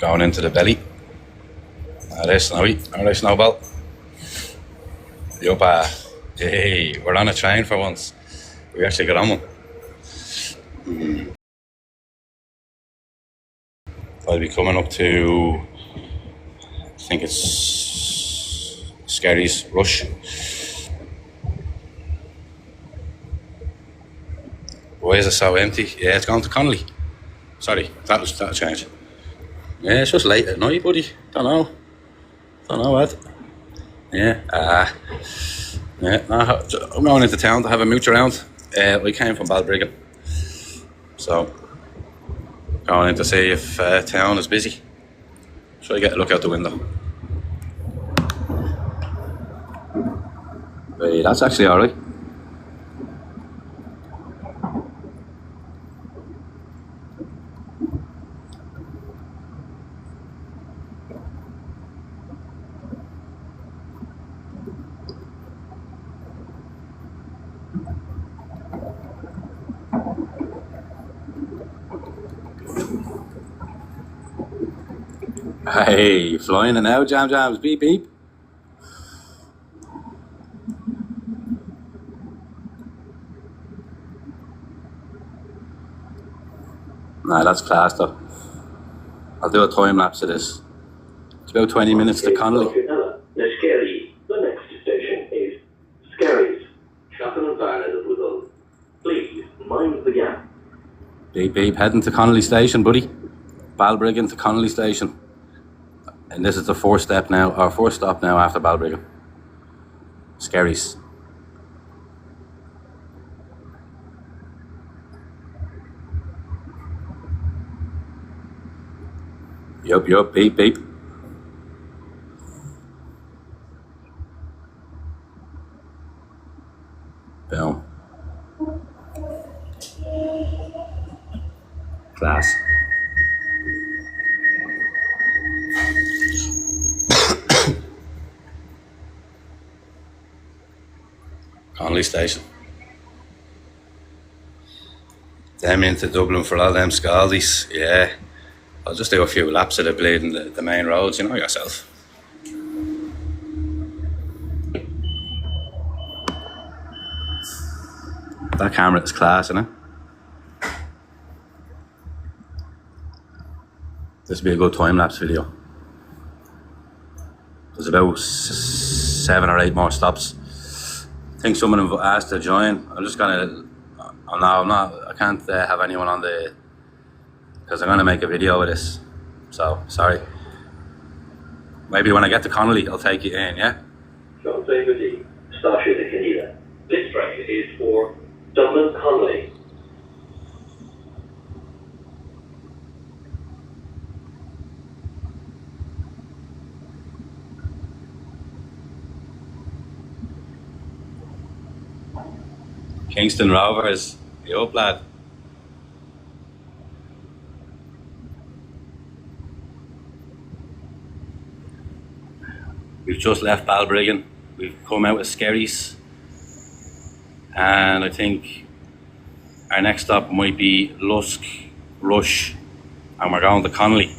Going into the belly. Alright, Snowy. Alright, Snowball. Yup, hey, we're on a train for once. We actually got on one. I'll be coming up to, I think it's Skerries Rush. Why is it so empty? Yeah, it's gone to Connolly. Sorry, that'll change. Yeah, it's just late at night, buddy. Don't know what. Yeah, I'm going into town to have a mooch around. We came from Balbriggan, so going in to see if town is busy. Try to get a look out the window. Hey, that's actually alright. Hey, flying and out, jams, beep beep. Nah, that's class though. I'll do a time lapse of this. It's about 20 minutes to Connolly. The next station is Skerries. Please mind the gap. Beep beep, heading to Connolly Station, buddy. Balbriggan to Connolly Station. And this is the fourth stop now after Balbriggan. Skerries. Yup, beep beep. Boom. Class. Connolly Station. Them into Dublin for all them scaldies. Yeah. I'll just do a few laps of the bleeding the main roads, you know yourself. That camera is class, isn't it? This will be a good time-lapse video. There's about 7 or 8 more stops. I think someone have asked to join. I'm just gonna, I can't have anyone on because I'm gonna make a video of this. So, sorry. Maybe when I get to Connolly, I'll take you in, yeah? This train is for Dublin Connolly. Kingston Rovers, you up, lad? We've just left Balbriggan. We've come out of Skerries. And I think our next stop might be Lusk, Rush, and we're going to Connolly.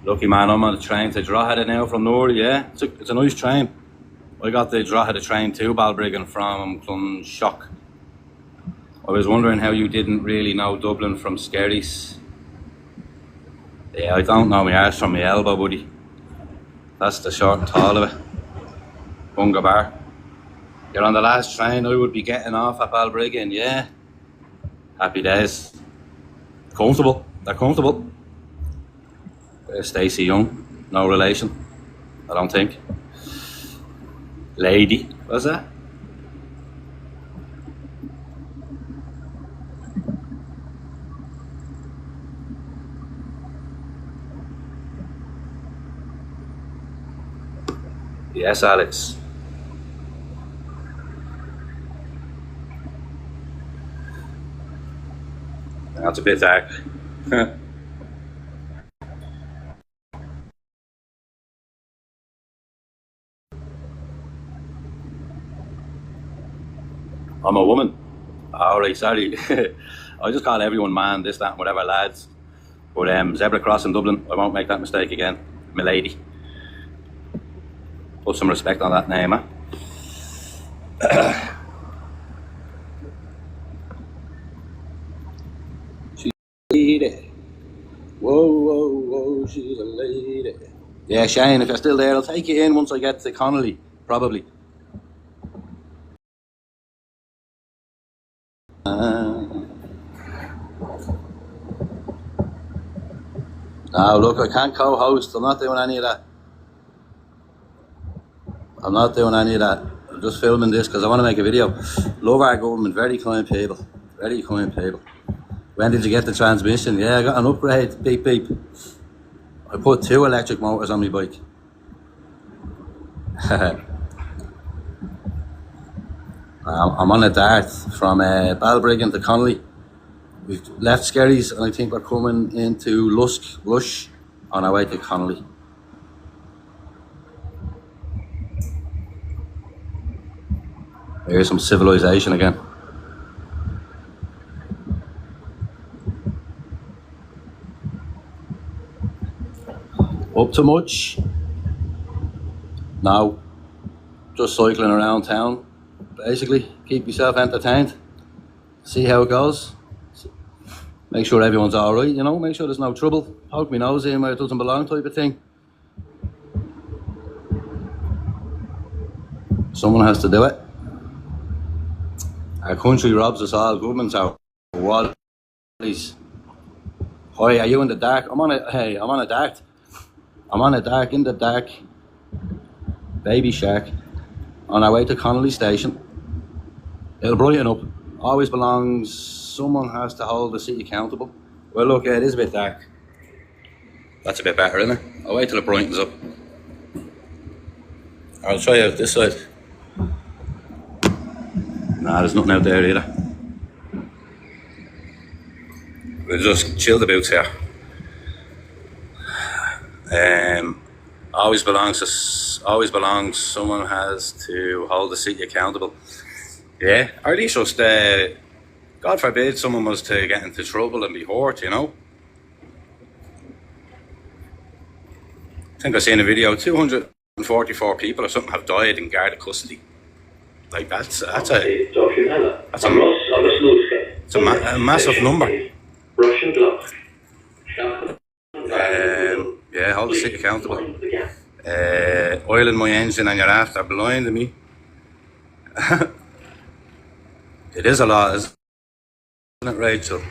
Lucky man, I'm on the train to Drogheda now from Newry, yeah? It's a nice train. I got the Drogheda train to Balbriggan from Clonshock. I was wondering how you didn't really know Dublin from Skerries. Yeah, I don't know my arse from my elbow, buddy. That's the short and tall of it. Bunga Bar. You're on the last train I would be getting off at Balbriggan, yeah. Happy days. Comfortable. They're comfortable. Stacey Young, no relation, I don't think. Lady, what's that? Yes, Alex. That's a bit dark. I'm a woman. Alright, sorry. I just call everyone man, this, that, and whatever, lads. But zebra crossing Dublin, I won't make that mistake again, milady. Put some respect on that name, huh? She's a lady. Whoa, whoa, whoa, she's a lady. Yeah, Shane, if you're still there, I'll take you in once I get to Connolly, probably. Now, look, I can't co-host. I'm not doing any of that. I'm just filming this because I want to make a video. Love our government. Very kind people. Very kind people. When did you get the transmission? Yeah, I got an upgrade. Beep, beep. I put 2 electric motors on my bike. I'm on a dart from Balbriggan to Connolly. We've left Skerries and I think we're coming into Lush on our way to Connolly. Here's some civilization again. Up to much? No. Just cycling around town. Basically, keep yourself entertained. See how it goes. Make sure everyone's alright, you know, make sure there's no trouble. Poke me nose in where it doesn't belong type of thing. Someone has to do it. Our country robs us all. Governments are waddies. Hi, are you in the dark? I'm on a dart. I'm on a dark, in the dark. Baby shark. On our way to Connolly Station. It'll brighten up. Always belongs. Someone has to hold the city accountable. Well, look, yeah, it is a bit dark. That's a bit better, isn't it? I'll wait till it brightens up. I'll try out this side. Nah, there's nothing out there either. We'll just chill the boots here. Always belongs. Someone has to hold the city accountable. Yeah, or at least just, God forbid someone was to get into trouble and be hurt, you know. I think I seen a video, 244 people or something have died in Garda custody. Like that's a massive number. Yeah, hold the city accountable. Oiling my engine and you're after blinding me. It is a lot, isn't it, Rachel?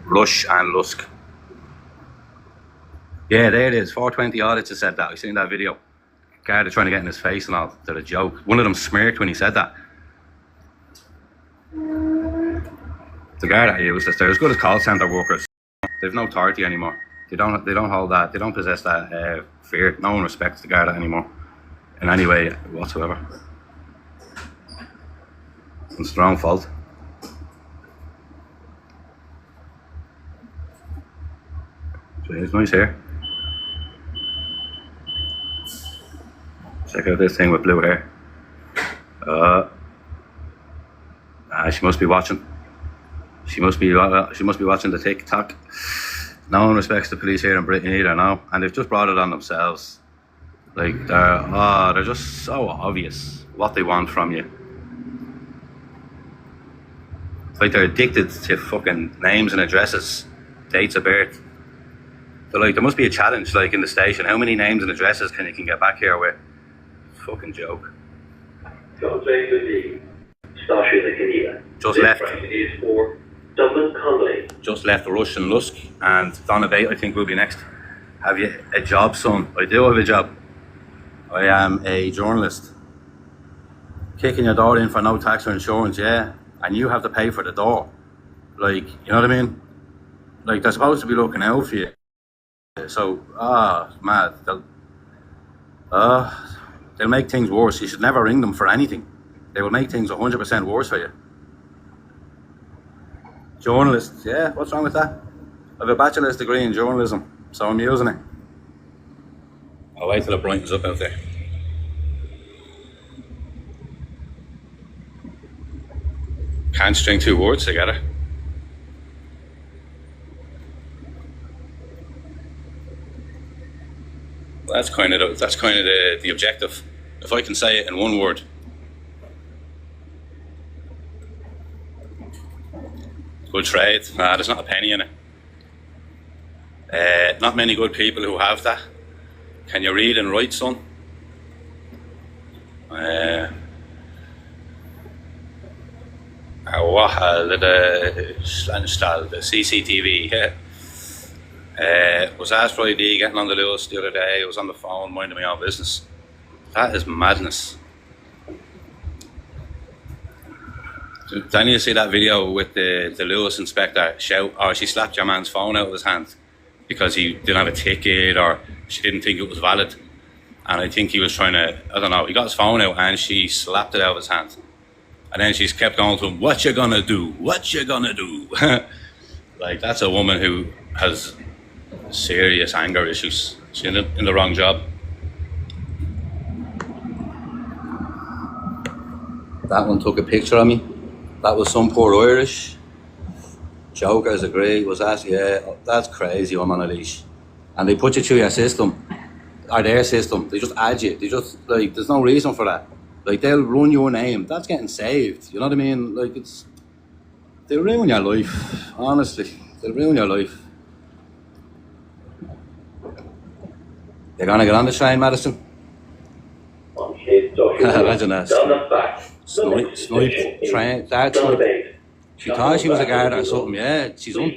Rush and Lusk. Yeah, there it is. 420 audits has said that. I've seen that video. Guard trying to get in his face and all. They're a joke. One of them smirked when he said that. The guard I use this, they're as good as call centre workers. They've no authority anymore. They don't hold that. They don't possess that fear. No one respects the guard anymore in any way whatsoever. It's their own fault. So it's nice here. Check out this thing with blue hair. She must be watching. She must be watching the TikTok. No one respects the police here in Britain either now, and they've just brought it on themselves. Like they're just so obvious what they want from you. It's like they're addicted to fucking names and addresses, dates of birth. They're like, there must be a challenge, like in the station. How many names and addresses can get back here with? Fucking joke. Just left. Is for Dublin Connolly. Just left Rush and Lusk, and Donna Bate I think will be next. Have you a job, son? I do have a job. I am a journalist. Kicking your door in for no tax or insurance, yeah, and you have to pay for the door. Like, you know what I mean? Like, they're supposed to be looking out for you. So, mad. They'll make things worse. You should never ring them for anything. They will make things 100% worse for you. Journalists, yeah, what's wrong with that? I have a bachelor's degree in journalism, so I'm using it. I'll wait till it brightens up out there. Can't string two words together. That's kind of the objective. If I can say it in one word. Good trade. Nah, there's not a penny in it. Not many good people who have that. Can you read and write, son? The CCTV. Was asked Friday getting on the Lewis the other day. I was on the phone minding my own business. That is madness. Didn't you see that video with the Lewis inspector shout, "Oh, she slapped your man's phone out of his hand because he didn't have a ticket or she didn't think it was valid." And I think he was trying to, I don't know, he got his phone out and she slapped it out of his hand. And then she's kept going to him, "What you gonna do? What you gonna do?" Like, that's a woman who has serious anger issues. She's in the wrong job. That one took a picture of me. That was some poor Irish. Jokers agree. Was asked, yeah, that's crazy, I'm on a leash. And they put you through your system, or their system. They just add you. They just, like, there's no reason for that. Like, they'll run your name. That's getting saved. You know what I mean? Like, they'll ruin your life. Honestly, they'll ruin your life. You're gonna get on the train, Madison? Imagine that. Snipe train. She thought she was a guard or something. Yeah, she's on.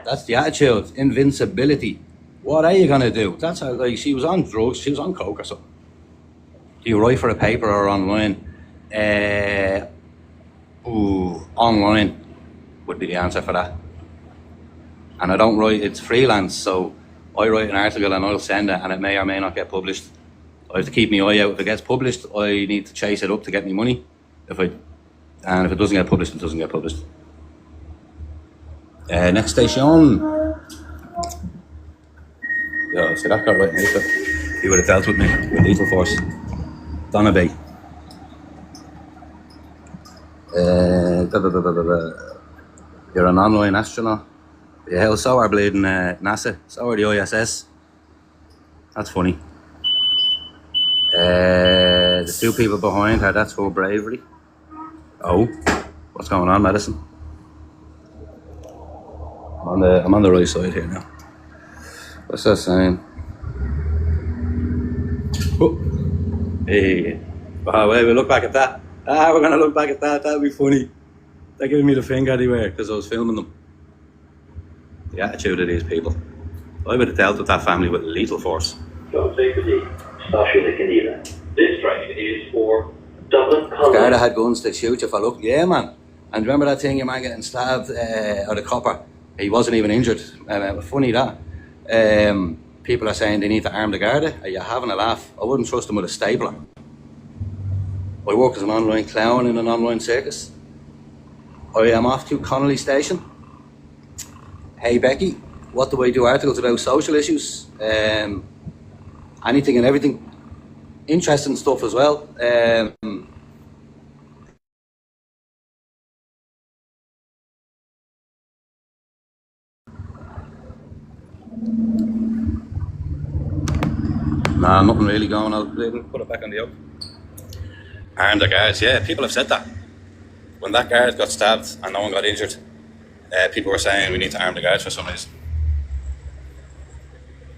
That's the attitude. Invincibility. What are you gonna do? That's how, like, she was on drugs. She was on coke or something. Do you write for a paper or online? Online would be the answer for that. And I don't write, it's freelance, so I write an article and I'll send it and it may or may not get published. I have to keep my eye out. If it gets published, I need to chase it up to get me money. And if it doesn't get published, it doesn't get published. Next station. Yeah, see that got right in here. He would have dealt with me with lethal force. Donna Bay. You're an online astronaut. Yeah, well, so are bleeding NASA. So are the ISS. That's funny. The two people behind her, that's her bravery. Oh, what's going on, Madison? I'm on the right side here now. What's that saying? Oh. Hey. Oh, wait, we'll look back at that. We're going to look back at that. That'll be funny. They're giving me the finger anywhere because I was filming them. The attitude of these people. I would have dealt with that family with lethal force. This train is for Dublin College. Garda had guns to shoot you for look. Yeah, man. And remember that thing, your man getting stabbed or the copper? He wasn't even injured. Funny that. People are saying they need to arm the Garda. Are you having a laugh? I wouldn't trust them with a stapler. I work as an online clown in an online circus. I am off to Connolly Station. Hey Becky, what do I do articles about social issues? Anything and everything. Interesting stuff as well. Nah, nothing really going on. Put it back on the yoke. Arm the guards, yeah, people have said that. When that guard got stabbed and no one got injured, people were saying we need to arm the guards for some reason.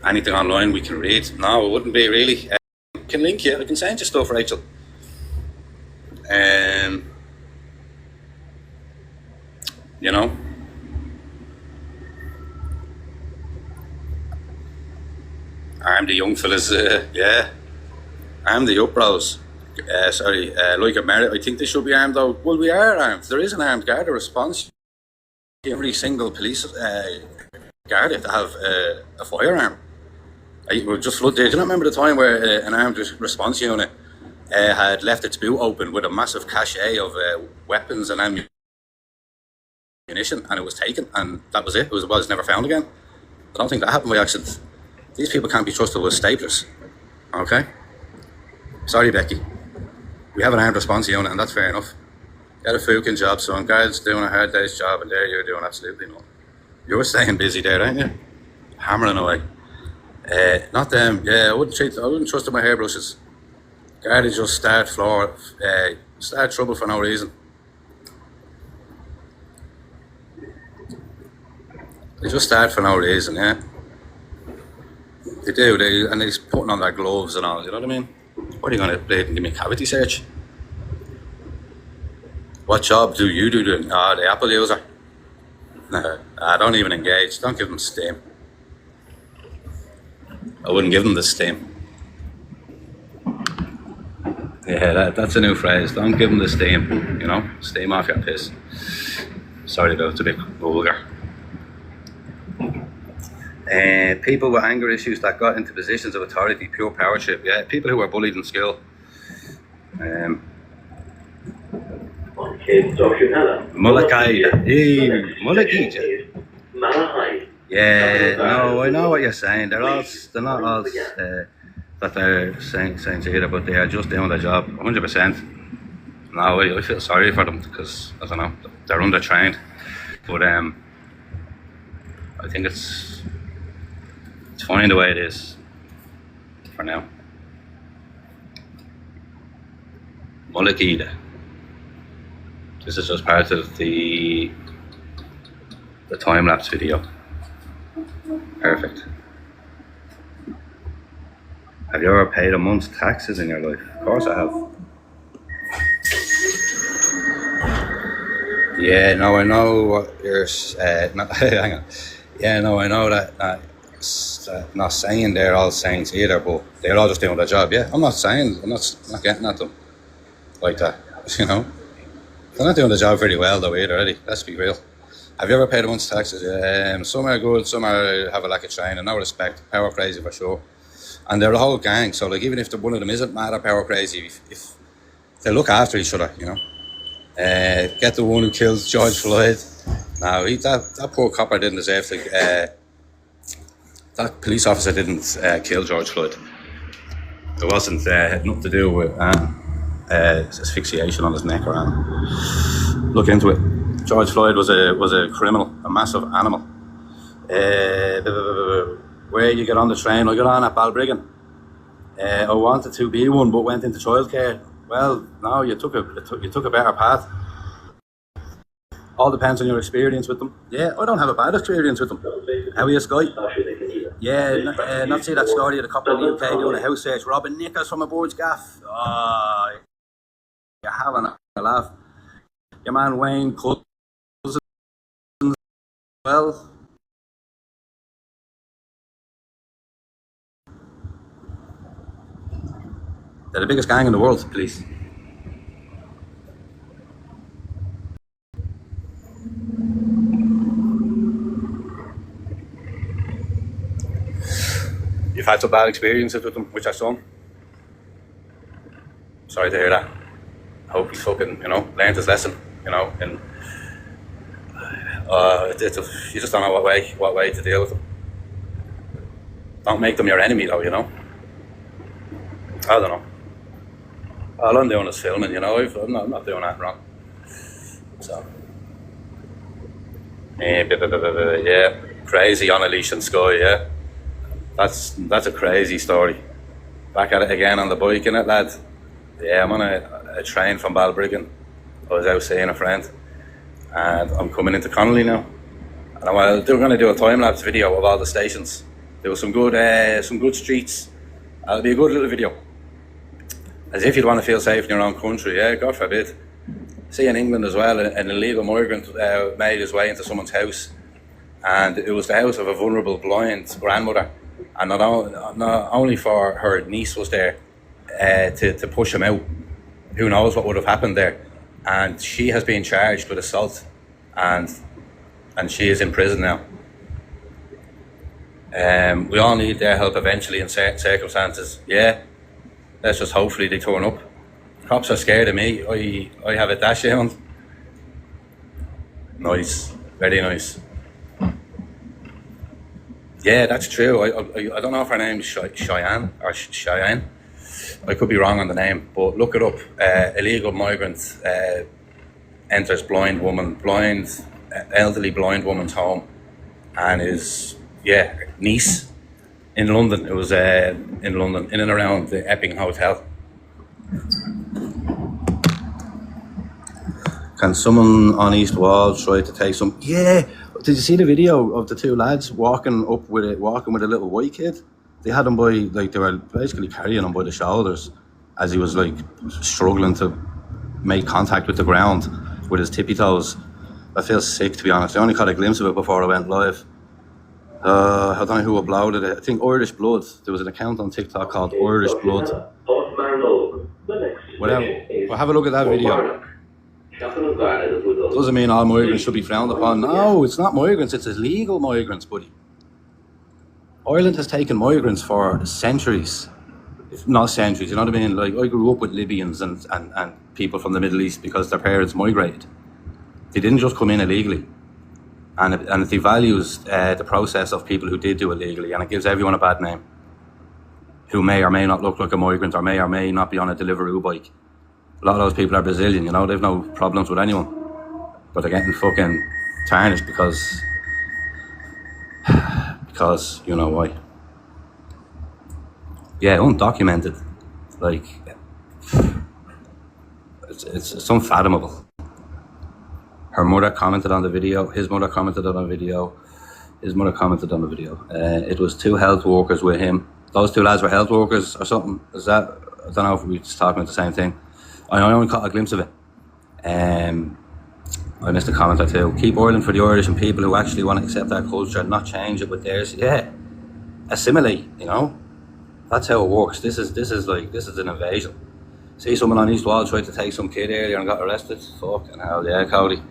Anything online we can read? No, it wouldn't be really. I can link you, I can send you stuff, Rachel. You know? Arm the young fellas, yeah. Arm the up bros. Like America, I think they should be armed though. Well, we are armed. There is an armed Garda response. Every single police Garda to have a firearm. We'll just flood there. Do you not remember the time where an armed response unit had left its boot open with a massive cache of weapons and ammunition, and it was taken, and that was it. It was never found again. I don't think that happened by accident. These people can't be trusted with staplers. Okay? Sorry, Becky. We have an armed response unit, and that's fair enough. Get a fucking job, son. Guards doing a hard day's job, and there you're doing absolutely nothing. You're staying busy there, aren't you? Hammering away. Not them. Yeah, I wouldn't trust them with hairbrushes. Guards just start trouble for no reason. They just start for no reason, yeah. They do, and they're putting on their gloves and all, you know what I mean? What are you going to give me a cavity search? What job do you do? The Apple user? No, I don't even engage. Don't give them steam. I wouldn't give them the steam. Yeah, that's a new phrase. Don't give them the steam, you know? Steam off your piss. Sorry though, it's a bit vulgar. People with anger issues that got into positions of authority, pure power trip. Yeah, people who were bullied in school. Mulakaya. Yeah, no, I know what you're saying. They're not all that they're saints either, but they are just doing their job 100%. No, I feel sorry for them because, I don't know, they're undertrained. But I think it's fine the way it is for now. Mulakida. This is just part of the time-lapse video. Perfect. Have you ever paid a month's taxes in your life? Of course I have. Yeah, no, I know what you're... hang on. Yeah, no, I know that... not saying they're all saints either, but they're all just doing their job. Yeah, I'm not getting at them like that, you know. They're not doing the job very well though either, really. Let's be real. Have you ever paid a month's taxes? Some are good, some have a lack of training, no respect, power crazy for sure. And they're a whole gang, so like even if one of them isn't mad or power crazy, if they look after each other, you know. Get the one who killed George Floyd. No, that poor copper didn't deserve to... that police officer didn't kill George Floyd. It wasn't had nothing to do with asphyxiation on his neck or anything. Look into it. George Floyd was a criminal, a massive animal. Where you get on the train, I got on at Balbriggan. I wanted to be one, but went into childcare. Well, no, you took a better path. All depends on your experience with them. Yeah, I don't have a bad experience with them. How are you, Sky? Yeah, not see that story of the couple in the UK doing a house search, robbing knickers from a board's gaff. Oh, you're having a laugh. Your man Wayne Cousins, well. They're the biggest gang in the world, police. You've had some bad experiences with them, which are some. Sorry to hear that. I hope he's fucking, learned his lesson, and you just don't know what way to deal with them. Don't make them your enemy though, I don't know. All I'm doing is filming, I'm not doing that wrong. So, yeah, crazy on a leash and Sky, yeah. That's a crazy story. Back at it again on the bike, innit, lad? Yeah, I'm on a train from Balbriggan. I was out seeing a friend, and I'm coming into Connolly now. And they're going to do a time-lapse video of all the stations. There was some good streets. It'll be a good little video. As if you'd want to feel safe in your own country, yeah, God forbid. See in England as well, an illegal migrant made his way into someone's house, and it was the house of a vulnerable blind grandmother, and not only for her niece was there to push him out. Who knows what would have happened there? And she has been charged with assault, and she is in prison now. We all need their help eventually in certain circumstances. Yeah, let's just hopefully they turn up. Cops are scared of me. I have a dash on. Nice, very nice. Yeah, that's true. I don't know if her name is Cheyenne or Cheyenne. I could be wrong on the name, but look it up. Illegal migrant enters elderly blind woman's home, and his niece in London. It was in London, in and around the Epping Hotel. Can someone on East Wall try to take some? Yeah. Did you see the video of the two lads walking with a little white kid? They had him they were basically carrying him by the shoulders as he was like struggling to make contact with the ground with his tippy toes. I feel sick, to be honest. I only caught a glimpse of it before I went live. I don't know who uploaded it. I think Irish Blood. There was an account on TikTok called Irish Blood. Well, have a look at that video. Doesn't mean all migrants should be frowned upon. No, it's not migrants, it's illegal migrants, buddy. Ireland has taken migrants for centuries. If not centuries, you know what I mean? Like, I grew up with Libyans and people from the Middle East because their parents migrated. They didn't just come in illegally. And it devalues the process of people who did do illegally, and it gives everyone a bad name. Who may or may not look like a migrant, or may not be on a Deliveroo bike. A lot of those people are Brazilian, you know, they've no problems with anyone. But they're getting fucking tarnished because you know why. Yeah, undocumented. Like, it's unfathomable. Her mother commented on the video, his mother commented on the video, his mother commented on the video. It was two health workers with him. Those two lads were health workers or something. Is that, I don't know if we're just talking about the same thing. I only caught a glimpse of it. I missed a comment or two. Keep Ireland for the Irish and people who actually want to accept our culture and not change it with theirs. Yeah, assimilate. You know, that's how it works. This is an invasion. See someone on East Wall tried to take some kid earlier and got arrested. Fucking hell, yeah, Cody.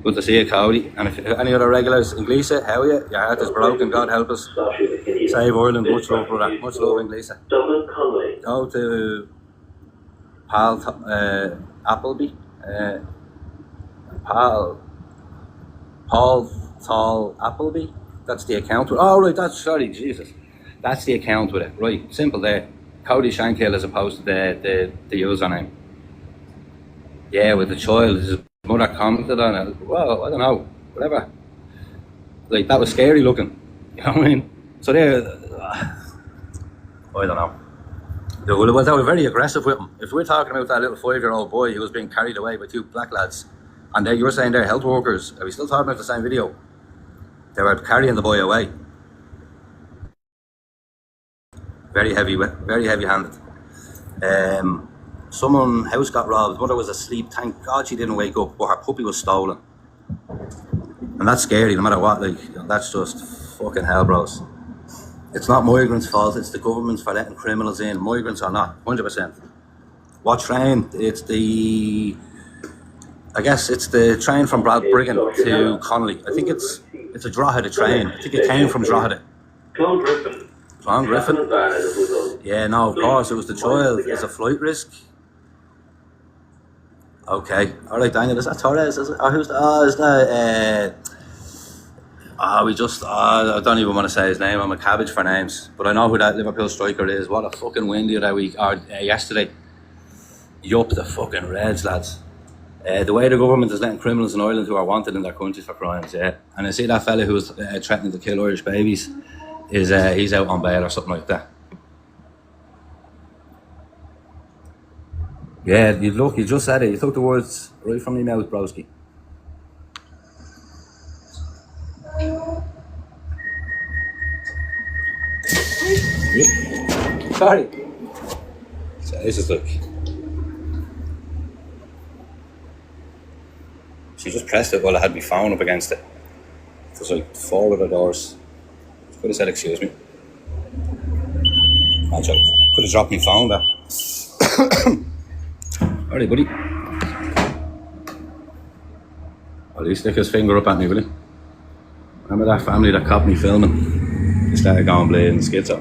Good to see you, Cody. And if any other regulars, Inglesa, how are you? Your heart is broken. God help us. Save Ireland. Much love, brother. Much love, Inglesa. Go to Paul Appleby. Paul Tall Appleby. That's the account. Oh, right. That's the account with it. Right. Simple there. Cody Shankill as opposed to the username. Yeah, with the child. His mother commented on it. Well, I don't know. Whatever. Like, that was scary looking. You know what I mean? So there. I don't know. They were very aggressive with him. If we're talking about that little 5-year-old boy who was being carried away by two black lads, and you were saying they're health workers, are we still talking about the same video? They were carrying the boy away. Very heavy-handed. Someone house got robbed. Mother was asleep. Thank God she didn't wake up, but her puppy was stolen. And that's scary, no matter what. Like, that's just fucking hell, bros. It's not migrants' fault, it's the government's for letting criminals in. Migrants are not, 100%. What train? It's the train from Bradbrigan to Connolly. I think it's a Drogheda train. I think it came from Drogheda. Clongriffin? Yeah, no, of course, it was the child. It's a flight risk. Okay, alright, Daniel, is that Torres? Is it? Or who's that? Oh, is that, I don't even want to say his name. I'm a cabbage for names. But I know who that Liverpool striker is. What a fucking win the other week, or yesterday. Yup, the fucking Reds, lads. The way the government is letting criminals in Ireland who are wanted in their countries for crimes, yeah. And I see that fella who was threatening to kill Irish babies, he's out on bail or something like that. Yeah, you just said it. You took the words right from your mouth, broski. Sorry. So this is like, she just pressed it while I had my phone up against it. There's like 4 other doors. She could have said excuse me. Man, could have dropped my phone there. Alright, buddy. At least stick his finger up at me, will he? Remember that family that caught me filming? They started going bleeding schizo.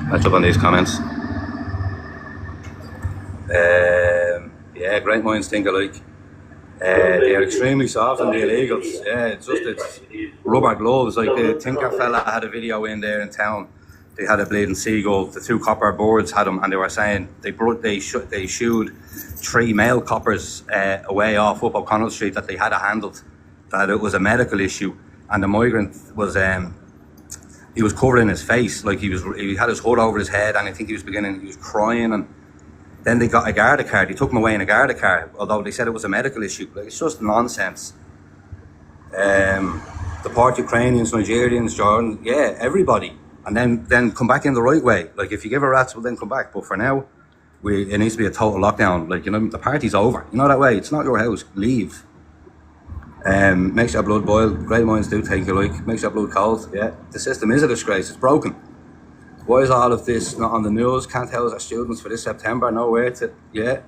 Catch up on these comments. Yeah, great minds think alike. They're extremely soft and the illegals. Yeah, it's rubber gloves. Like the Tinker fella had a video in there in town. They had a bleeding seagull. The 2 copper boards had them, and they were saying they shooed 3 male coppers away off up O'Connell Street that they had handled. That it was a medical issue, and the migrant was he was covering his face, like he had his hood over his head, and I think he was crying, and then they got a Garda car. They took him away in a Garda car, although they said it was a medical issue. Like, it's just nonsense. Deport Ukrainians, Nigerians, Jordan, yeah, everybody. And then come back in the right way. Like, if you give a rat's, well, then come back. But for now, it needs to be a total lockdown. Like, you know, the party's over. You know that way. It's not your house. Leave. Makes your blood boil. Great minds do think alike. Makes your blood cold. Yeah. The system is a disgrace. It's broken. Why is all of this not on the news? Can't house our students for this September. Nowhere to. Yeah.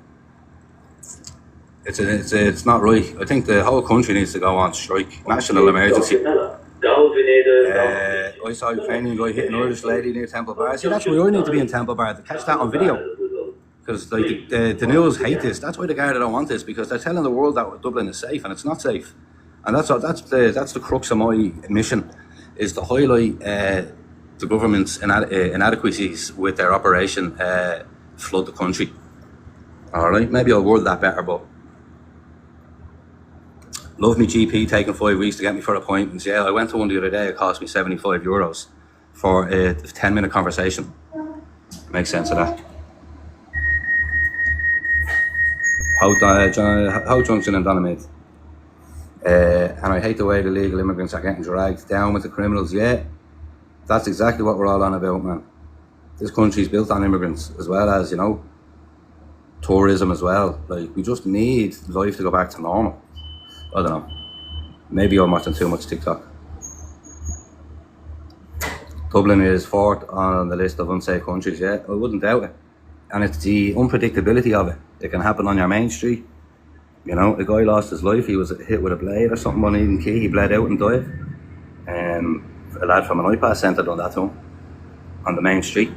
It's not right. I think the whole country needs to go on strike. National emergency. I saw a Ukrainian guy hitting an Irish lady near Temple Bar. See, that's why I need to be in Temple Bar to catch that on video. Because like the news hate this. That's why the Garda don't want this, because they're telling the world that Dublin is safe, and it's not safe. And that's the crux of my mission, is to highlight the government's inadequacies with their operation flood the country. All right, maybe I'll word that better, but. Love me GP taking 5 weeks to get me for appointments. Yeah, I went to one the other day. It cost me €75 for a 10-minute conversation. Makes sense of that. How Junction and Donamid. And I hate the way the legal immigrants are getting dragged down with the criminals. Yeah, that's exactly what we're all on about, man. This country's built on immigrants, as well as, you know, tourism as well. Like, we just need life to go back to normal. I don't know. Maybe I'm watching too much TikTok. Dublin is 4th on the list of unsafe countries, yeah. I wouldn't doubt it. And it's the unpredictability of it. It can happen on your main street. You know, a guy lost his life. He was hit with a blade or something on Eden Quay. He bled out and died. A lad from an iPass centre done that to him on the main street.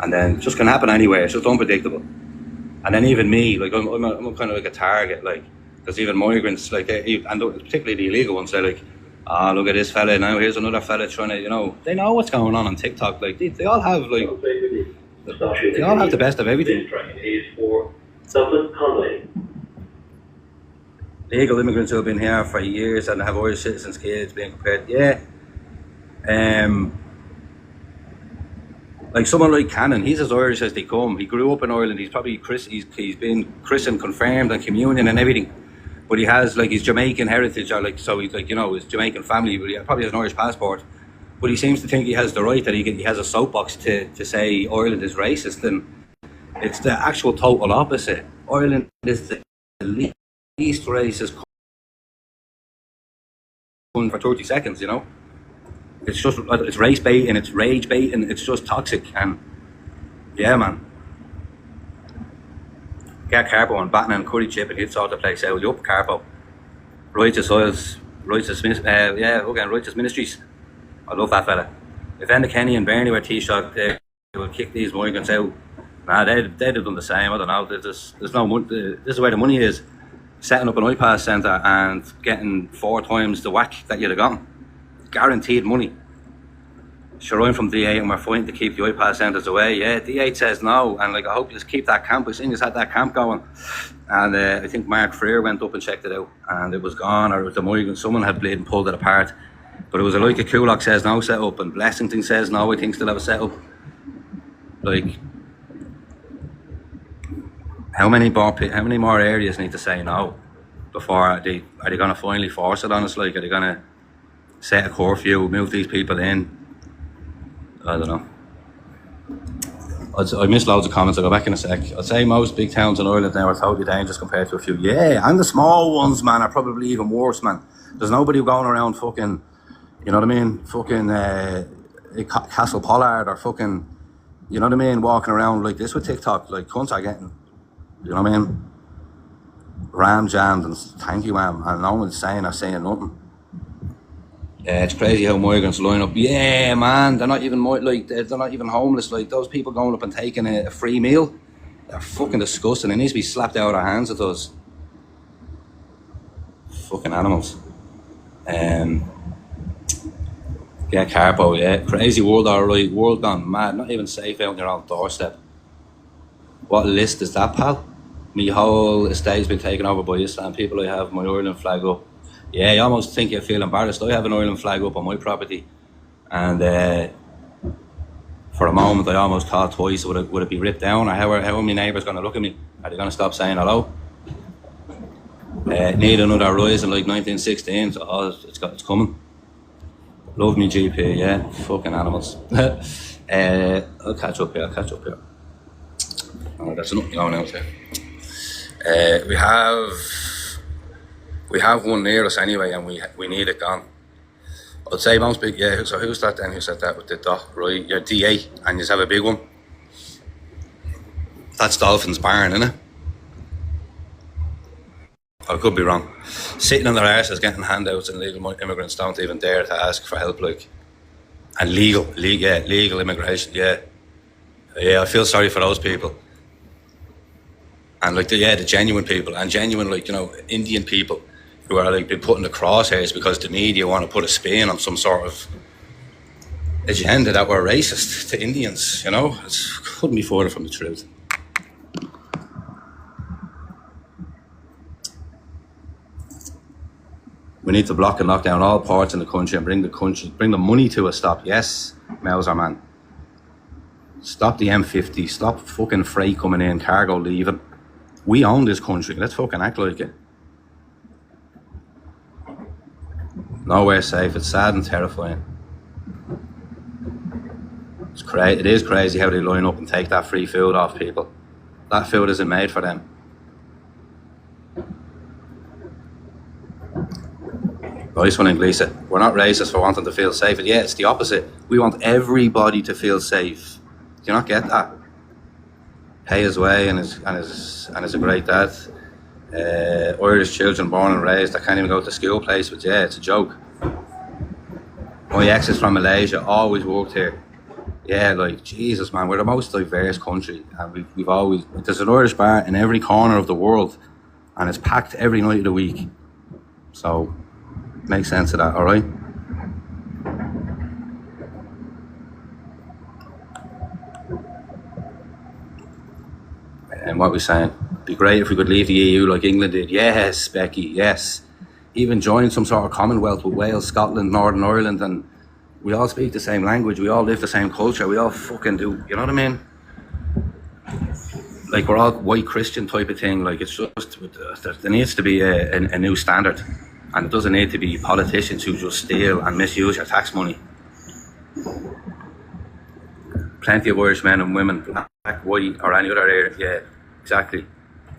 And then it just can happen anywhere. It's just unpredictable. And then even me, like I'm kind of like a target, like. Because even migrants, like, and particularly the illegal ones, they're like, look at this fella now, here's another fella trying to, you know, they know what's going on TikTok. Like, they all have, like, they all have the best of everything. This train is for Dublin Audit. Legal immigrants who have been here for years and have Irish citizens' kids being compared, yeah. Like someone like Cannon, he's as Irish as they come. He grew up in Ireland. He's probably he's been christened, confirmed, and communion and everything. But he has like his Jamaican heritage, or like, so he's like, you know, his Jamaican family. But he probably has an Irish passport. But he seems to think he has the right, that he has a soapbox to say Ireland is racist, and it's the actual total opposite. Ireland is the least racist country for 30 seconds. You know. It's just, it's race baiting, it's rage baiting, it's just toxic, and yeah, man. Get Carpo and Batman and Curry Chip and he'd sort the place out. Yup, Carpo. Righteous Oils, Righteous Ministries. I love that fella. If Enda Kenny and Bernie were Taoiseach, they would kick these migrants out. Nah, they'd have done the same. I don't know. There's no money. This is where the money is. Setting up an iPass centre and getting 4 times the whack that you'd have gotten. Guaranteed money. Sure, I'm from D8 and we're fighting to keep the iPass centres away. Yeah, D8 says no, and like I hope you just keep that camp. I seen you had that camp going, and I think Mark Freer went up and checked it out, and it was gone, or it was the migrant. Someone had played and pulled it apart, but it was like a Kulak says no set up, and Blessington says no. I think still have a set up. Like, how many more areas need to say no before are they going to finally force it on us? Like, are they going to set a curfew, move these people in? I don't know. I missed loads of comments. I'll go back in a sec. I'd say most big towns in Ireland now are totally dangerous compared to a few. Yeah, and the small ones, man, are probably even worse, man. There's nobody going around fucking, you know what I mean, fucking Castle Pollard or fucking, you know what I mean, walking around like this with TikTok. Like, cunts are getting, you know what I mean, ram jammed and thank you, ma'am, and no one's saying or saying nothing. Yeah, it's crazy how migrants line up. Yeah, man, they're not even they're not even homeless. Like, those people going up and taking a free meal, they're fucking disgusting. It needs to be slapped out of our hands at us. fucking animals. Yeah, Carpo, yeah. Crazy world, alright. World gone mad. Not even safe out on your own doorstep. What list is that, pal? My whole estate's been taken over by Islam people. I have my Ireland flag up. Yeah, you almost think you feel embarrassed. I have an Ireland flag up on my property. And for a moment, I almost thought twice, would it be ripped down? Or how are my neighbours going to look at me? Are they going to stop saying hello? Need another rise in like 1916, so it's coming. Love me GP, yeah. Fucking animals. I'll catch up here. Oh, that's nothing going out there. We have one near us anyway, and we need it gone. I'd say most big, yeah. So who's that then? Who said that with the dock? Right, your D8, and you have a big one. That's Dolphin's Barn, isn't it? I could be wrong. Sitting on their arses getting handouts, and illegal immigrants don't even dare to ask for help, like. And legal immigration, yeah. Yeah, I feel sorry for those people. And like the genuine people, and genuine, like, you know, Indian people who are like been put in the crosshairs because the media want to put a spin on some sort of agenda that we're racist to Indians, you know. It couldn't be further from the truth. We need to block and lock down all ports in the country and bring the money to a stop. Yes, Mauser man. Stop the M50, stop fucking freight coming in, cargo leaving. We own this country, let's fucking act like it. Nowhere safe, it's sad and terrifying. It is crazy how they line up and take that free food off people. That food isn't made for them. Nice one, Inglesa. We're not racist for wanting to feel safe. Yeah, it's the opposite. We want everybody to feel safe. Do you not get that? Pay his way and is a great dad. Irish children born and raised that can't even go to school place, but yeah, it's a joke. My ex is from Malaysia, always worked here. Yeah, like, Jesus, man, we're the most diverse country, and we've always, there's an Irish bar in every corner of the world, and it's packed every night of the week. So, make sense of that, alright? And what we're saying, be great if we could leave the EU like England did. Yes, Becky, yes. Even join some sort of Commonwealth with Wales, Scotland, Northern Ireland, and we all speak the same language, we all live the same culture, we all fucking do, you know what I mean? Like, we're all white Christian type of thing. Like, it's just, there needs to be a new standard, and it doesn't need to be politicians who just steal and misuse your tax money. Plenty of Irish men and women, black, white, or any other area, yeah, exactly.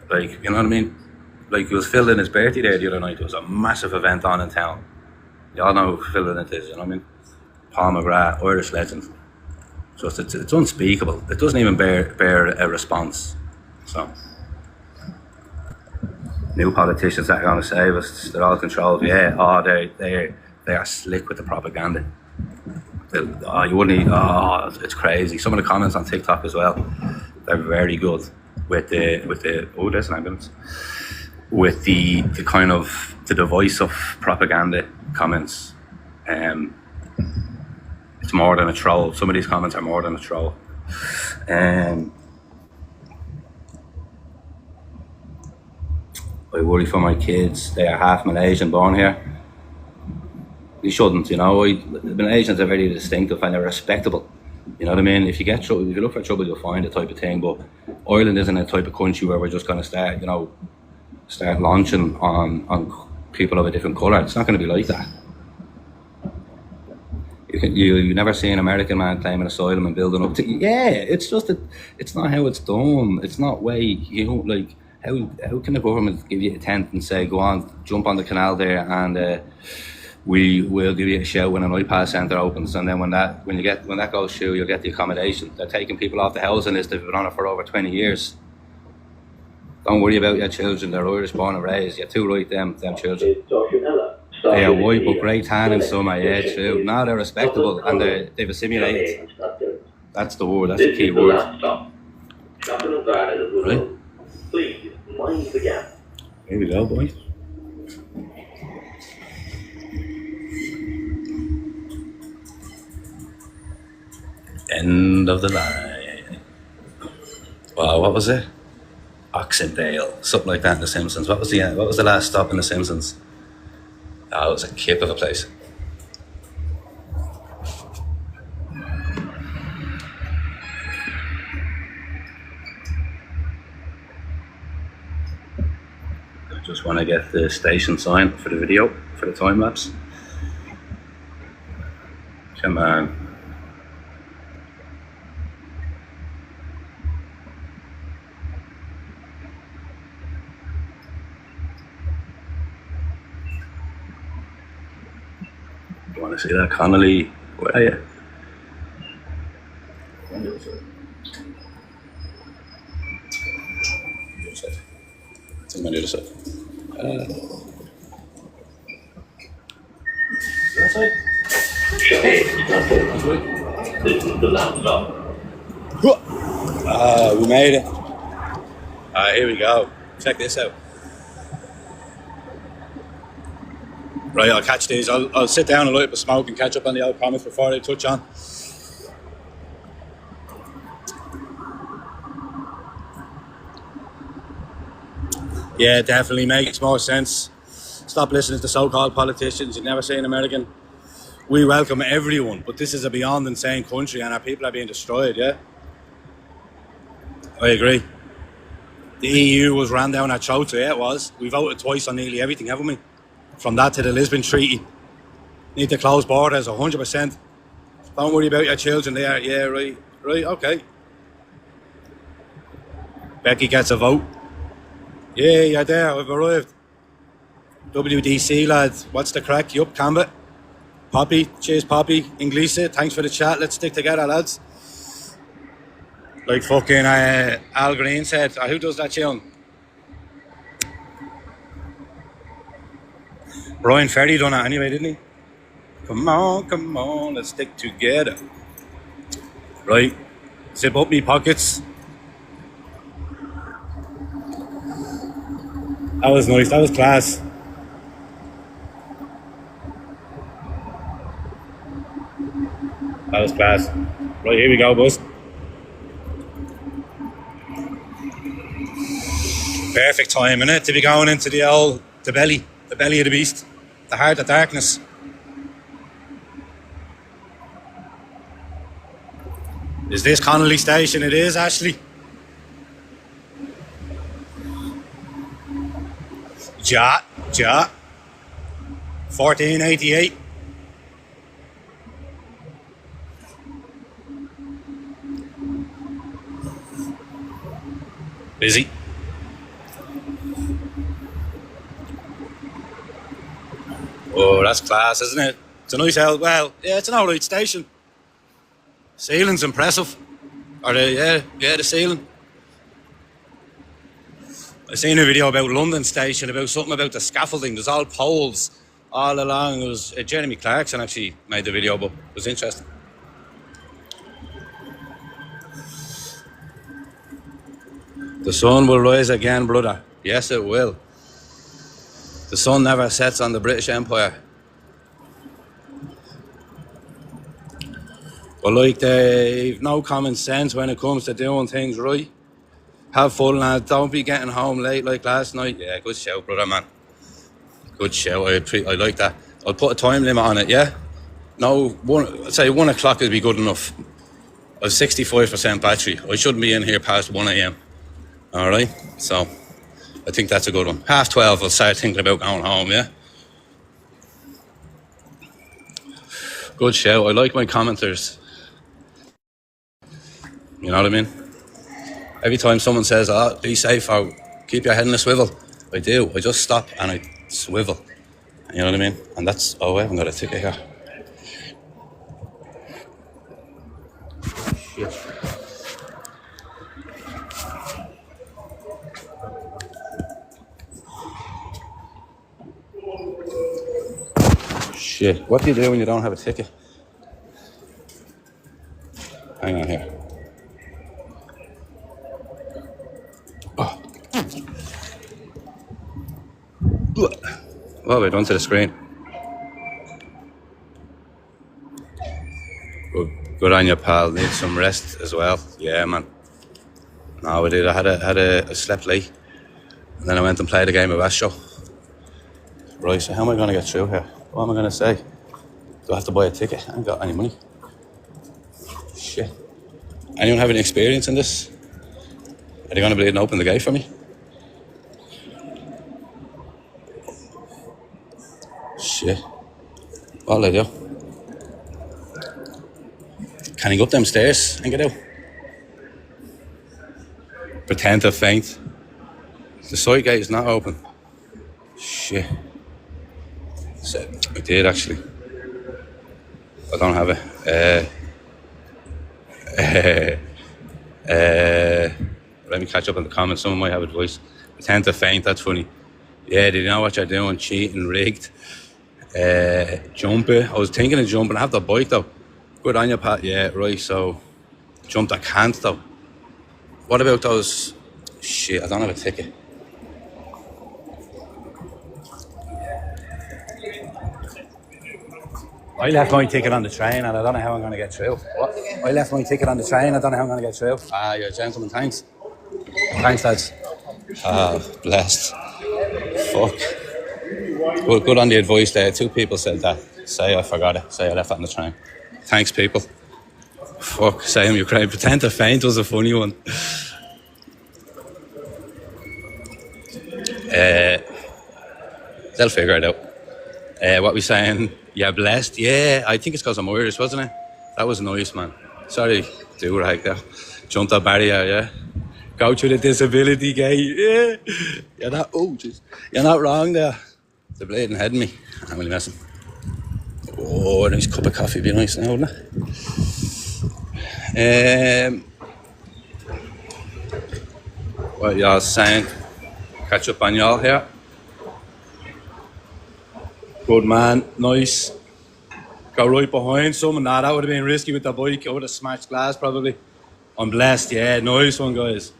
Like, you know what I mean? Like, he was Phil in his birthday there the other night. There was a massive event on in town. You all know who Phil it is, you know what I mean? Paul McGrath, Irish legend. Just, it's unspeakable. It doesn't even bear a response. So, new politicians that are going to save us, they're all controlled. Yeah, they are slick with the propaganda. It's crazy. Some of the comments on TikTok as well, they're very good with the oh, there's an ambulance. With the kind of the divisive propaganda comments. It's more than a troll. Some of these comments are more than a troll. I worry for my kids. They are half Malaysian, born here. You shouldn't, you know. Malaysians are very distinctive and they're respectable. You know what I mean? If you get trouble, if you look for trouble, you'll find it, type of thing. But Ireland isn't a type of country where we're just going to start launching on people of a different colour. It's not going to be like that. You never see an American man claiming asylum and building up to, yeah, it's just it's not how it's done. It's not way, you know, like, how can the government give you a tent and say, go on, jump on the canal there, and we will give you a show when an iPad centre opens, and then when that goes through, you'll get the accommodation. They're taking people off the housing list. They've been on it for over 20 years. Don't worry about your children. They're Irish born and raised. You're too right, them children. They are white but grey tan in summer, yeah, true. No, they're respectable and they've assimilated. That's the word, that's the key word. Right? Please mind the gap. Here we go, boys. End of the line. Wow, what was it? Oxendale, something like that in The Simpsons. What was the last stop in The Simpsons? Oh, it was a kip of a place. I just want to get the station sign for the video, for the time lapse. Come on. You want to see that, Connolly? Where are you? It's on the other side. That side? This is the laptop. We made it. Here we go. Check this out. Right, I'll catch these. I'll sit down and light up a smoke and catch up on the old comments before I touch on. Yeah, definitely makes more sense. Stop listening to so-called politicians. You've never seen American. We welcome everyone, but this is a beyond insane country and our people are being destroyed, yeah? I agree. The EU was ran down our throats, yeah it was. We voted twice on nearly everything, haven't we? From that to the Lisbon Treaty. Need to close borders, 100%. Don't worry about your children there. Yeah, right, okay. Becky gets a vote. Yeah, you're there, I've arrived. WDC, lad, what's the crack? Yup, Cambit. Poppy, cheers Poppy. English, thanks for the chat, let's stick together, lads. Like fucking Al Green said, who does that tune? Brian Ferry done it anyway, didn't he? Come on, let's stick together. Right, zip up me pockets. That was nice, that was class. That was class. Right, here we go, boys. Perfect time, innit, to be going into the belly of the beast, the heart of darkness. Is this Connolly Station? It is, Ashley. Ja. 1488. Busy. Oh, that's class, isn't it? It's a nice out. Well, yeah, it's an alright station. Ceiling's impressive. The ceiling. I seen a video about London Station, about something about the scaffolding. There's all poles all along. It was Jeremy Clarkson actually made the video, but it was interesting. The sun will rise again, brother. Yes, it will. The sun never sets on the British Empire. But like, they've no common sense when it comes to doing things right. Have fun, lad. Don't be getting home late like last night. Yeah, good shout, brother, man. Good shout. I like that. I'll put a time limit on it, yeah? No, I'd say 1 o'clock would be good enough. I've 65% battery. I shouldn't be in here past 1 a.m. All right? So, I think that's a good one. 12:30, I'll start thinking about going home, yeah? Good shout. I like my commenters. You know what I mean? Every time someone says, be safe or keep your head in a swivel, I do. I just stop and I swivel. You know what I mean? And that's, I haven't got a ticket here. Shit. What do you do when you don't have a ticket? Hang on here. Oh. What have I done to the screen? Good. Good on you, pal. Need some rest as well. Yeah, man. No, I did. I slept late. And then I went and played a game of Astro. Right, so how am I going to get through here? What am I going to say? Do I have to buy a ticket? I ain't got any money. Shit. Anyone have any experience in this? Are they going to be able to open the gate for me? Shit. What'll I do? Can I go up them stairs and get out? Pretend to faint. The side gate is not open. Shit. So, I did actually. I don't have it. Let me catch up in the comments. Someone might have advice. Pretend to faint, that's funny. Yeah, did you know what you're doing? Cheating, rigged. Jumping. I was thinking of jumping. I have the bike though. Good on you, Pat. Yeah, right, so jumped. I can't though. What about those? Shit, I don't have a ticket. I left my ticket on the train and I don't know how I'm going to get through. What? I left my ticket on the train, I don't know how I'm going to get through. Ah, you're a gentleman, thanks. Thanks, lads. Ah, blessed. Fuck. Well, good on the advice there. 2 people said that. Say I forgot it. Say I left it on the train. Thanks, people. Fuck, say I'm Ukraine. Pretend to faint was a funny one. They'll figure it out. What we saying? Yeah, blessed. Yeah, I think it's because I'm Irish, wasn't it? That was nice, man. Sorry, do right there. Jumped that barrier, yeah. Go through the disability gate, yeah. You're not, oh, jeez. You're not wrong there. The bleeding heading me. I'm really messing. Oh, a nice cup of coffee would be nice now, wouldn't it? What y'all saying? Catch up on y'all here. Good man, nice. Got right behind someone. Nah, that would have been risky with the bike. I would have smashed glass probably. I'm blessed, yeah. Nice one, guys.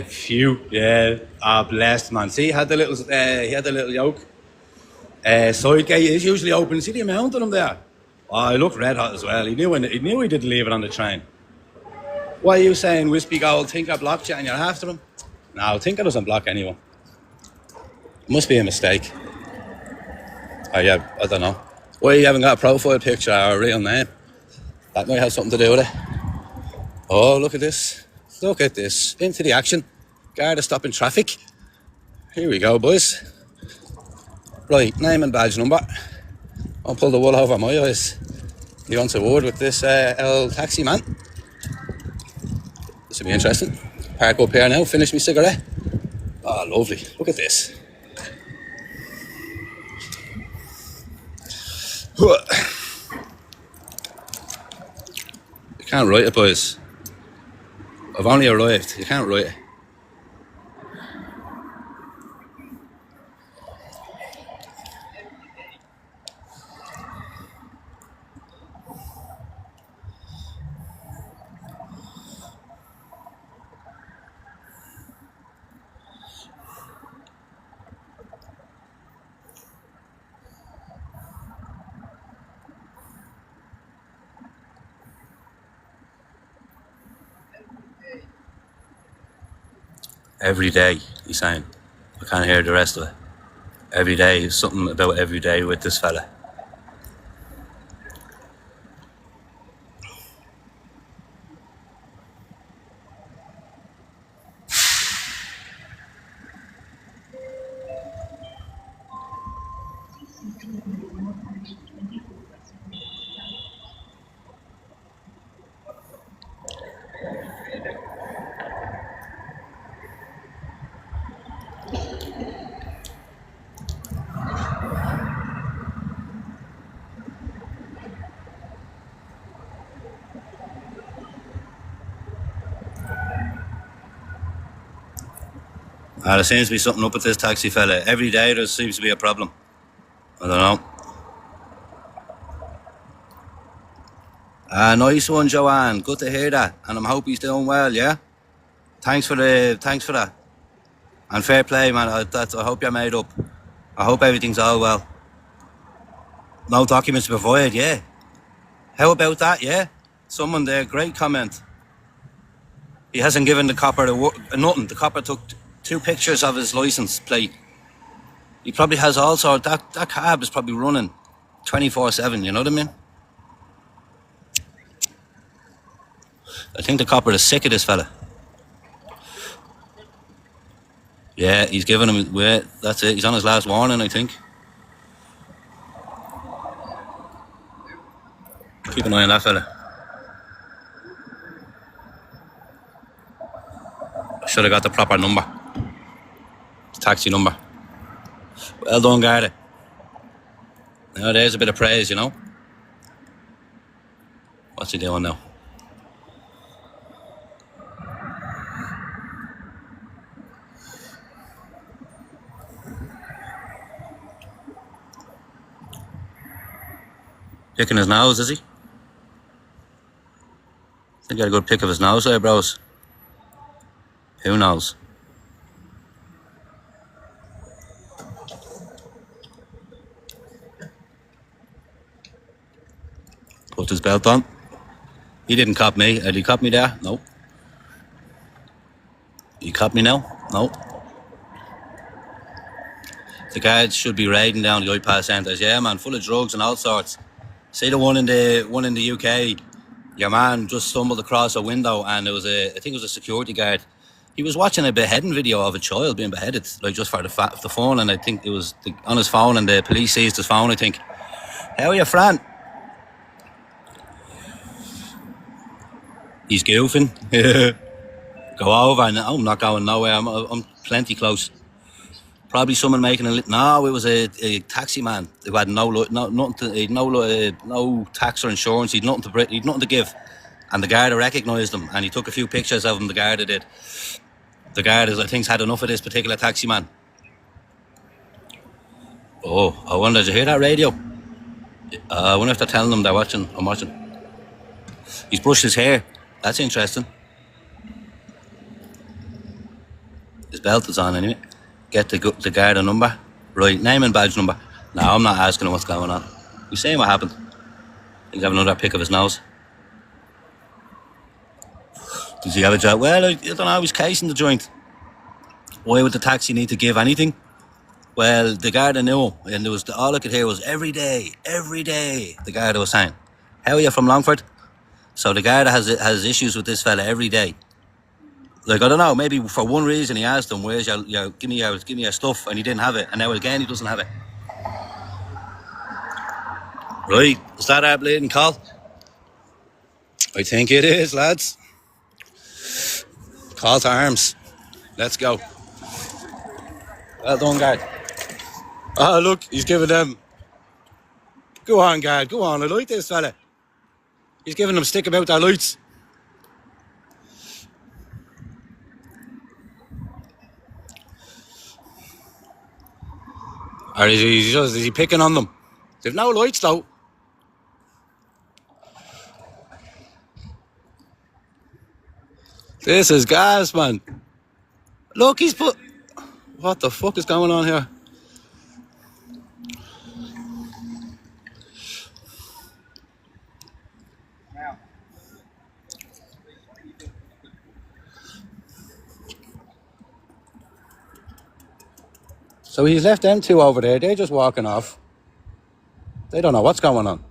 Phew, yeah. Blessed, man. See, he had the little yoke. Side gate is usually open. See the amount of them there? Oh, he looked red hot as well. He knew he didn't leave it on the train. What are you saying, Wispy Gold? Think I blocked you and you're after him? No, think I doesn't block anyone. Must be a mistake. Oh yeah, I don't know. Why you haven't got a profile picture or a real name? That might have something to do with it. Oh, look at this. Look at this. Into the action. Garda stopping traffic. Here we go, boys. Right, name and badge number. I'll pull the wool over my eyes. You want a word with this old taxi man? This will be interesting. Park up here now, finish my cigarette. Oh, lovely. Look at this. You can't write it, boys. I've only arrived. You can't write it. Every day, he's saying. I can't hear the rest of it. Every day, something about every day with this fella. There seems to be something up with this taxi fella. Every day there seems to be a problem. I don't know. Nice one, Joanne. Good to hear that. And I hope he's doing well, yeah? Thanks for that. And fair play, man. I hope you're made up. I hope everything's all well. No documents provided, yeah. How about that, yeah? Someone there, great comment. He hasn't given the copper nothing. The copper took 2 pictures of his license plate. He probably has all sorts. That cab is probably running 24/7, you know what I mean? I think the copper is sick of this fella. Yeah, he's giving him, that's it. He's on his last warning, I think. Keep an eye on that fella. I should have got the proper number. Taxi number. Well done, Garda. Now there's a bit of praise, you know. What's he doing now? Picking his nose, is he? I think I got a good pick of his nose there, bros. Who knows? Put his belt on. He didn't cop me. Did he cop me there? No. He cop me now? No. The guards should be raiding down the iPad centres. Yeah, man, full of drugs and all sorts. See the one in the UK. Your man just stumbled across a window, and I think it was a security guard. He was watching a beheading video of a child being beheaded, like just for the phone, and I think it was on his phone, and the police seized his phone, I think. How are you, Fran? He's goofing. Go over, and I'm not going nowhere. I'm plenty close. Probably someone making no, it was a taxi man who had no tax or insurance. He'd nothing to give, and the guard recognised him, and he took a few pictures of him. The guard did. The guard, I think, had enough of this particular taxi man. Oh, I wonder, did you hear that radio? I wonder if they're telling them they're watching. I'm watching. He's brushed his hair. That's interesting. His belt is on anyway. Get the guard a number. Right, name and badge number. No, I'm not asking him what's going on. He's saying what happened. He's having another pick of his nose. Does he have a job? Well, I don't know, he's casing the joint. Why would the taxi need to give anything? Well, the Garda knew, and there was all I could hear was every day, the Garda was saying. How are you from Longford? So the Garda has issues with this fella every day. Like, I don't know, maybe for one reason he asked him, where's your give me your stuff, and he didn't have it, and now again he doesn't have it. Right, is that our bleeding call? I think it is, lads. Call to arms. Let's go. Well done, guard. Oh, look, he's giving them. Go on, guard, go on. I like this fella. He's giving them stick about their lights. Or is he picking on them? They've no lights though. This is gas, man. Look, he's put... What the fuck is going on here? So he's left them two over there. They're just walking off. They don't know what's going on.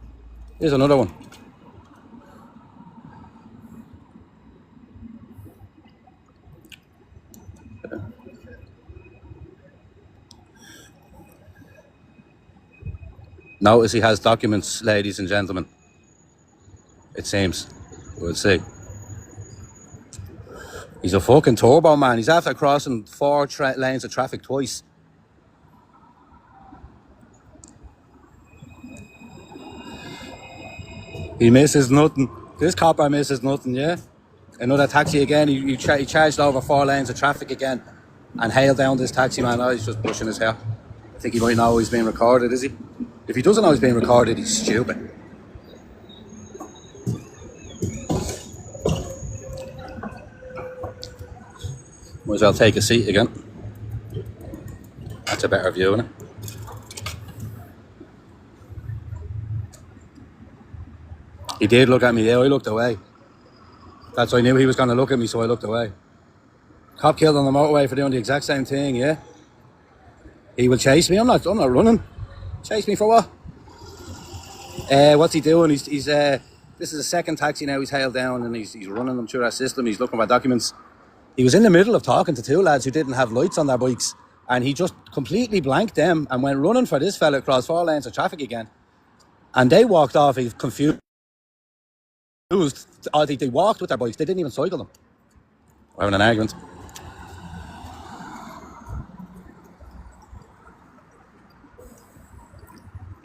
Here's another one. Notice he has documents, ladies and gentlemen. It seems. We'll see. He's a fucking turbo, man. He's after crossing 4 lanes of traffic twice. He misses nothing. This copper misses nothing, yeah? Another taxi again. He charged over 4 lanes of traffic again and hailed down this taxi man. Oh, he's just brushing his hair. I think he might know he's being recorded, is he? If he doesn't know he's being recorded, he's stupid. Might as well take a seat again. That's a better view, isn't it? He did look at me, yeah, I looked away. That's why I knew he was going to look at me, so I looked away. Cop killed on the motorway for doing the exact same thing, yeah. He will chase me, I'm not running. Chase me for what? What's he doing? He's this is the second taxi now he's hailed down, and he's running them through that system. He's looking for documents. He was in the middle of talking to two lads who didn't have lights on their bikes, and he just completely blanked them and went running for this fella across 4 lanes of traffic again. And they walked off, he's confused. They walked with their bikes, they didn't even cycle them. We're having an argument.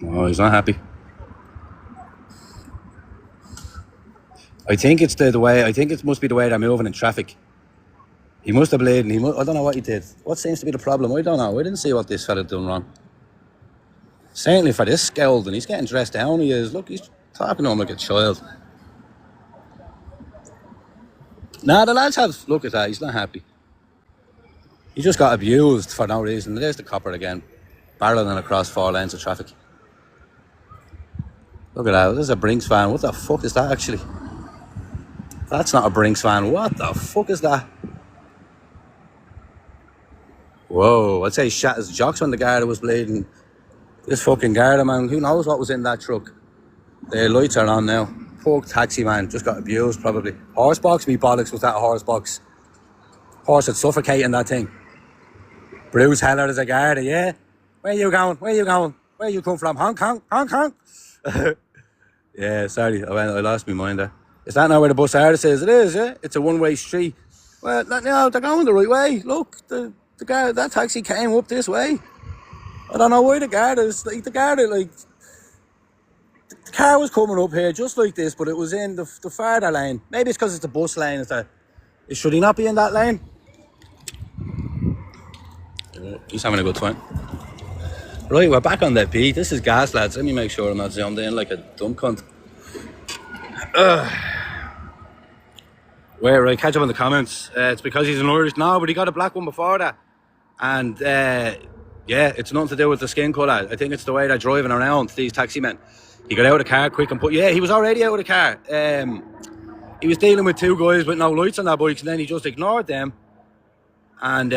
Oh, he's not happy. I think it's the way. I think it must be the way they're moving in traffic. He must have bled, and I don't know what he did. What seems to be the problem? I don't know. I didn't see what this fella done wrong. Certainly for this scald, and he's getting dressed down. He is. Look, he's talking to him like a child. Nah, the lads have. Look at that. He's not happy. He just got abused for no reason. There's the copper again, barreling across 4 lanes of traffic. Look at that. This is a Brinks van. What the fuck is that actually? That's not a Brinks van. What the fuck is that? Whoa, I'd say he shot his jocks when the Garda was bleeding. This fucking Garda, man, who knows what was in that truck? The lights are on now. Poor taxi man, just got abused probably. Horse box, me bollocks, was that a horse box? Horse would suffocate in that thing. Bruce Heller is a Garda, yeah? Where you going? Where you going? Where you come from? Hong Kong? Hong Kong? Yeah, sorry, I lost my mind there. Is that not where the bus artist is? It is, yeah? It's a one-way street. Well, no, they're going the right way. Look, the guy, that taxi came up this way. I don't know why the Garda, the car was coming up here just like this, but it was in the farther lane. Maybe it's because it's the bus lane. Should he not be in that lane? He's having a good time. Right, we're back on that beat. This is gas, lads. Let me make sure I'm not zoomed in like a dumb cunt. Wait, right, catch up on the comments. It's because he's an Irish. No, but he got a black one before that. And, yeah, it's nothing to do with the skin colour. I think it's the way they're driving around, these taxi men. He got out of the car quick and he was already out of the car. He was dealing with 2 guys with no lights on their bikes, and then he just ignored them. And,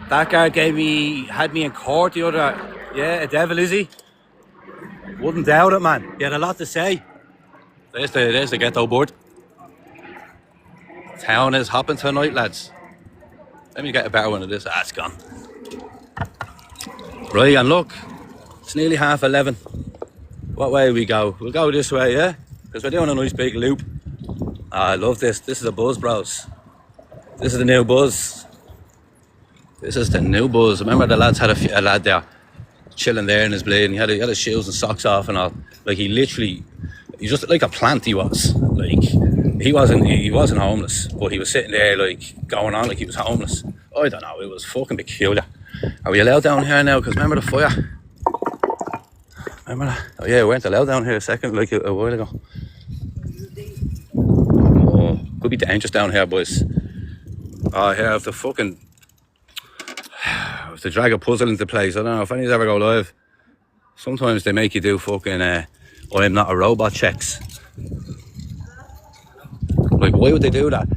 that guard had me in court the other. Yeah, a devil, is he? Wouldn't doubt it, man. He had a lot to say. There's the ghetto board. Town is hopping tonight, lads. Let me get a better one of this. It's gone. Right, and look, it's nearly 11:30. What way we go? We'll go this way, yeah? Because we're doing a nice big loop. I love this. This is a buzz, bros. This is the new buzz. This is the new buzz. Remember the lads had a lad there chilling there in his blade, and he had his shoes and socks off and all. Like he's just like a plant. He was like he wasn't homeless, but he was sitting there like going on like he was homeless. I don't know. It was fucking peculiar. Are we allowed down here now? Because remember the fire. Remember that? Oh yeah, we weren't allowed down here like a while ago. Oh, could be dangerous down here, boys. Oh, here I have to drag a puzzle into place. I don't know if any ever go live. Sometimes they make you do fucking I'm not a robot checks. Like, why would they do that?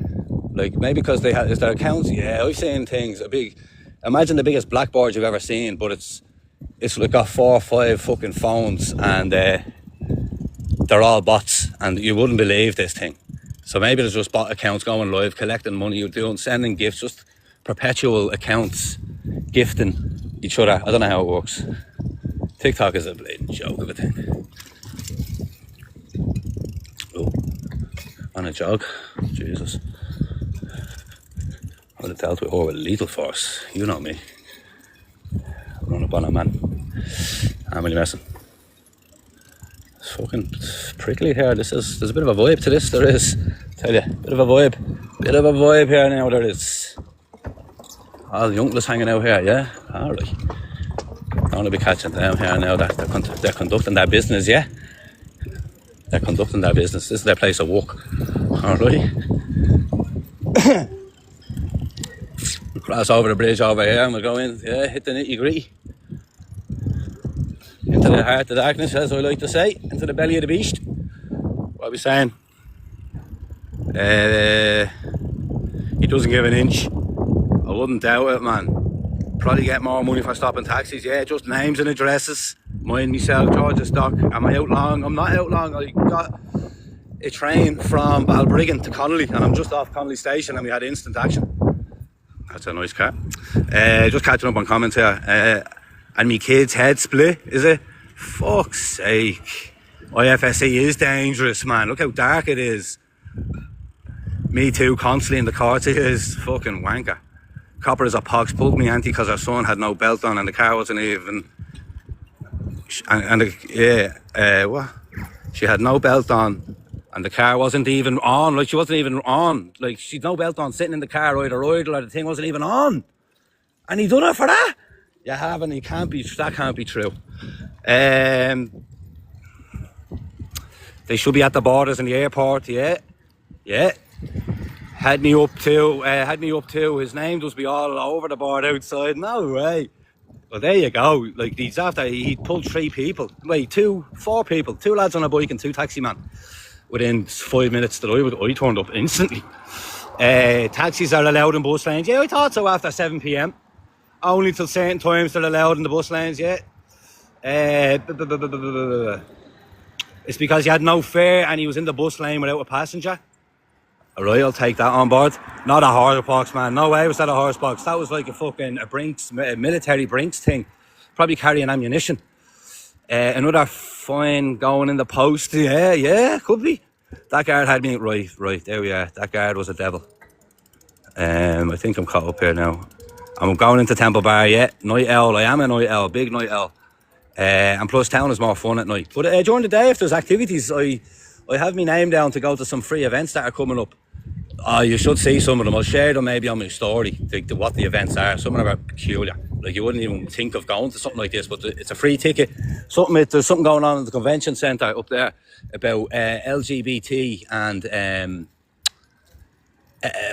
Like, maybe because is their accounts? Yeah, I've seen things imagine the biggest blackboard you've ever seen, but it's like got 4 or 5 fucking phones, and they're all bots, and you wouldn't believe this thing. So maybe there's just bot accounts going live, collecting money, sending gifts, just perpetual accounts, gifting each other. I don't know how it works. TikTok is a blatant joke of a thing. Oh, on a jog. Jesus. I would have dealt with her with lethal force. You know me. Run up on a man. I'm really messing. It's fucking prickly here. There's a bit of a vibe to this. There is. Tell you, bit of a vibe here now. There is. All the younglers hanging out here, yeah? Alright. I want to be catching them here now. They're conducting their business, yeah? They're conducting their business. This is their place of work. Alright. We'll cross over the bridge over here and we'll go in, yeah, hit the nitty gritty. Into the heart of darkness, as I like to say. Into the belly of the beast. What are we saying? He doesn't give an inch. I wouldn't doubt it, man. Probably get more money for stopping taxis. Yeah, just names and addresses. Mind myself, George's Dock. Am I out long? I'm not out long. I got a train from Balbriggan to Connolly, and I'm just off Connolly station, and we had instant action. That's a nice car. Just catching up on comments here. And me kid's head split, is it? Fuck's sake. IFSC is dangerous, man. Look how dark it is. Me too, constantly in the courts. It is fucking wanker. Copper as a pox pulled me auntie because her son had no belt on and the car wasn't even. What? She had no belt on and the car wasn't even on. Like, she wasn't even on. Like, she'd no belt on, sitting in the car, either idle or the thing wasn't even on. And he done it for that? You haven't. That can't be true. They should be at the borders in the airport. Yeah. Had me up too. His name does be all over the board outside. No way. Well, there you go. Like, he's after, he pulled 3 people. Wait, 4 people. 2 lads on a bike and 2 taxi men. Within 5 minutes that I turned up instantly. Taxis are allowed in bus lanes. Yeah, I thought so after 7 p.m. Only till certain times they're allowed in the bus lanes, yeah. It's because he had no fare and he was in the bus lane without a passenger. Alright, I'll take that on board. Not a horse box, man. No way was that a horse box. That was like a military Brinks thing. Probably carrying ammunition. Another fine going in the post. Yeah, could be. That guard had me right, there we are. That guard was a devil. I think I'm caught up here now. I'm going into Temple Bar, yeah. Night owl, I am a night owl, big night owl. And plus town is more fun at night. But during the day, if there's activities, I have my name down to go to some free events that are coming up. You should see some of them. I'll share them maybe on my story, what the events are. Some of them are peculiar. Like, you wouldn't even think of going to something like this, but it's a free ticket. There's something going on in the convention centre up there about LGBT and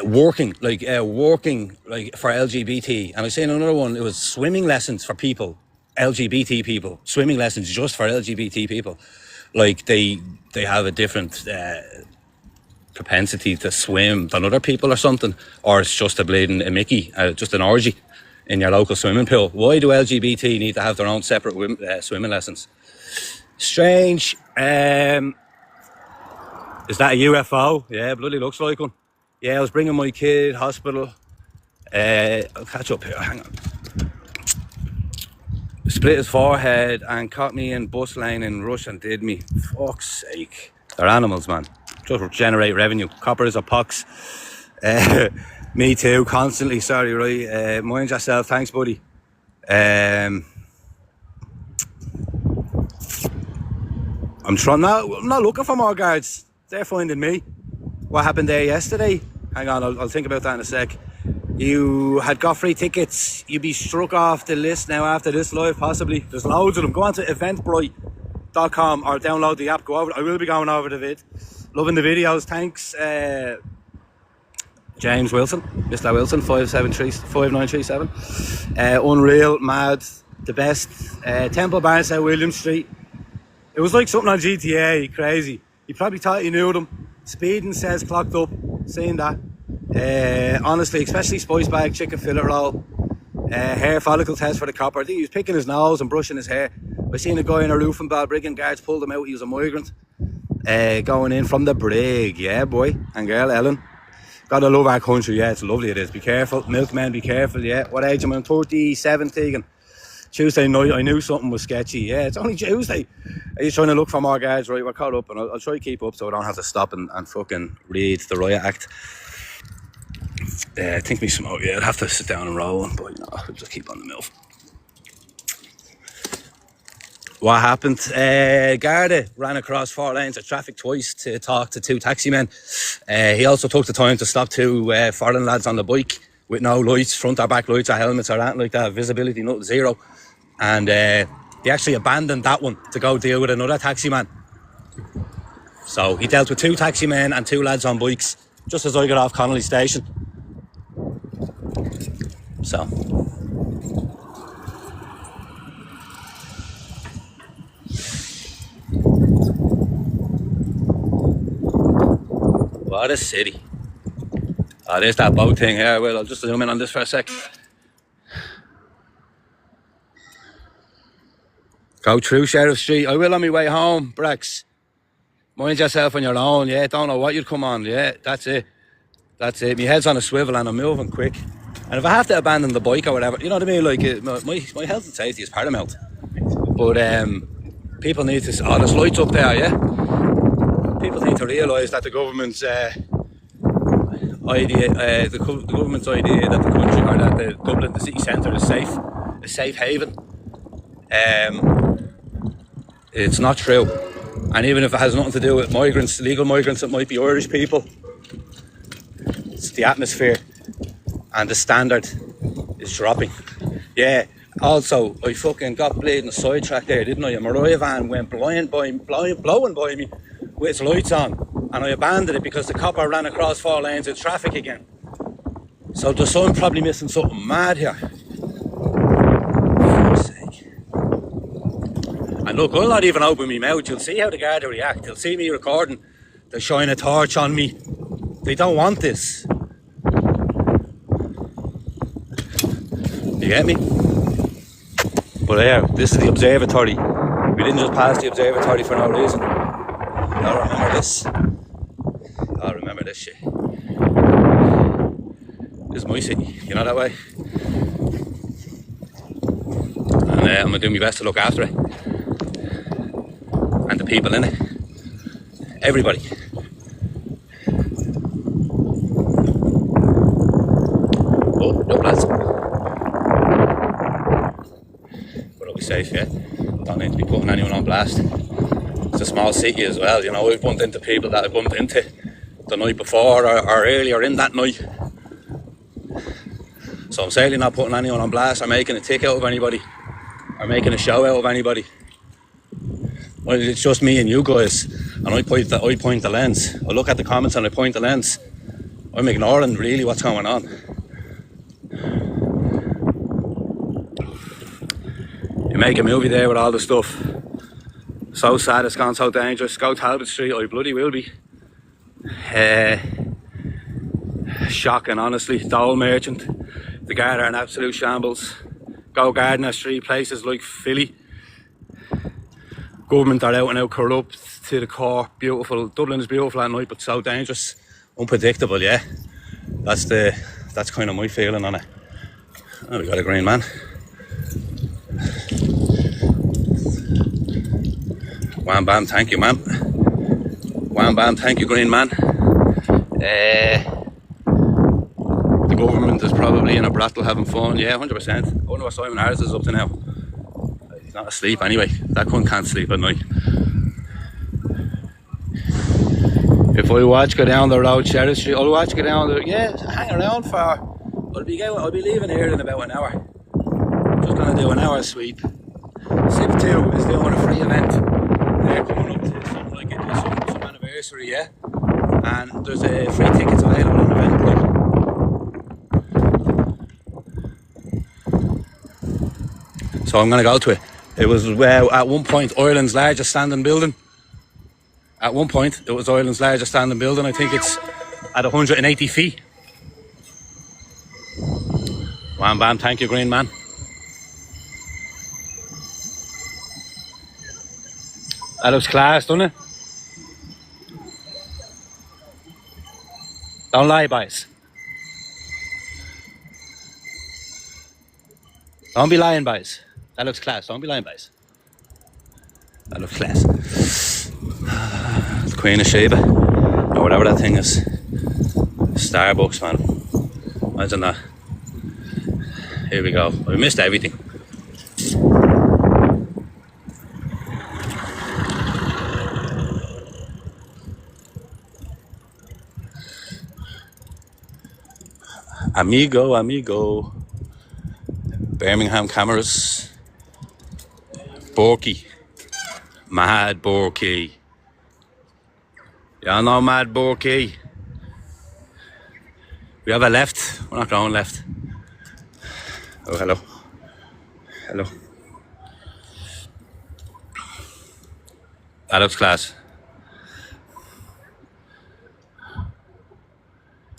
working for LGBT. And I seen another one. It was swimming lessons for people, LGBT people. Swimming lessons just for LGBT people. Like, they have a different propensity to swim than other people or something, or it's just a Mickey, just an orgy in your local swimming pool. Why do LGBT need to have their own separate swimming lessons? Strange. Is that a UFO? Yeah, bloody looks like one. Yeah, I was bringing my kid hospital. I'll catch up here, hang on. Split his forehead and caught me in bus lane in rush and did me. Fuck's sake. They're animals, man. Just generate revenue. Copper is a pox. Me too, constantly. Sorry, right? Mind yourself. Thanks, buddy. I'm not looking for more guards. They're finding me. What happened there yesterday? Hang on, I'll think about that in a sec. You had got free tickets. You'd be struck off the list now after this live, possibly. There's loads of them. Go on to eventbrite.com or download the app. Go over. I will be going over the vid. Loving the videos. Thanks, James Wilson, Mr. Wilson, 5937. Unreal, mad, the best. Temple Bar, South William Street. It was like something on GTA, crazy. You probably thought you knew them. Speeding says clocked up, seeing that. Honestly, especially spice bag, chicken fillet roll, hair follicle test for the copper. I think he was picking his nose and brushing his hair. I seen a guy in a roof in Balbriggan, guards pulled him out, he was a migrant. Going in from the brig, yeah, boy and girl, Ellen. Gotta love our country, yeah, it's lovely it is. Be careful, milkmen, be careful, yeah. What age am I? 37, Tegan. Tuesday night, I knew something was sketchy. Yeah, it's only Tuesday. Are you trying to look for more guards? Right, we're caught up, and I'll try to keep up so I don't have to stop and fucking read the Riot Act. I think I'd have to sit down and roll, but you know, I'll just keep on the milk. What happened? Garda ran across 4 lanes of traffic twice to talk to 2 taxi men. He also took the time to stop 2 foreign lads on the bike with no lights, front or back lights or helmets or anything like that, visibility, not zero. And they actually abandoned that one to go deal with another taxi man. So he dealt with 2 taxi men and 2 lads on bikes just as I got off Connolly station. So What a city. Oh, there's that boat thing here. Well, I'll just zoom in on this for a sec. Go through Sheriff Street. I will on my way home, Brex. Mind yourself on your own, yeah. Don't know what you'd come on, yeah. That's it. That's it. My head's on a swivel and I'm moving quick. And if I have to abandon the bike or whatever, you know what I mean? Like, my health and safety is paramount. But people need to... Oh, there's lights up there, yeah? People need to realise that the government's idea, the government's idea that the country, or that the Dublin, the city centre, is safe, a safe haven. It's not true. And even if it has nothing to do with migrants, legal migrants, it might be Irish people. It's the atmosphere and the standard is dropping. Yeah. Also, I fucking got bleeding sidetracked there, didn't I? A Mariah van went blowing by me with its lights on, and I abandoned it because the copper ran across 4 lanes of traffic again. So there's someone probably missing something mad here. For fuck's sake. And look, I'll not even open my mouth. You'll see how the guard will react. They'll see me recording. They'll shine a torch on me. They don't want this. You get me? But yeah, this is the observatory. We didn't just pass the observatory for no reason. I'll remember this. I'll remember this shit. This is my city, you know that way? And I'm gonna do my best to look after it. And the people in it. Everybody. Oh, no lads. Safe, yeah. Don't need to be putting anyone on blast. It's a small city as well, you know. We've bumped into people that I bumped into the night before or earlier in that night. So I'm certainly not putting anyone on blast or making a tick out of anybody or making a show out of anybody. Well, it's just me and you guys, and I point the lens. I look at the comments and I point the lens. I'm ignoring really what's going on. You make a movie there with all the stuff. So sad it's gone so dangerous. Go Talbot Street, I bloody will be. Shocking, honestly. Dole Merchant. The Guard are in absolute shambles. Go Gardiner Street, places like Philly. Government are out and out corrupt to the core. Beautiful. Dublin is beautiful at night, but so dangerous. Unpredictable, yeah. That's kind of my feeling on it. Oh, we got a green man. Wham bam, thank you, ma'am. Wham bam, thank you, green man. The government is probably in a brattle having fun. Yeah, 100%. I wonder what Simon Harris is up to now. He's not asleep anyway. That cunt can't sleep at night. If I watch go down the road, Sheriff Street, I'll watch go down the... Yeah, hang around for... I'll be leaving here in about an hour. Just gonna do an hour sweep. SIP 2 is doing a free event. They're coming up to something like it, some anniversary, yeah? And there's a free tickets available on the event. So I'm going to go to it. It was at one point Ireland's largest standing building. At one point it was Ireland's largest standing building. I think it's at 180 feet. Wham bam, thank you, green man. That looks class, doesn't it? Don't lie, boys. Don't be lying, boys. That looks class. Don't be lying, boys. That looks class. The Queen of Sheba, or whatever that thing is. Starbucks, man. Imagine that. Here we go. We missed everything. Amigo. Birmingham cameras. Borky. Mad Borky. Y'all know Mad Borky? We have a left. We're not going left. Oh, hello. Hello. That looks class.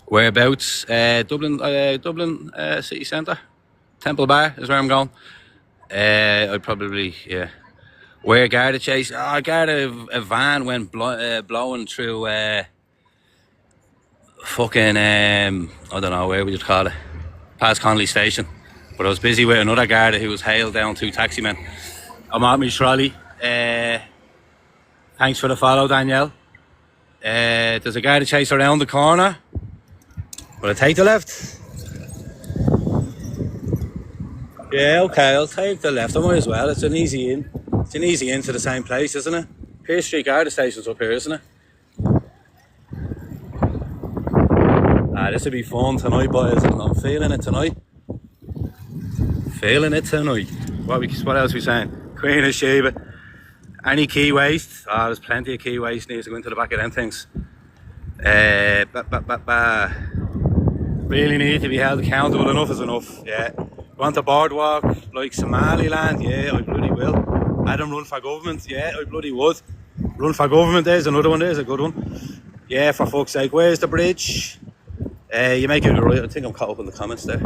Whereabouts? Dublin city centre. Temple Bar is where I'm going. I'd probably, yeah. Where Garda chase? Oh, Garda, a van went blowing through fucking, I don't know, where would you call it? Past Connolly Station. But I was busy with another Garda who was hailed down 2 taxi men. I'm at my trolley. Thanks for the follow, Danielle. There's a Garda chase around the corner. Will I take the left? Yeah, okay, I'll take the left. I might as well. It's an easy in. It's an easy in to the same place, isn't it? Pierce Street Garda Station's up here, isn't it? This will be fun tonight, boys. I'm feeling it tonight. Feeling it tonight. What else are we saying? Queen of Sheba. Any key waste? There's plenty of key waste needs to go into the back of them things. Really need to be held accountable. Enough is enough. Yeah. Want a boardwalk like Somaliland? Yeah, I bloody will. Adam run for government? Yeah, I bloody would. Run for government, there's another one, there's a good one. Yeah, for fuck's sake. Where's the bridge? You make it right. I think I'm caught up in the comments there.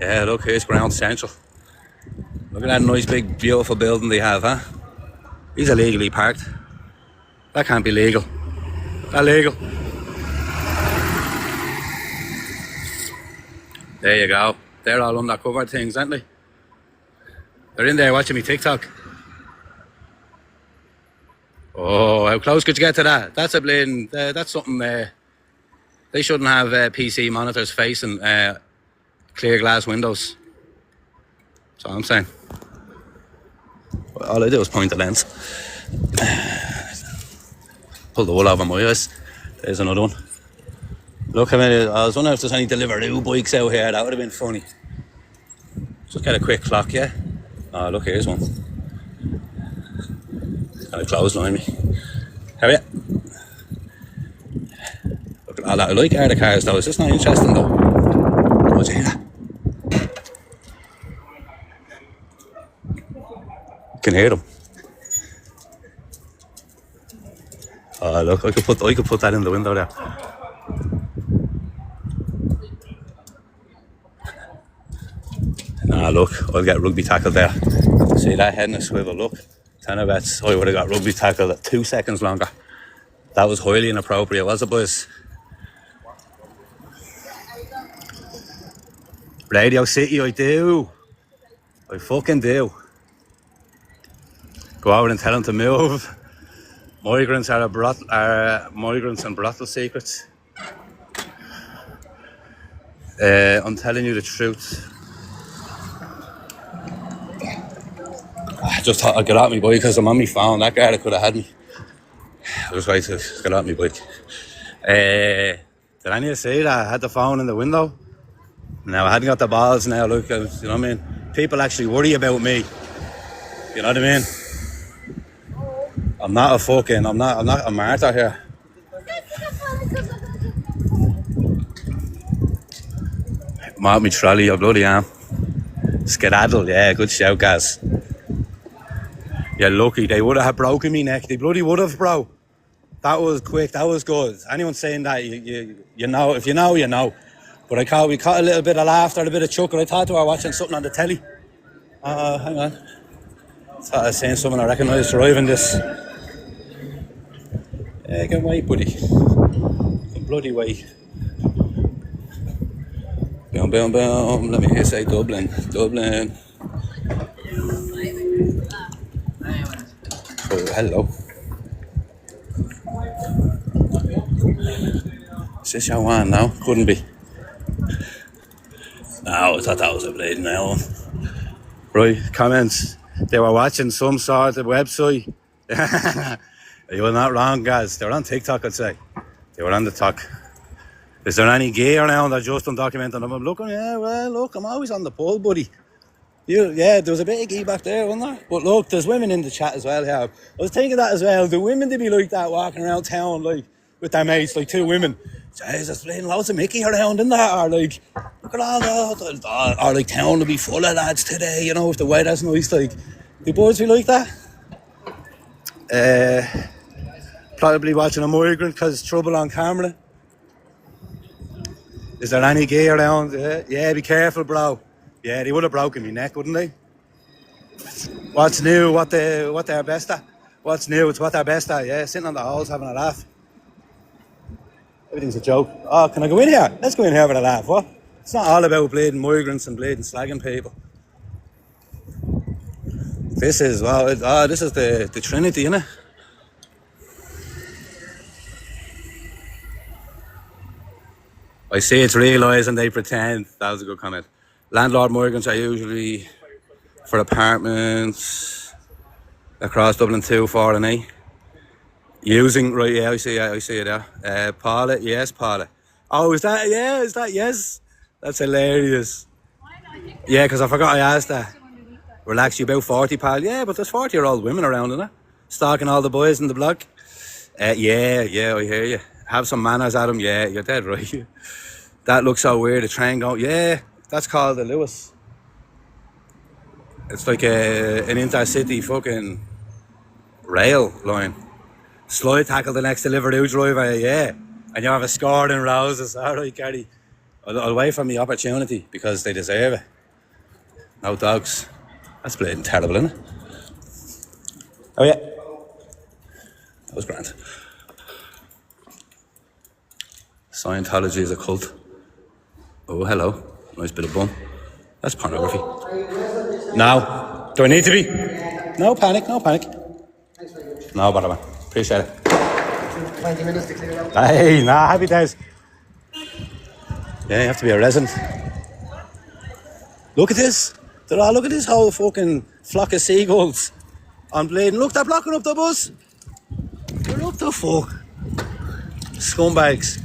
Yeah, look, here's Ground Central. Look at that nice big beautiful building they have, huh? He's illegally parked. That can't be legal. That legal. There you go. They're all undercover things, aren't they? They're in there watching me TikTok. Oh, how close could you get to that? That's a blatant, that's something, they shouldn't have PC monitors facing clear glass windows. That's all I'm saying. All I do is point the lens. Pull the wool over my eyes. There's another one. Look, I was wondering if there's any Deliveroo bikes out here. That would have been funny. Just get a quick clock, yeah? Oh, look, here's one. It's kind of closed behind me. How are you? Look at all that. I like Garda cars though. It's just not interesting though. What's you hear that? You can hear them. Oh, look, I could put that in the window there. Nah, look, I'll get rugby tackled there. See that head in a swivel, look. 10 bets, I would have got rugby tackled at 2 seconds longer. That was highly inappropriate, was it, boys? Radio City, I do. I fucking do. Go out and tell them to move. Migrants are migrants and brothel secrets. I'm telling you the truth. I just thought I'd get out my bike because I'm on my phone. That guy that could have had me. I was right to get out my bike. Did any of you see that I had the phone in the window? Now I hadn't got the balls now, look, you know what I mean? People actually worry about me. You know what I mean? I'm not a martyr here. I'm out my trolley, I bloody am. Skedaddle, yeah, good shout, guys. You're lucky, they would have broken me neck. They bloody would have, bro. That was quick, that was good. Anyone saying that, you know, if you know, you know. But we caught a little bit of laughter, a bit of chuckle. I thought they were watching something on the telly. Hang on. I thought I was saying someone I recognised driving this. Yeah, get away, buddy. Get bloody way. Boom, boom, boom. Let me hear say Dublin. Dublin. Oh, hello. Is this your one now? Couldn't be. No, I thought that was a bleeding now. Right, comments. They were watching some sort of website. You were not wrong, guys. They were on TikTok, I'd say. They were on the talk. Is there any gear now that just undocumented? I'm looking, yeah, well, look, I'm always on the pole, buddy. Yeah, there was a bit of gear back there, wasn't there? But look, there's women in the chat as well, yeah. I was thinking that as well. The women, they be like that, walking around town, like, with their mates, like 2 women. Jesus, playing loads of Mickey around, isn't that? Or like, look at all that. Or like, town will be full of lads today, you know, if the weather's nice, like. Do boys be like that? Probably watching a migrant because it's trouble on camera. Is there any gear around? Yeah, be careful, bro. Yeah, they would have broken my neck, wouldn't they? What's new? What they're best at? What's new? It's what they're best at. Yeah, sitting on the holes having a laugh. Everything's a joke. Oh, can I go in here? Let's go in here with a laugh. What? It's not all about bleeding migrants and bleeding slagging people. This is this is the Trinity, innit? I see it's realising they pretend. That was a good comment. Landlord migrants are usually for apartments across Dublin 2, 4 and 8. Using, right, yeah, I see it there. Paula, yes, Paula. Oh, is that yes? That's hilarious. Yeah, because I forgot I asked that. Relax, you about 40, pal. Yeah, but there's 40-year-old women around, innit? Stalking all the boys in the block. Yeah, I hear you. Have some manners, Adam. Yeah, you're dead right. That looks so weird, a train going. Yeah, that's called the Lewis. It's like an intercity fucking rail line. Slide tackle the next Deliveroo driver, yeah. And you have a score in roses. Alright, Gary. I'll wait for my opportunity because they deserve it. No dogs. That's bleeding terrible, isn't it? Oh yeah. That was grand. Scientology is a cult. Oh, hello. Nice bit of bum. That's pornography. No. Do I need to be? No panic. No bother, man. Appreciate it. 20 minutes to clear out. Hey, nah, happy days. Yeah, you have to be a resident. Look at this. Look at this whole fucking flock of seagulls on bleeding. Look, they're blocking up the bus. They're up the fuck. Scumbags.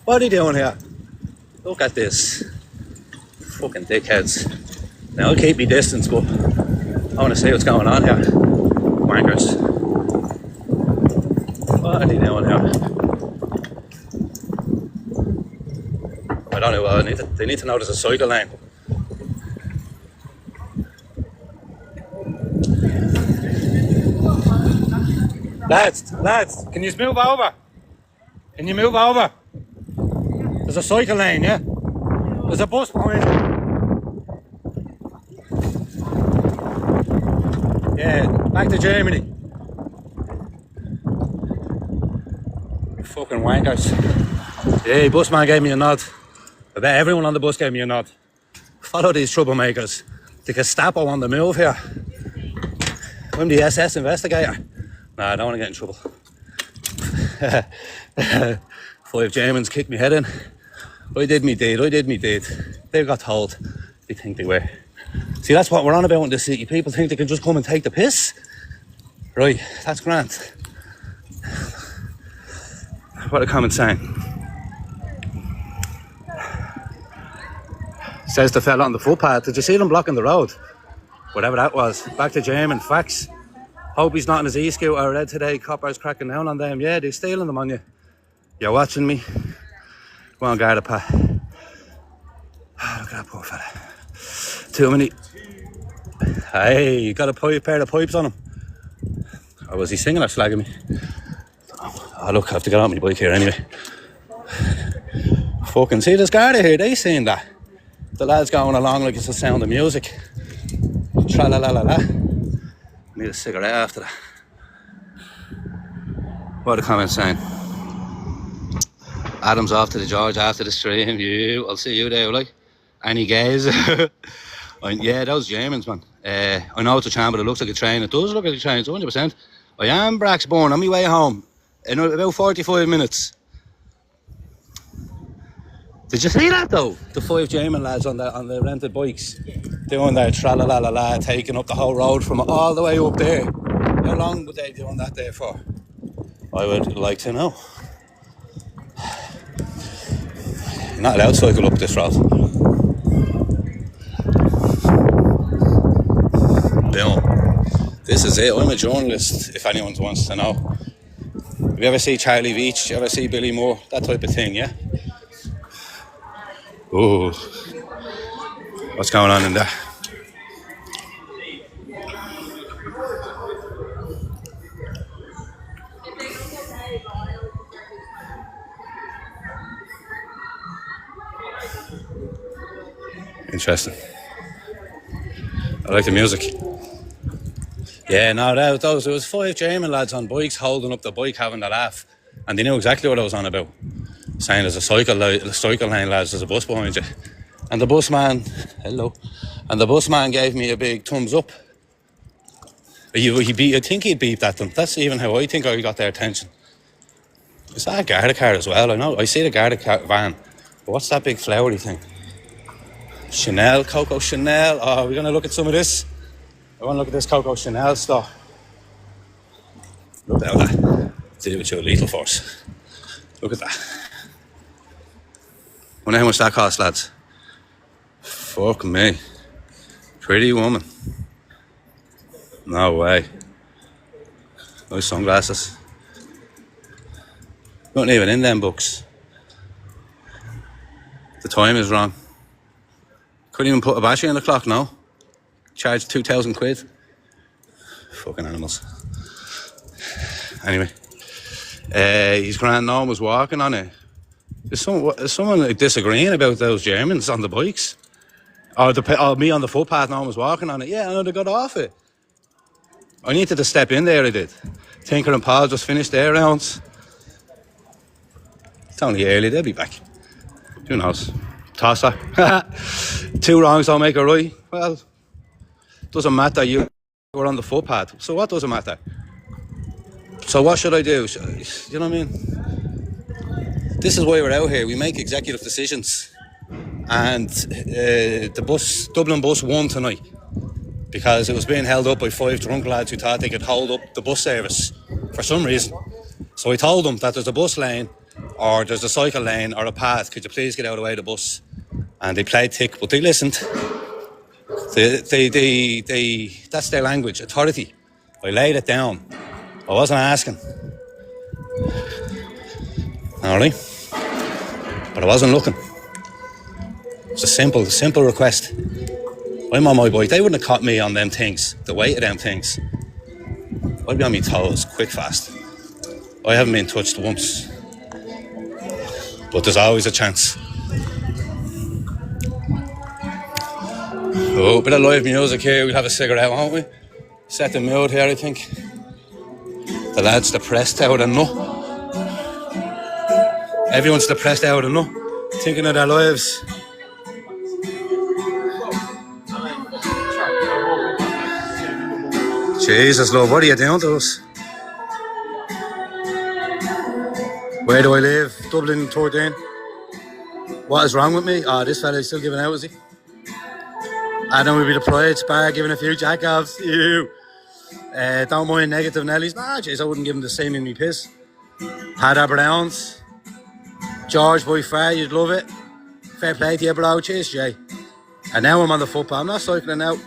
What are they doing here? Look at this. Fucking dickheads. Now, I'll keep me distance, but I want to see what's going on here. Wankers. What are they doing here? I don't know. They need to know there's a cycle lane. Lads, can you move over? Can you move over? There's a cycle lane, yeah? There's a bus behind. Yeah, back to Germany. Fucking wankers. Yeah, busman gave me a nod. I bet everyone on the bus gave me a nod. Follow these troublemakers. The Gestapo on the move here. I'm the SS investigator. Nah, I don't want to get in trouble. 5 Germans kicked me head in. I did me deed. They got told. They think they were. See, that's what we're on about in the city. People think they can just come and take the piss. Right, that's grand. What a common saying. Says the fella on the footpath. Did you see them blocking the road? Whatever that was. Back to German facts. Hope he's not in his e-scooter. I read today coppers cracking down on them. Yeah, they're stealing them on you. You're watching me. Go on, guard a pat. Look at that poor fella. Too many. Hey, you got a pair of pipes on him. Or was he singing or slagging me? Oh, look, I have to get on my bike here anyway. Fucking see this guard here, they seen that. The lad's going along like it's the sound of music. Tra-la-la-la-la. Need a cigarette after that. What a comment saying. Adam's off to the George after the stream. I'll see you there, like. Any gays? Yeah, those Germans, man. I know it's a tram, but it looks like a train. It does look like a train, it's 100%. I am Braxbourne on my way home in about 45 minutes. Did you see that though? The 5 German lads on the rented bikes doing their tra-la-la-la-la, taking up the whole road from all the way up there. How long would they be doing that there for? I would like to know. You're not allowed to cycle up this road. Boom. This is it. I'm a journalist, if anyone wants to know. Have you ever see Charlie Veitch? You ever see Billy Moore? That type of thing, yeah? Ooh. What's going on in there? Interesting. I like the music. Yeah, no, there was 5 German lads on bikes holding up the bike having a laugh, and they knew exactly what I was on about. Saying there's a cycle lane, lads, there's a bus behind you. And the busman, hello, and the busman gave me a big thumbs up. I think he'd beeped at them. That's even how I think I got their attention. Is that a Garda car as well? I know, I see the Garda car van. But what's that big flowery thing? Chanel, Coco Chanel. Oh, we're going to look at some of this. I want to look at this Coco Chanel stuff. Look at that. Did it with your lethal force. Look at that. Wonder how much that costs, lads. Fuck me. Pretty woman. No way. Nice sunglasses. Not even in them books. The time is wrong. Couldn't even put a battery in the clock, no? Charged 2,000 quid. Fucking animals. Anyway. His grand no one was walking on it. Is someone like disagreeing about those Germans on the bikes? Or me on the footpath, no one was walking on it. Yeah, I know they got off it. I needed to step in there, I did. Tinker and Paul just finished their rounds. It's only early, they'll be back. Who knows? Tosser. 2 wrongs don't make a right. Well, doesn't matter, you were on the footpath. So what does it matter? So what should I do? You know what I mean? This is why we're out here. We make executive decisions. And the Dublin bus won tonight. Because it was being held up by 5 drunk lads who thought they could hold up the bus service for some reason. So I told them that there's a bus lane, or there's a cycle lane, or a path. Could you please get out of the way of the bus? And they played tick, but they listened. That's their language, authority. I laid it down. I wasn't asking. Alright? But I wasn't looking. It's a simple request. I'm on my bike. They wouldn't have caught me on them things, the weight of them things. I'd be on my toes, quick, fast. I haven't been touched once. But there's always a chance. Oh, a bit of live music here. We'll have a cigarette, won't we? Set the mood here, I think. The lads depressed out of nut. Everyone's depressed out of nut. Thinking of their lives. Jesus, love, what are you doing to us? Where do I live? Dublin 13. What is wrong with me? Oh, this fella is still giving out, is he? I don't want to be the Pride Spar giving a few jack-offs. Ew. Don't mind negative Nellies. Nah, jeez, I wouldn't give him the same in me piss. Hadar Browns. George by far, you'd love it. Fair play to you, bro. Cheers, Jay. And now I'm on the footpath. I'm not cycling out.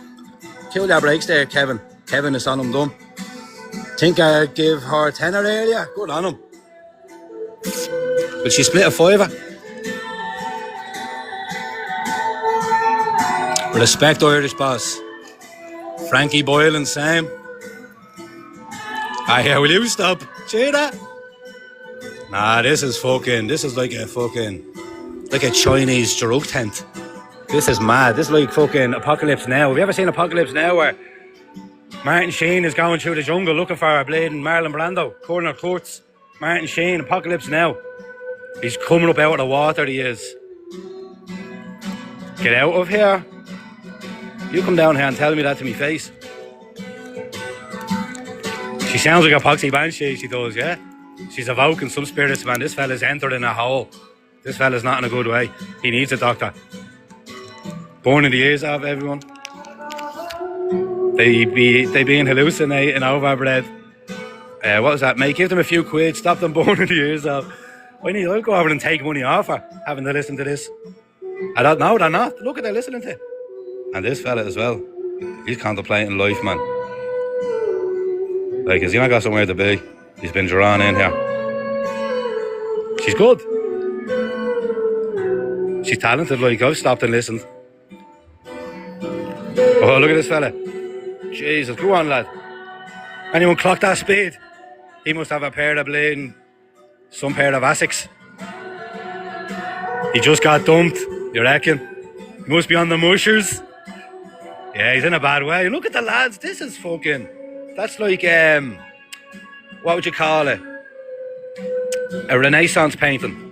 Kill your brakes there, Kevin. Kevin is on him dumb. Think I'd give her a tenner earlier. Good on him. But she split a fiver. Respect Irish boss. Frankie Boylan, same. Ah, yeah, will you stop? Cheer that. Nah, this is like a Chinese drug tent. This is mad. This is like fucking Apocalypse Now. Have you ever seen Apocalypse Now where Martin Sheen is going through the jungle looking for a bleeding Marlon Brando? Corner Courts. Martin Sheen, Apocalypse Now. He's coming up out of the water, he is. Get out of here. You come down here and tell me that to me face. She sounds like a Poxy Banshee, she does, yeah? She's evoking some spirits, man. This fella's entering a hole. This fella's not in a good way. He needs a doctor. Born in the ears of everyone. They being hallucinating overbred. What was that, mate? Give them a few quid. Stop them born in the ears of. I'll go over and take money off her having to listen to this. I don't know, they're not. Look at they're listening to. And this fella as well. He's contemplating life, man. Like, has he not got somewhere to be? He's been drawn in here. She's good. She's talented, like, I've stopped and listened. Oh, look at this fella. Jesus, go on, lad. Anyone clock that speed? He must have a pair of bleeding, some pair of Asics. He just got dumped, you reckon? Must be on the mushers. Yeah, he's in a bad way. Look at the lads. This is fucking... That's like, what would you call it? A Renaissance painting.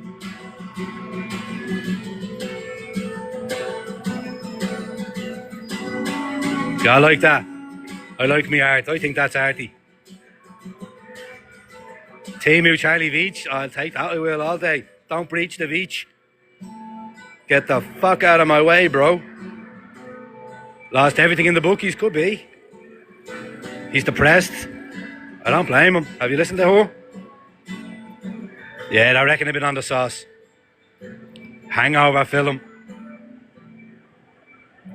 Yeah, I like that. I like me art. I think that's arty. Timu Charlie Beach. I'll take that. I will all day. Don't breach the beach. Get the fuck out of my way, bro. Lost everything in the bookies. Could be. He's depressed. I don't blame him. Have you listened to her? Yeah, I reckon a bit on the sauce. Hangover film.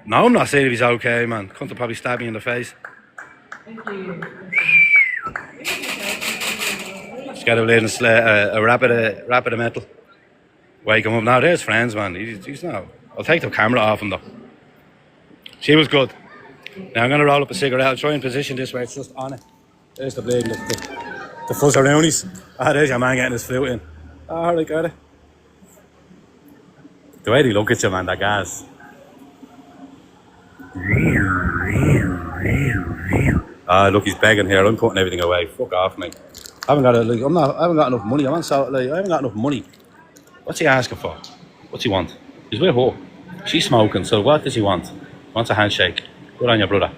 No, I'm not saying if he's okay, man. Cunt will probably stab me in the face. Thank you. Just got a rapid metal. Wake him up now. There's friends, man. He's now. I'll take the camera off him though. She was good. Now I'm gonna roll up a cigarette. I'll try and position this where it's just on it. There's the blade. The fuzzeroonis. Ah, there's your man getting his flute in. Oh, right, got it. The way they look at you, man, that gas. Ah, look, he's begging here. I'm putting everything away. Fuck off, mate. I haven't got enough money. I haven't got enough money. What's he asking for? What's he want? He's with her. She's smoking, so what does he want? Wants a handshake. Good on your brother.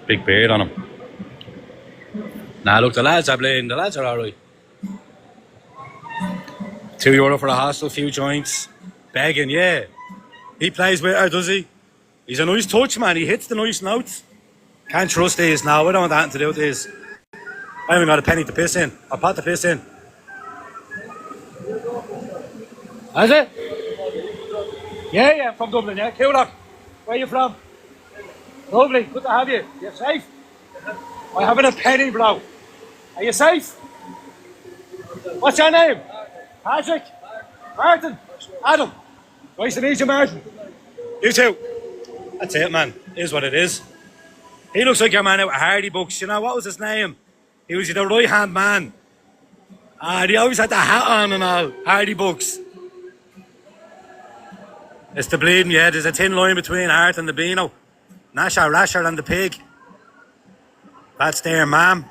Big beard on him. Nah, look, the lads are playing. The lads are alright. €2 for a hostel, few joints. Begging, yeah. He plays with her, does he? He's a nice touch, man. He hits the nice notes. Can't trust these now. I don't want anything to do with this. I haven't got a penny to piss in. I'll pot the piss in. Is it? Yeah, from Dublin, yeah. Coolock. Where are you from? Lovely, good to have you. You safe? I haven't a penny, bro. Are you safe? What's your name? Patrick? Martin? Adam? Nice to meet you, Martin. You too. That's it, man. It is what it is. He looks like your man out of Hardy Books. You know, what was his name? He was the right-hand man. He always had the hat on and all. Hardy Books. It's the bleeding, yeah. There's a thin line between Hart and the Beano. Nasher, Rasher and the pig. That's their ma'am.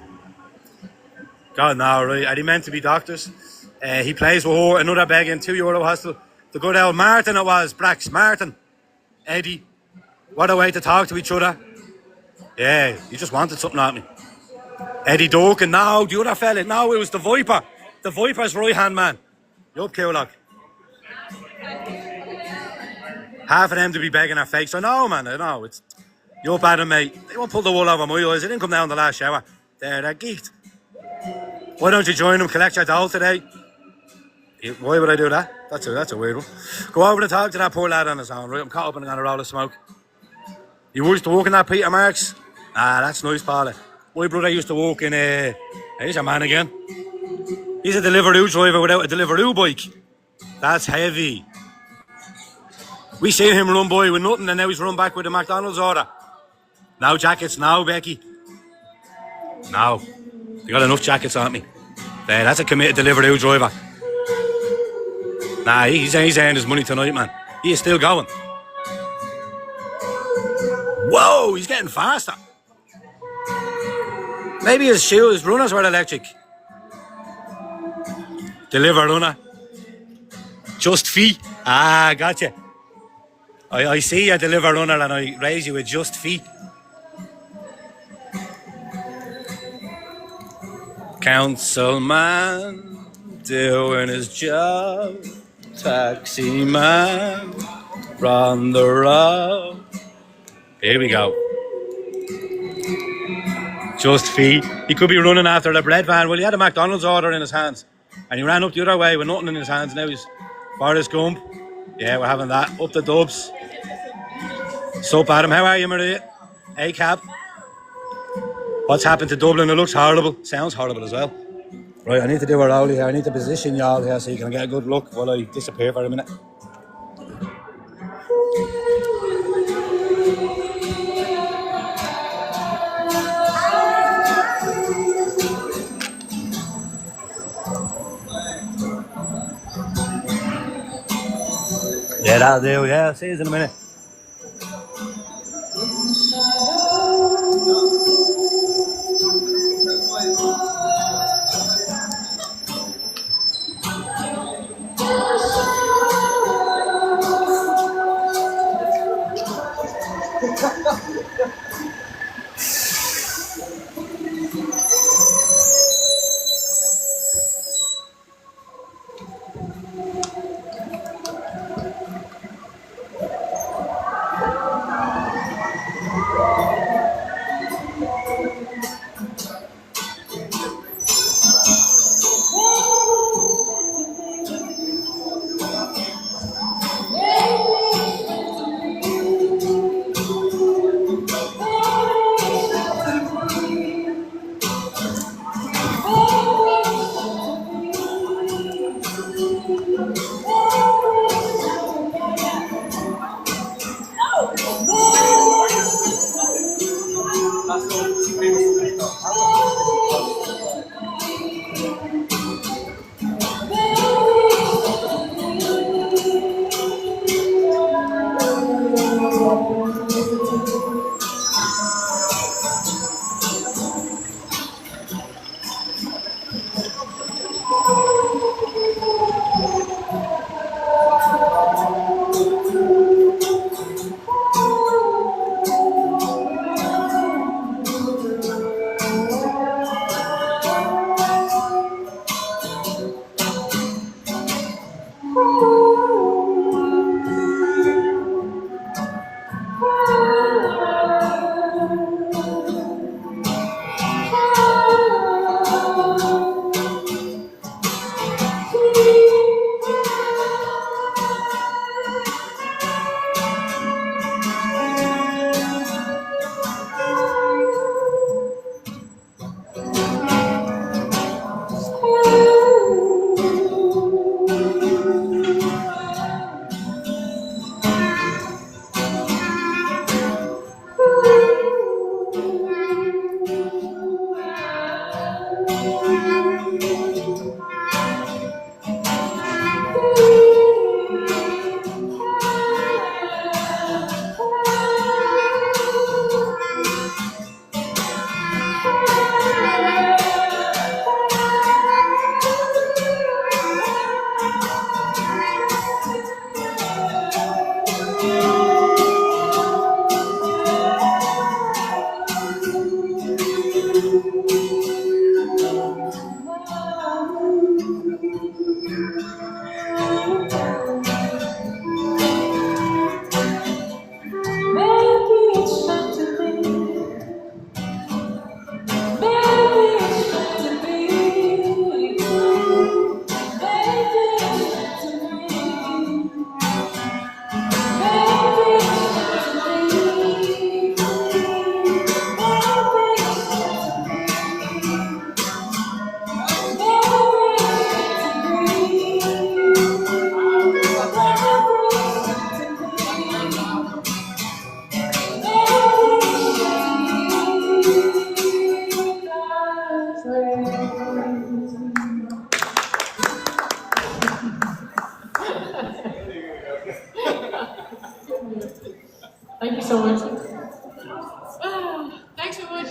God, no, right. Are they meant to be doctors? He plays with her. Another begging, €2 hostel. The good old Martin it was. Brax, Martin. Eddie. What a way to talk to each other. Yeah, you just wanted something at me. Eddie Dorkin, no, the other fella. No, it was the Viper. The Viper's right-hand man. You up, Coolock? Half of them to be begging our face. I know, man, I know. You're bad, mate. They won't pull the wool over my eyes. They didn't come down the last shower. They're geeked. Why don't you join them, collect your doll today? Why would I do that? That's a weird one. Go over and talk to that poor lad on his own, right? I'm caught up and I'm going to roll of smoke. You used to work in that Peter Marks? Ah, that's nice, Paula. My brother used to walk in here's a man again. He's a Deliveroo driver without a Deliveroo bike. That's heavy. We seen him run by with nothing and now he's run back with a McDonald's order. No jackets now, Becky. No. They got enough jackets on me. There, that's a committed Deliveroo driver. Nah, he's earned his money tonight, man. He is still going. Whoa, he's getting faster. Maybe his runners were electric. Deliver runner. Just fee. Ah, gotcha. I see you deliver runner and I raise you with just fee. Councilman doing his job. Taxi man run the road. Here we go. Just fee. He could be running after the bread van. Well, he had a McDonald's order in his hands. And he ran up the other way with nothing in his hands. Now he's Forrest Gump. Yeah, we're having that. Up the dubs. Sup, Adam? How are you, Maria? Hey, Cap. What's happened to Dublin? It looks horrible. Sounds horrible as well. Right, I need to do a roll here. I need to position y'all here so you can get a good look while I disappear for a minute. Yeah, that'll do. Yeah, I'll see you in a minute. Thank you so much. Thanks so much.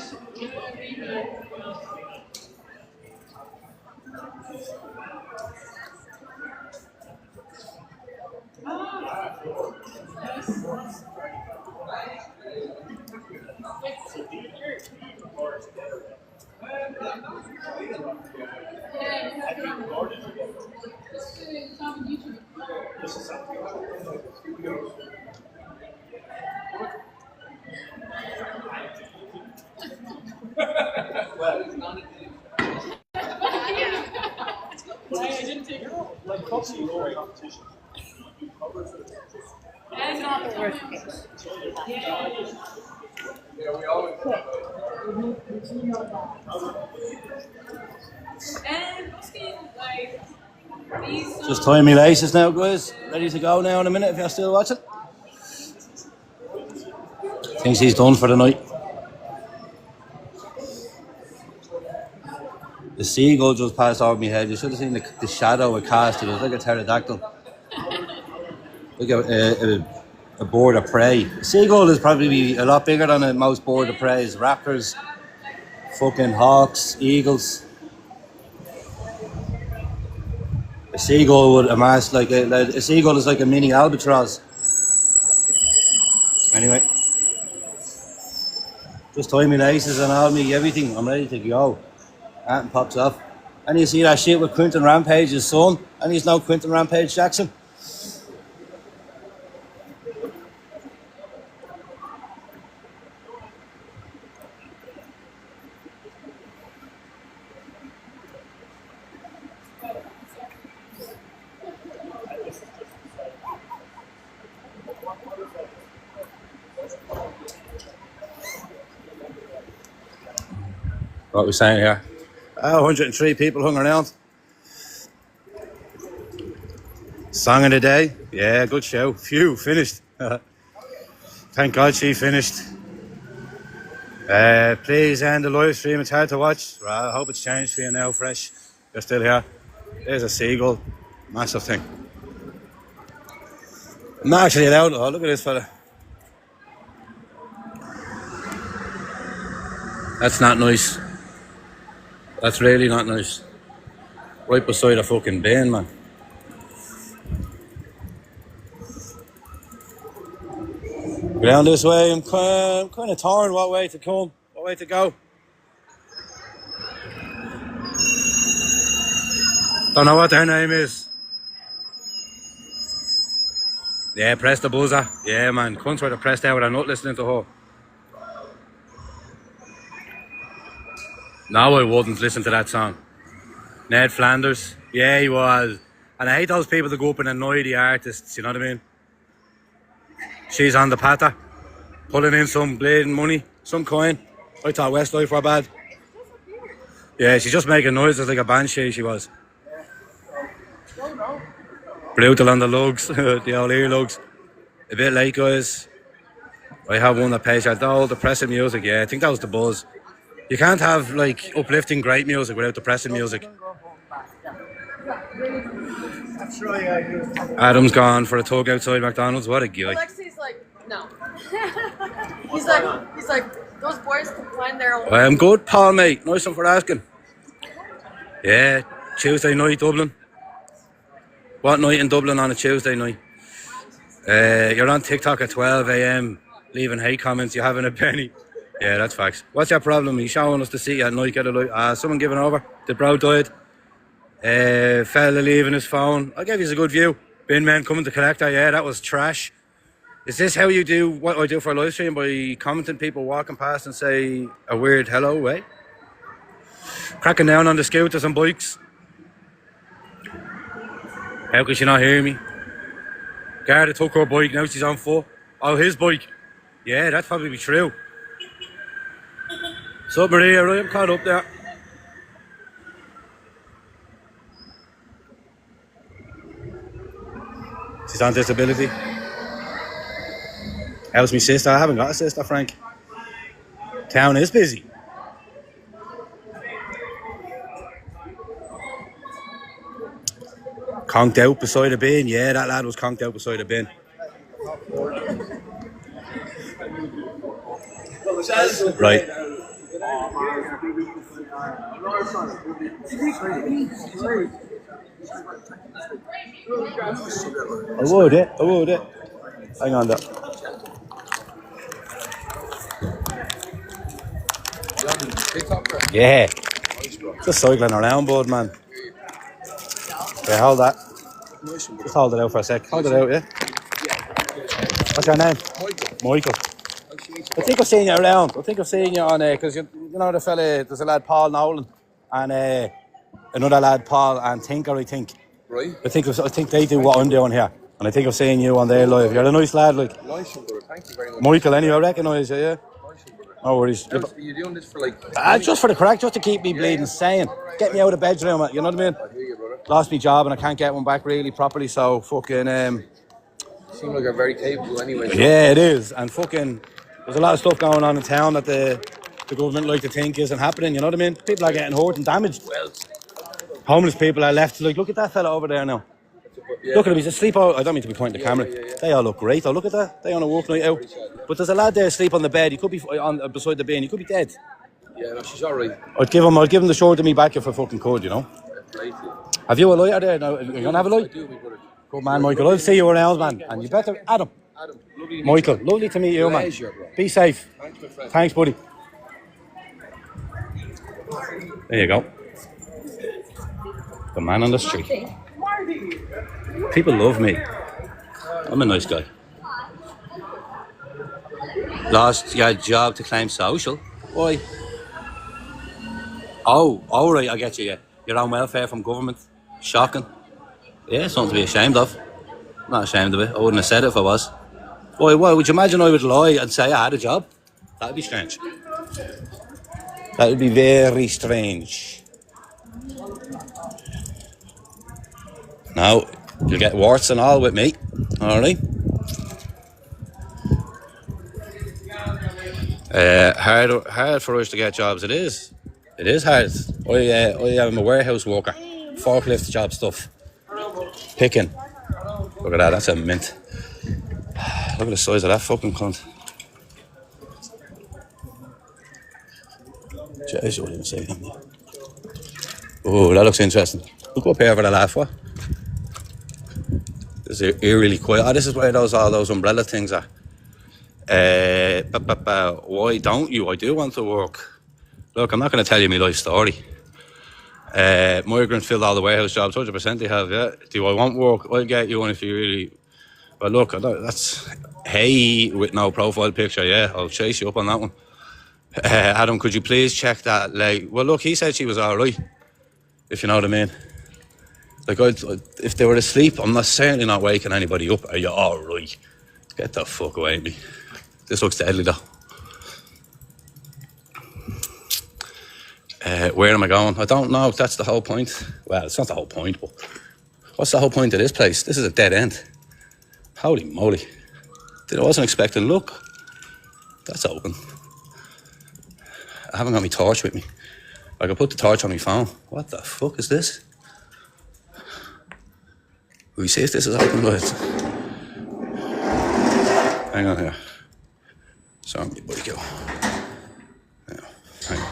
I didn't take it. Like coffee or competition. That's not the worst case. Yeah, we always. And mostly like these. Just tying my laces now, guys. Ready to go now in a minute if you're still watching. Thinks he's done for the night. The seagull just passed over my head. You should have seen the shadow it cast. It was like a pterodactyl. Like a bird of prey. A seagull is probably a lot bigger than most bird of prey. Raptors, fucking hawks, eagles. A seagull would amass like a seagull is like a mini albatross. Anyway, just tie me laces and all me everything. I'm ready to go. And pops off. And you see that shit with Quentin Rampage's son, and he's now Quentin Rampage Jackson. What we're saying here. 103 people hung around. Song of the day. Yeah, good show. Phew, finished. Thank God she finished. Please end the live stream. It's hard to watch. I hope it's changed for you now, fresh. You're still here. There's a seagull. Massive thing. I'm not actually allowed. Oh, look at this fella. That's not nice. That's really not nice. Right beside a fucking bin, man. Go down this way. I'm kind of torn what way to come, what way to go. Don't know what their name is. Yeah, press the buzzer. Yeah, man. Cunts were to press there with a nut listening to her. No, I wouldn't listen to that song. Ned Flanders. Yeah, he was. And I hate those people that go up and annoy the artists, you know what I mean? She's on the patter, pulling in some bleeding money, some coin. I thought Westlife were bad. Yeah, she's just making noises like a banshee, she was. Brutal on the lugs, the old ear lugs. A bit late, guys. I have one that plays that old depressing music, yeah, I think that was the buzz. You can't have like uplifting great music without depressing music. Adam's gone for a tug outside McDonald's. What a guy. Alexi's like, no. he's like, those boys can find their own. I'm good, Paul, mate. Nice one for asking. Yeah, Tuesday night, Dublin. What night in Dublin on a Tuesday night? You're on TikTok at 12 a.m. leaving hate comments. You haven't a penny. Yeah, that's facts. What's your problem? Are you showing us the city at night? Get a light. Someone giving over. The bro died. Fella leaving his phone. I'll give you a good view. Bin men coming to collect her. Yeah, that was trash. Is this how you do what I do for a live stream? By commenting people walking past and say a weird hello, eh? Cracking down on the scooters and bikes. How could she not hear me? Garda took her bike, now she's on foot. Oh, his bike. Yeah, that's probably true. So Maria, right, I'm caught up there. She's on disability. How's my sister? I haven't got a sister, Frank. Town is busy. Conked out beside a bin. Yeah, that lad was conked out beside a bin. Right. I would it. Hang on there. Yeah. Just cycling around, bud, man. Yeah, hold that. Just hold it out for a sec. Hold it out, yeah? What's your name? Michael. I think I've seen you around. I think I've seen you on, because you know the fella, there's a lad, Paul Nolan, and another lad, Paul and Tinker, I think. Right. I think they do what I'm doing here. And I think I've seen you on there live. You're a nice lad, like. Nice one, brother. Thank you very much. Michael, anyway, I recognise you, yeah? Nice one, brother. No worries. Are you doing this for like... Just for the crack, just to keep me bleeding sane. Get me out of the bedroom, you know what I mean? I hear you, brother. Lost my job and I can't get one back really properly, so fucking... You seem like you're very capable anyway. Yeah, it is. And fucking... There's a lot of stuff going on in town that the government like to think isn't happening, you know what I mean? People are getting hurt and damaged. Well, homeless people are left, like, look at that fella over there now. Yeah. Look at him, he's asleep out. I don't mean to be pointing the camera. Yeah. They all look great. Oh, look at that. They on a work night out. But there's a lad there asleep on the bed. He could be on beside the bin. He could be dead. Yeah, no, she's alright. I'd give him the short of me back if I fucking could, you know. Have you a lighter there? No, you gonna have a light? I do, my brother. Good man, Michael. I'll see you around, man. And you better, Adam. Lovely Michael, lovely to meet you, man. Be safe. Thanks, my friend. Thanks, buddy. There you go. The man on the street. People love me. I'm a nice guy. Lost your job to claim social? Why? Oh, right, I get you, yeah. You're on welfare from government. Shocking. Yeah, something to be ashamed of. I'm not ashamed of it. I wouldn't have said it if I was. Why, would you imagine I would lie and say I had a job? That would be strange. That would be very strange. Now, you'll get warts and all with me. Alright? Hard for us to get jobs. It is hard. I am a warehouse worker, forklift job stuff, picking. Look at that, that's a mint. Look at the size of that fucking cunt. Jeez, you wouldn't even say him. Oh, that looks interesting. Look up here for the laugh, what? This is eerily quiet. Oh, this is where all those umbrella things are. Why don't you? I do want to work. Look, I'm not going to tell you my life story. Migrants filled all the warehouse jobs, 100% they have, yeah. Do I want work? I'll get you one if you really... But look, that's... Hey, with no profile picture, yeah. I'll chase you up on that one. Adam, could you please check that? Like, well, look, he said she was alright. If you know what I mean. Like, if they were asleep, I'm certainly not waking anybody up. Are you alright? Get the fuck away from me. This looks deadly, though. Where am I going? I don't know. That's the whole point. Well, it's not the whole point, but what's the whole point of this place? This is a dead end. Holy moly. I wasn't expecting. Look. That's open. I haven't got my torch with me. I can put the torch on my phone. What the fuck is this? Will we see if this is open, guys? Hang on here. So, my buddy go. Yeah, hang on.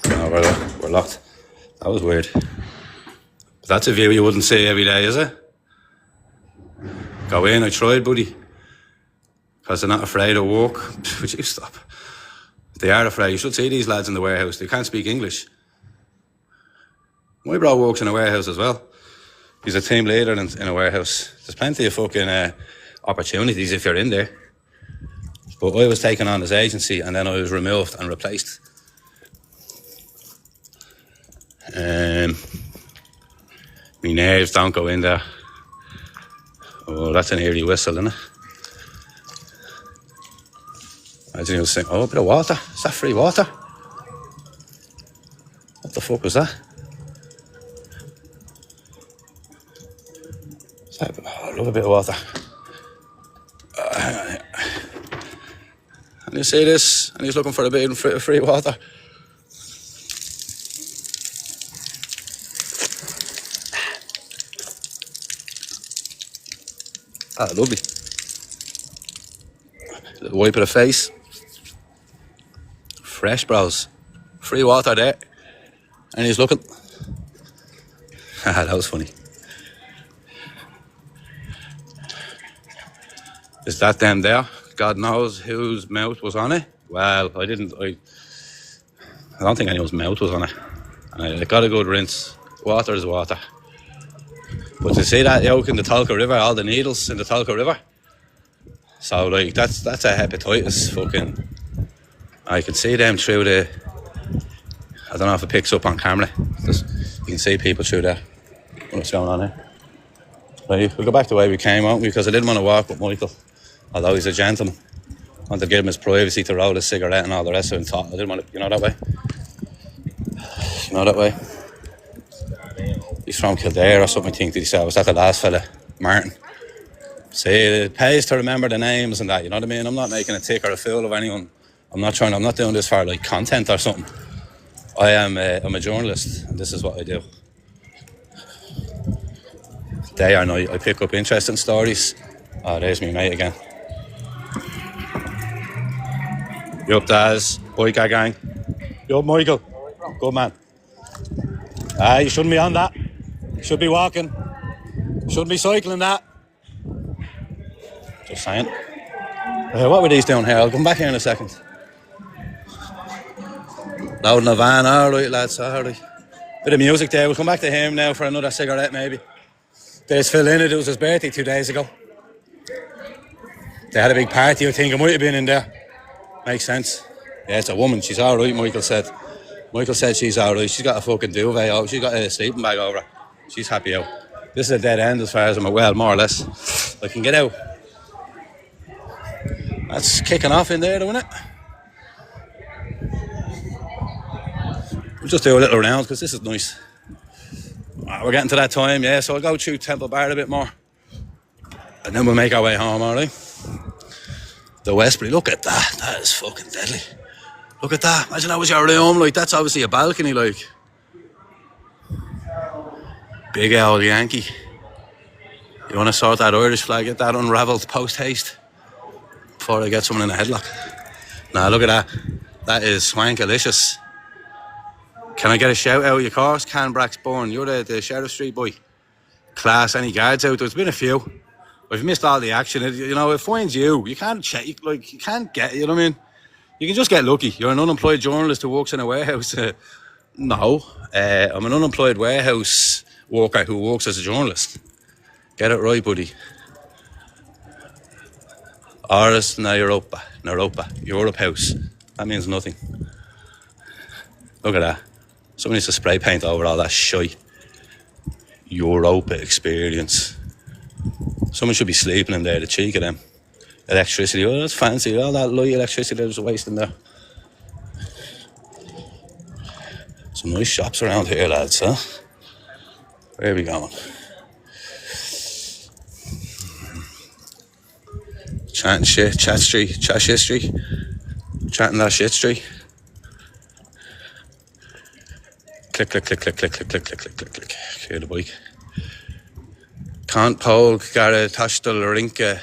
No, we're locked. That was weird. But that's a view you wouldn't see every day, is it? Go in, I tried, buddy. Because they're not afraid of work. Would you stop? They are afraid. You should see these lads in the warehouse. They can't speak English. My bro works in a warehouse as well. He's a team leader in a warehouse. There's plenty of fucking opportunities if you're in there. But I was taken on as agency and then I was removed and replaced. My nerves don't go in there. Oh, that's an eerie whistle, isn't it? Imagine you'll think, oh, a bit of water. Is that free water? What the fuck was that? Oh, I love a bit of water. And you see this, and he's looking for a bit of free water. Ah, lovely. A little wipe of the face. Fresh, bros. Free water there. And he's looking. That was funny. Is that them there? God knows whose mouth was on it. Well, I don't think anyone's mouth was on it. And I got a good rinse. Water is water. But to see that yoke in the Tolka River, all the needles in the Tolka River. So like that's a hepatitis fucking. I can see them through the. I don't know if it picks up on camera. You can see people through there. What's going on here? Right, we'll go back the way we came, won't we? Because I didn't want to walk with Michael. Although he's a gentleman. I wanted to give him his privacy to roll a cigarette and all the rest of him. I didn't want to, that way. That way. He's from Kildare or something, I think, did he say? Was that the last fella? Martin. See, it pays to remember the names and that, you know what I mean? I'm not making a tick or a fool of anyone. I'm not doing this for like content or something. I'm a journalist and this is what I do. Day or night, I pick up interesting stories. Oh, there's me mate again. You up, Daz? Biker gang. You up, Michael? Good man. You shouldn't be on that. You should be walking. You shouldn't be cycling that. Just saying. What were these doing here? I'll come back here in a second. Loading a van, alright lads, alright. Bit of music there, we'll come back to him now for another cigarette maybe. There's Phil Innit, it was his birthday 2 days ago. They had a big party, I think, it might have been in there. Makes sense. Yeah, it's a woman, she's alright, Michael said. Michael said she's alright, she's got a fucking duvet out, she's got a sleeping bag over her. She's happy out. This is a dead end as far as I'm aware, more or less. I can get out. That's kicking off in there, isn't it? We'll just do a little round because this is nice. We're getting to that time, yeah, so I'll go through Temple Bar a bit more. And then we'll make our way home, alright? The Westbury, look at that. That is fucking deadly. Look at that. Imagine that was your room, like, that's obviously a balcony, like. Big old Yankee. You want to sort that Irish flag, get that unravelled post-haste before I get someone in a headlock. Nah, look at that. That is swankalicious. Can I get a shout out of your course, Canbraxbourne? You're the Sheriff Street boy. Class, any guards out? There's been a few. I've missed all the action. It finds you. You can't check, you can't get, you know what I mean? You can just get lucky. You're an unemployed journalist who works in a warehouse. No, I'm an unemployed warehouse worker who works as a journalist. Get it right, buddy. Oris na Europa, Europe House. That means nothing. Look at that. Someone needs to spray paint over all that shite. Europa experience. Someone should be sleeping in there, the cheek of them. Electricity, oh, that's fancy. All that light electricity there's a waste in there. Some nice shops around here, lads, huh? Where are we going? Chatting shit, chat history. Chatting that shit street. Click. Clear the bike. Can't Paul Gara Tashtal Rinka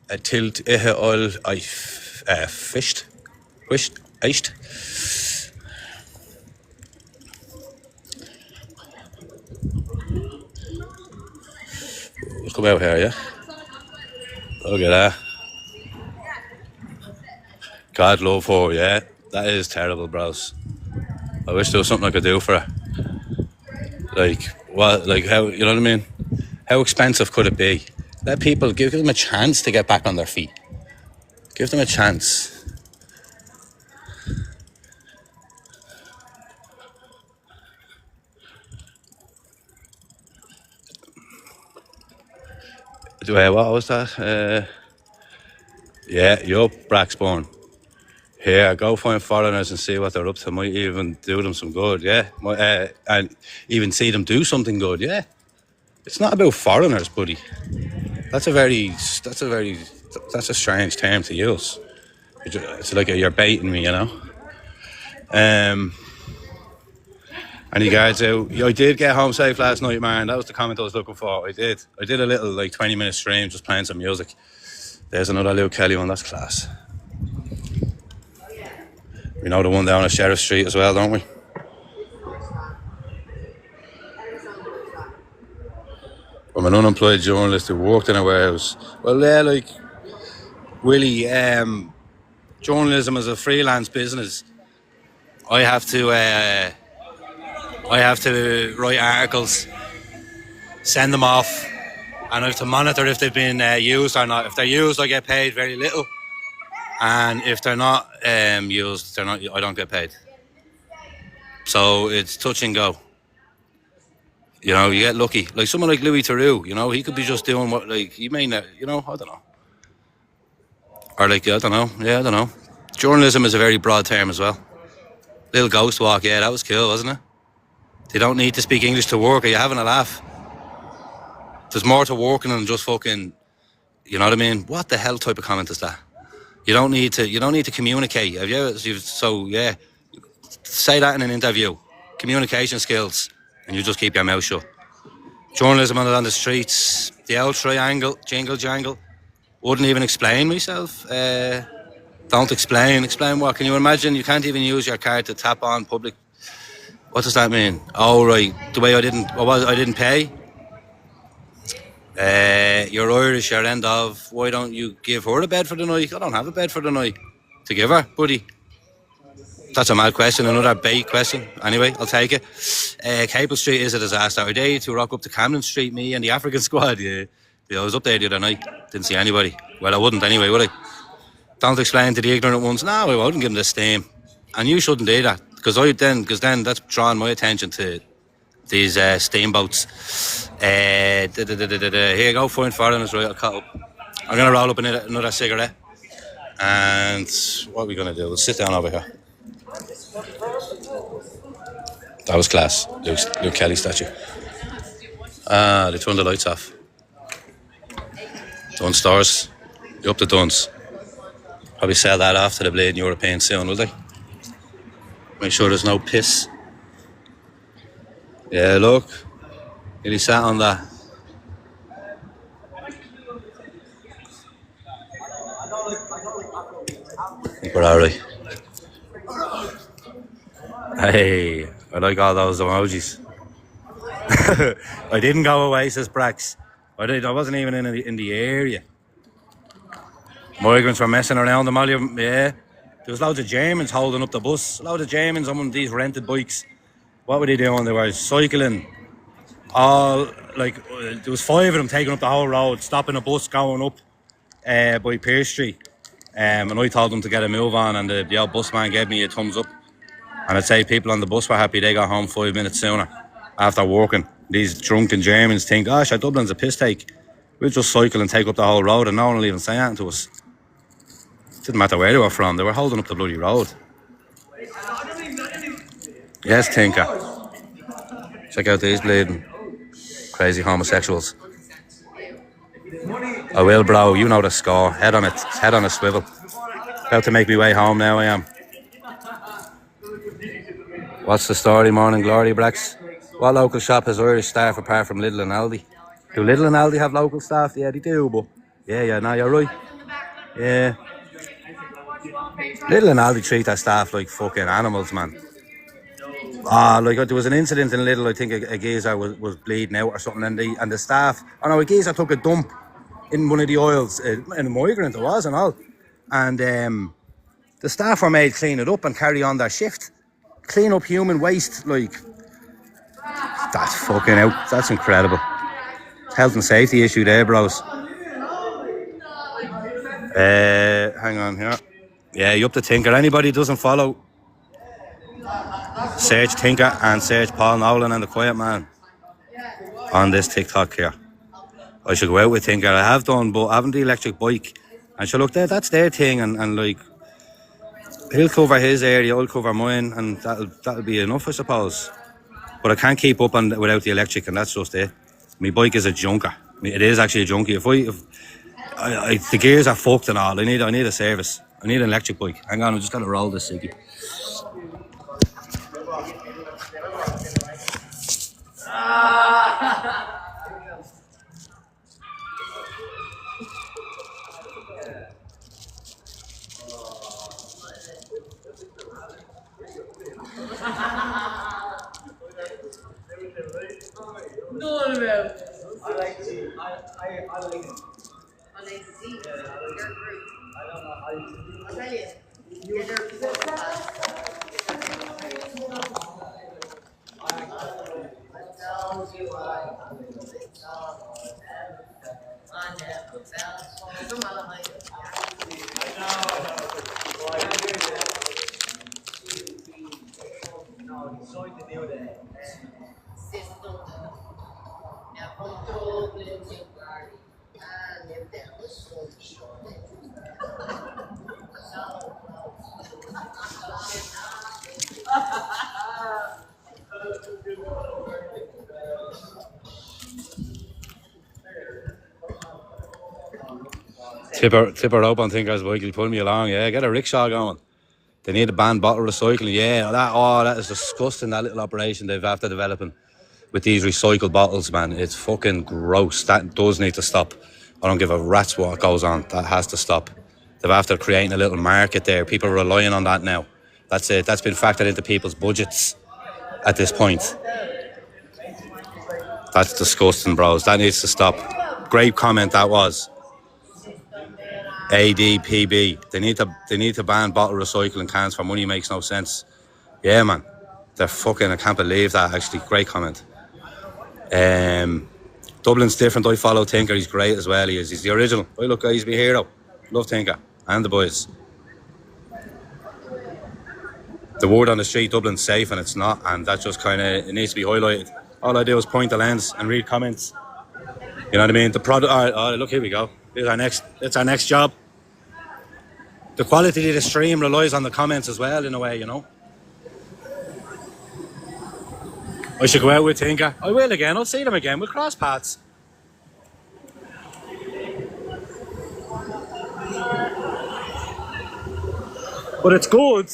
a tilt ihe all I fished. Echt. Let's come out here, yeah? Look at that. God love her, yeah? That is terrible, bros. I wish there was something I could do for her. Like, what, like how, you know what I mean? How expensive could it be? Let people, give them a chance to get back on their feet. Give them a chance. What was that? Yeah, yup, Braxbourne. Here, go find foreigners and see what they're up to. Might even do them some good, yeah. And even see them do something good, yeah. It's not about foreigners, buddy. That's a strange term to use. It's like you're baiting me, you know. Any guys out? I did get home safe last night, man. That was the comment I was looking for. I did a little 20-minute stream just playing some music. There's another Luke Kelly one. That's class. We know the one down at Sheriff Street as well, don't we? I'm an unemployed journalist who worked in a warehouse. Well, yeah, like Willie, journalism is a freelance business. I have to write articles, send them off, and I have to monitor if they've been used or not. If they're used, I get paid very little, and if they're not used, I don't get paid. So it's touch and go. You know, you get lucky. Like someone like Louis Theroux, you know, he could be just doing what, like, he may not, you know, I don't know. Or like, I don't know. Journalism is a very broad term as well. Little ghost walk, yeah, that was cool, wasn't it? They don't need to speak English to work. Are you having a laugh? There's more to working than just fucking, you know what I mean? What the hell type of comment is that? You don't need to communicate. So yeah, say that in an interview. Communication skills, and you just keep your mouth shut. Journalism on the streets, the old triangle, jingle jangle. Wouldn't even explain myself. Don't explain. Explain what? Can you imagine? You can't even use your card to tap on public. What does that mean? Oh right, the way I didn't pay. You're Irish, you're end of. Why don't you give her a bed for the night? I don't have a bed for the night to give her, buddy. That's a mad question, another bait question. Anyway, I'll take it. Capel Street is a disaster. Are they to rock up to Camden Street, me and the African squad? Yeah, I was up there the other night. Didn't see anybody. Well, I wouldn't anyway, would I? Don't explain to the ignorant ones. No, I wouldn't give them the steam. And you shouldn't do that. Because then that's drawing my attention to these steamboats. Here you go, find foreigners, right? I'll cut up. I'm going to roll up another cigarette. And what are we going to do? We'll sit down over here. That was class. Luke Kelly statue. They turned the lights off. Dunn stores. You up the Duns. Probably sell that off to the bleeding Europeans soon, will they? Make sure there's no piss. Yeah, look. Nearly sat on that. I think we're alright. Hey, I like all those emojis. I didn't go away, says Brax. I wasn't even in the area. Migrants were messing around them all. Yeah. There was loads of Germans holding up the bus. Loads of Germans on one of these rented bikes. What were they doing? They were cycling. There was 5 of them taking up the whole road, stopping a bus going up by Pearse Street. And I told them to get a move on, and the old busman gave me a thumbs up. And I'd say people on the bus were happy they got home 5 minutes sooner after working. These drunken Germans think, gosh, Dublin's a piss take. We'll just cycle and take up the whole road and no one will even say anything to us. It didn't matter where they were from, they were holding up the bloody road. Yes, Tinker. Check out these bleeding crazy homosexuals. I will, bro, you know the score. Head on a swivel. About to make me way home now, I am. What's the story, Morning Glory, Brax? What local shop has Irish staff apart from Lidl and Aldi? Do Lidl and Aldi have local staff? Yeah, they do, but... Yeah, no, you're right. Yeah. Lidl and Aldi treat their staff like fucking animals, man. There was an incident in Lidl, I think a geezer was bleeding out or something, and the staff... a geezer took a dump in one of the aisles, and a migrant it was and all. And the staff were made clean it up and carry on their shift. Clean up human waste, like... That's fucking out. That's incredible. Health and safety issue there, bros. Hang on here. Yeah, you up to Tinker. Anybody doesn't follow, search Tinker and search Paul Nolan and the Quiet Man on this TikTok here. I should go out with Tinker. I have done, but I haven't the electric bike. And so look, that's their thing, and like, he'll cover his area, I'll cover mine, and that'll be enough, I suppose. But I can't keep up without the electric, and that's just it. My bike is a junker. It is actually a junkie. If the gears are fucked and all, I need a service. I need an electric bike. Hang on, I'm just gonna roll this ciggy. No, no. I like to see. I like it. I like to see. You're great. I don't know. I'll tell you. You're there before. No, he's going to do that. Now, from Dublin to Gardy, I lived there with so short. Tipper up on Tinker's bike, he'll pull me along. Yeah, get a rickshaw going. They need to ban bottle recycling. Yeah, that is disgusting, that little operation they've after developing with these recycled bottles, man. It's fucking gross. That does need to stop. I don't give a rat's what goes on. That has to stop. They've after creating a little market there. People are relying on that now. That's it. That's been factored into people's budgets at this point. That's disgusting, bros. That needs to stop. Great comment that was. ADPB. They need to ban bottle recycling cans for money. Makes no sense. Yeah, man. They're fucking... I can't believe that, actually. Great comment. Dublin's different. I follow Tinker. He's great as well. He's the original. Oh, look, he's my hero. Love Tinker. And the boys. The word on the street, Dublin's safe, and it's not. And that just kind of... It needs to be highlighted. All I do is point the lens and read comments. You know what I mean? The product... Oh, look, here we go. It's our next job. The quality of the stream relies on the comments as well, in a way, you know. I should go out with Tinker. I will again. I'll see them again. We'll cross paths. But it's good.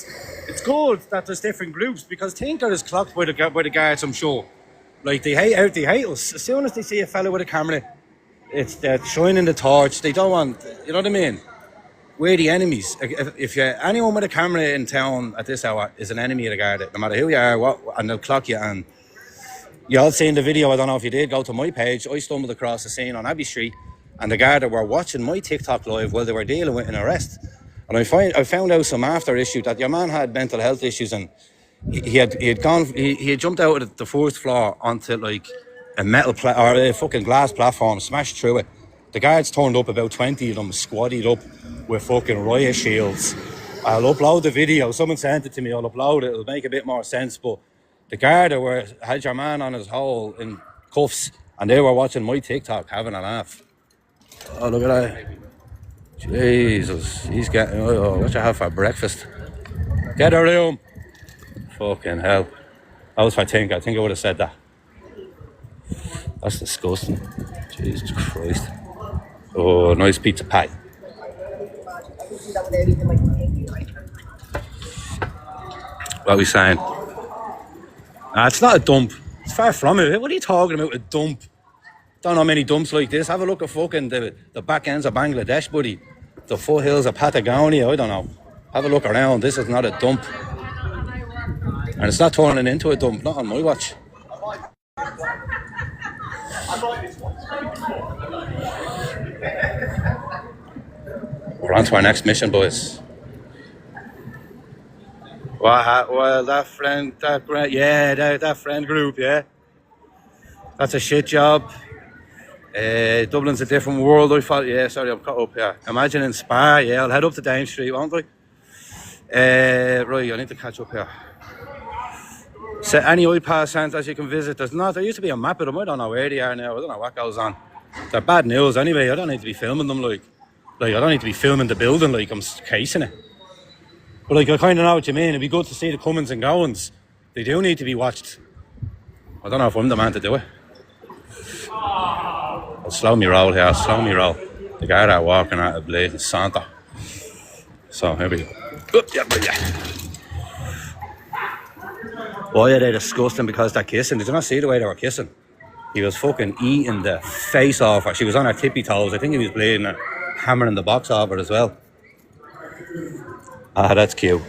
It's good that there's different groups because Tinker is clocked by the guards, I'm sure. Like they hate us. As soon as they see a fella with a camera, it's they're shining the torch. They don't want, you know what I mean? We're the enemies. If you're anyone with a camera in town at this hour is an enemy of the guard, no matter who you are, what, and they'll clock you. And you all seen the video. I don't know if you did. Go to my page. I stumbled across a scene on Abbey Street, and the guard were watching my TikTok live while they were dealing with an arrest. And I found out some after issue that your man had mental health issues, and he had jumped out of the first floor onto like a metal or a fucking glass platform, smashed through it. The guards turned up, about 20 of them, squatted up with fucking riot shields. I'll upload the video. Someone sent it to me. I'll upload it. It'll make a bit more sense. But the guard had your man on his hole in cuffs, and they were watching my TikTok having a laugh. Oh, look at that. Jesus, he's getting, oh, what you have for breakfast? Get a room. Fucking hell. That was for Tinker. I think I would have said that. That's disgusting. Jesus Christ. Oh, nice pizza pie. What are we saying? Nah, it's not a dump. It's far from it. What are you talking about, a dump? Don't know many dumps like this. Have a look at fucking the back ends of Bangladesh, buddy. The foothills of Patagonia, I don't know. Have a look around. This is not a dump. And it's not turning into a dump, not on my watch. We're on to our next mission, boys. Well, that friend group, yeah. That's a shit job. Dublin's a different world, I thought. Yeah, sorry, I'm caught up here. Imagine in Spa, yeah, I'll head up to Dame Street, won't I? Right, I need to catch up here. So any iPass centres you can visit, there used to be a map of them, I don't know where they are now, I don't know what goes on. They're bad news anyway, I don't need to be filming them like I don't need to be filming the building like I'm casing it. But like, I kind of know what you mean, it'd be good to see the comings and goings. They do need to be watched. I don't know if I'm the man to do it. I'll slow me roll here, slow me roll. The guy that walking out of blazing Santa. So here we go. Why are they disgusting? Because they're kissing. Did you not see the way they were kissing? He was fucking eating the face off her. She was on her tippy toes. I think he was bleeding her, hammering the box off her as well. Ah, that's cute.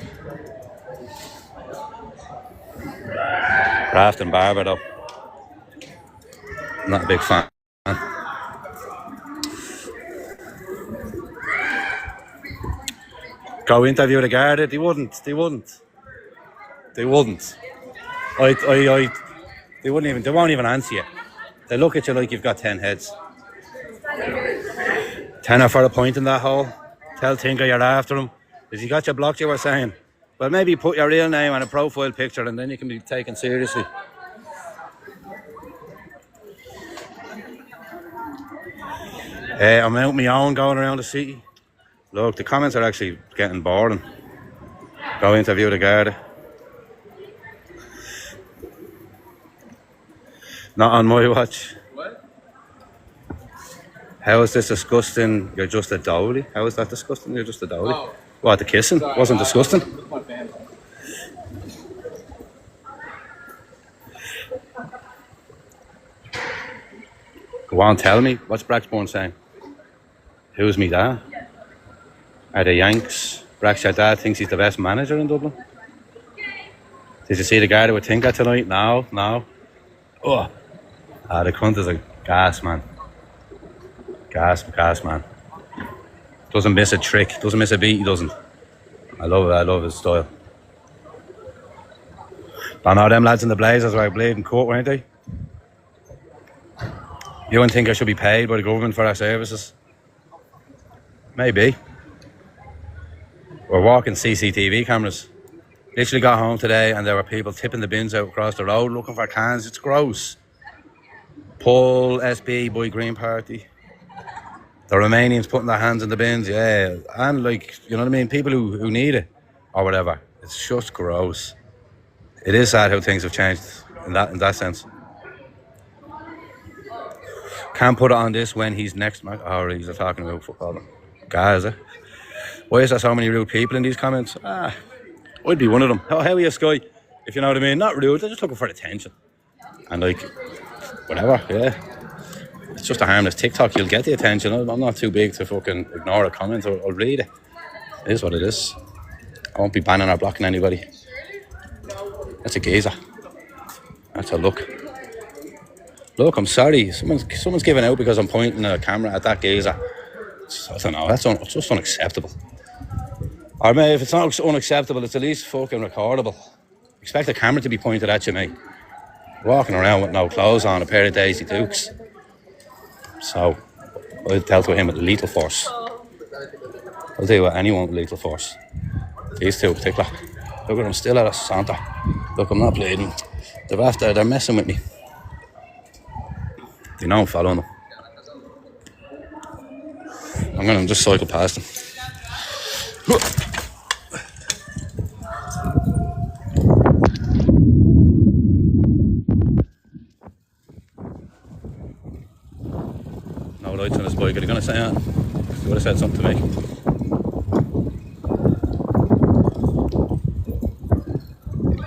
Craft and Barber though. Not a big fan. Go interview the guard. They wouldn't. They won't even answer you. They look at you like you've got 10 heads. Tenner for a point in that hole. Tell Tinker you're after him. If you got you blocked, you were saying, well, maybe put your real name on a profile picture and then you can be taken seriously. I'm out my own going around the city. Look, the comments are actually getting boring. Go interview the guard. Not on my watch. What? How is this disgusting? You're just a dowdy. How is that disgusting? You're just a dowdy. Oh. What, the kissing? Sorry, wasn't disgusting? My bad. Go on, tell me. What's Braxbourne saying? Who's me dad? Are the Yanks? Brax, your dad thinks he's the best manager in Dublin? Did you see the guy that would think that tonight? No. Oh. The cunt is a gas man. Gas man. Doesn't miss a trick, doesn't miss a beat, he doesn't. I love his style. I know them lads in the Blazers were bleeding court, weren't they? You wouldn't think I should be paid by the government for our services? Maybe. We're walking CCTV cameras. Literally got home today and there were people tipping the bins out across the road looking for cans. It's gross. Paul, SB, Boy Green Party. The Romanians putting their hands in the bins, yeah. And like, you know what I mean? People who need it or whatever. It's just gross. It is sad how things have changed in that sense. Can't put it on this when he's next. Oh, he's talking about football. Gaza. Why is there so many rude people in these comments? I'd be one of them. How are you, Sky? If you know what I mean. Not rude, they're just looking for attention. And like, whatever, yeah. It's just a harmless TikTok, you'll get the attention. I'm not too big to fucking ignore a comment or read it. It is what it is. I won't be banning or blocking anybody. That's a geezer. That's a look. Look, I'm sorry. Someone's giving out because I'm pointing a camera at that geezer. I don't know, it's just unacceptable. Or maybe if it's not unacceptable, it's at least fucking recordable. Expect a camera to be pointed at you, mate. Walking around with no clothes on, a pair of Daisy Dukes. So, I'll dealt with him with lethal force. I'll deal with anyone with lethal force. These two in particular. Look at them still at a Santa. Look, I'm not bleeding. They're messing with me. They know I'm following them. I'm gonna just cycle past them. No lights on his bike. Are they gonna say on? He would have said something to me. You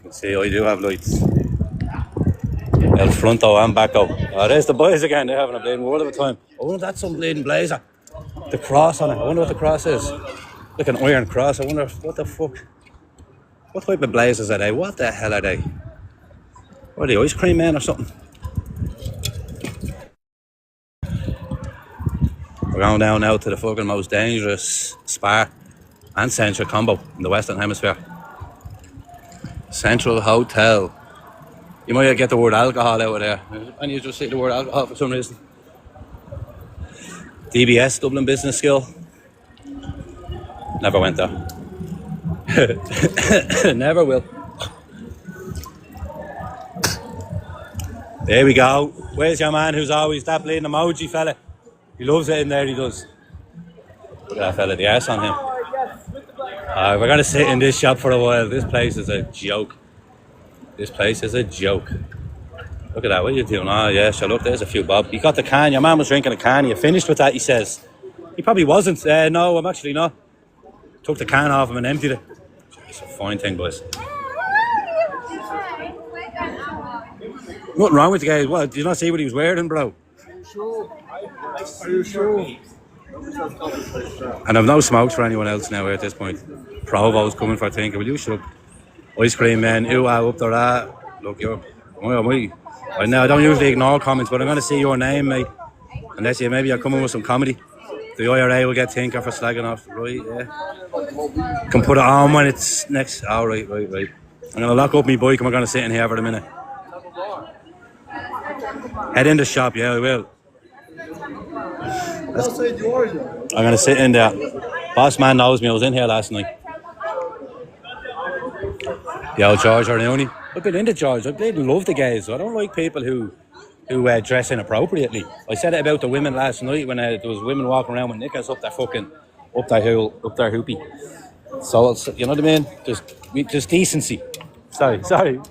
can see I do have lights. El fronto and backo. Oh, there's the boys again. They're having a bleeding world of a time. I wonder if that's some bleeding blazer. The cross on it. I wonder what the cross is. Like an iron cross. I wonder what the fuck. What type of blazers are they? What the hell are they? What are they, ice cream men or something? We're going down now to the fucking most dangerous spa and central combo in the Western Hemisphere. Central Hotel. You might get the word alcohol out of there. And you just say the word alcohol for some reason. DBS, Dublin Business School. Never went there. Never will. There we go. Where's your man who's always that bleeding emoji fella? He loves it in there, he does. Look at that fella, the arse on him. We're going to sit in this shop for a while. This place is a joke. This place is a joke. Look at that, what are you doing? Oh yeah, so look, there's a few bob. You got the can, your man was drinking a can. You finished with that, he says. He probably wasn't. No, I'm actually not. Took the can off him and emptied it. It's a fine thing, boys. Nothing wrong with the guy. What, did you not see what he was wearing, bro? Are you sure? And I've no smokes for anyone else now at this point. Provo's coming for a thinker. Will you shut up? Ice cream man, up there. Look, you're... I don't usually ignore comments, but I'm going to see your name, mate. Unless maybe you're coming with some comedy. The IRA will get tinker for slagging off. Right, yeah. Can put it on when it's next. Oh, right. I'm going to lock up my bike and we're going to sit in here for a minute. Head in the shop, yeah, I will. I'm going to sit in there. Boss man knows me, I was in here last night. The old George or Leonie. I've been into George. I really love the guys. I don't like people who dress inappropriately. I said it about the women last night when there was women walking around with knickers up their hoopy. So you know what I mean? There's decency. Sorry. We'll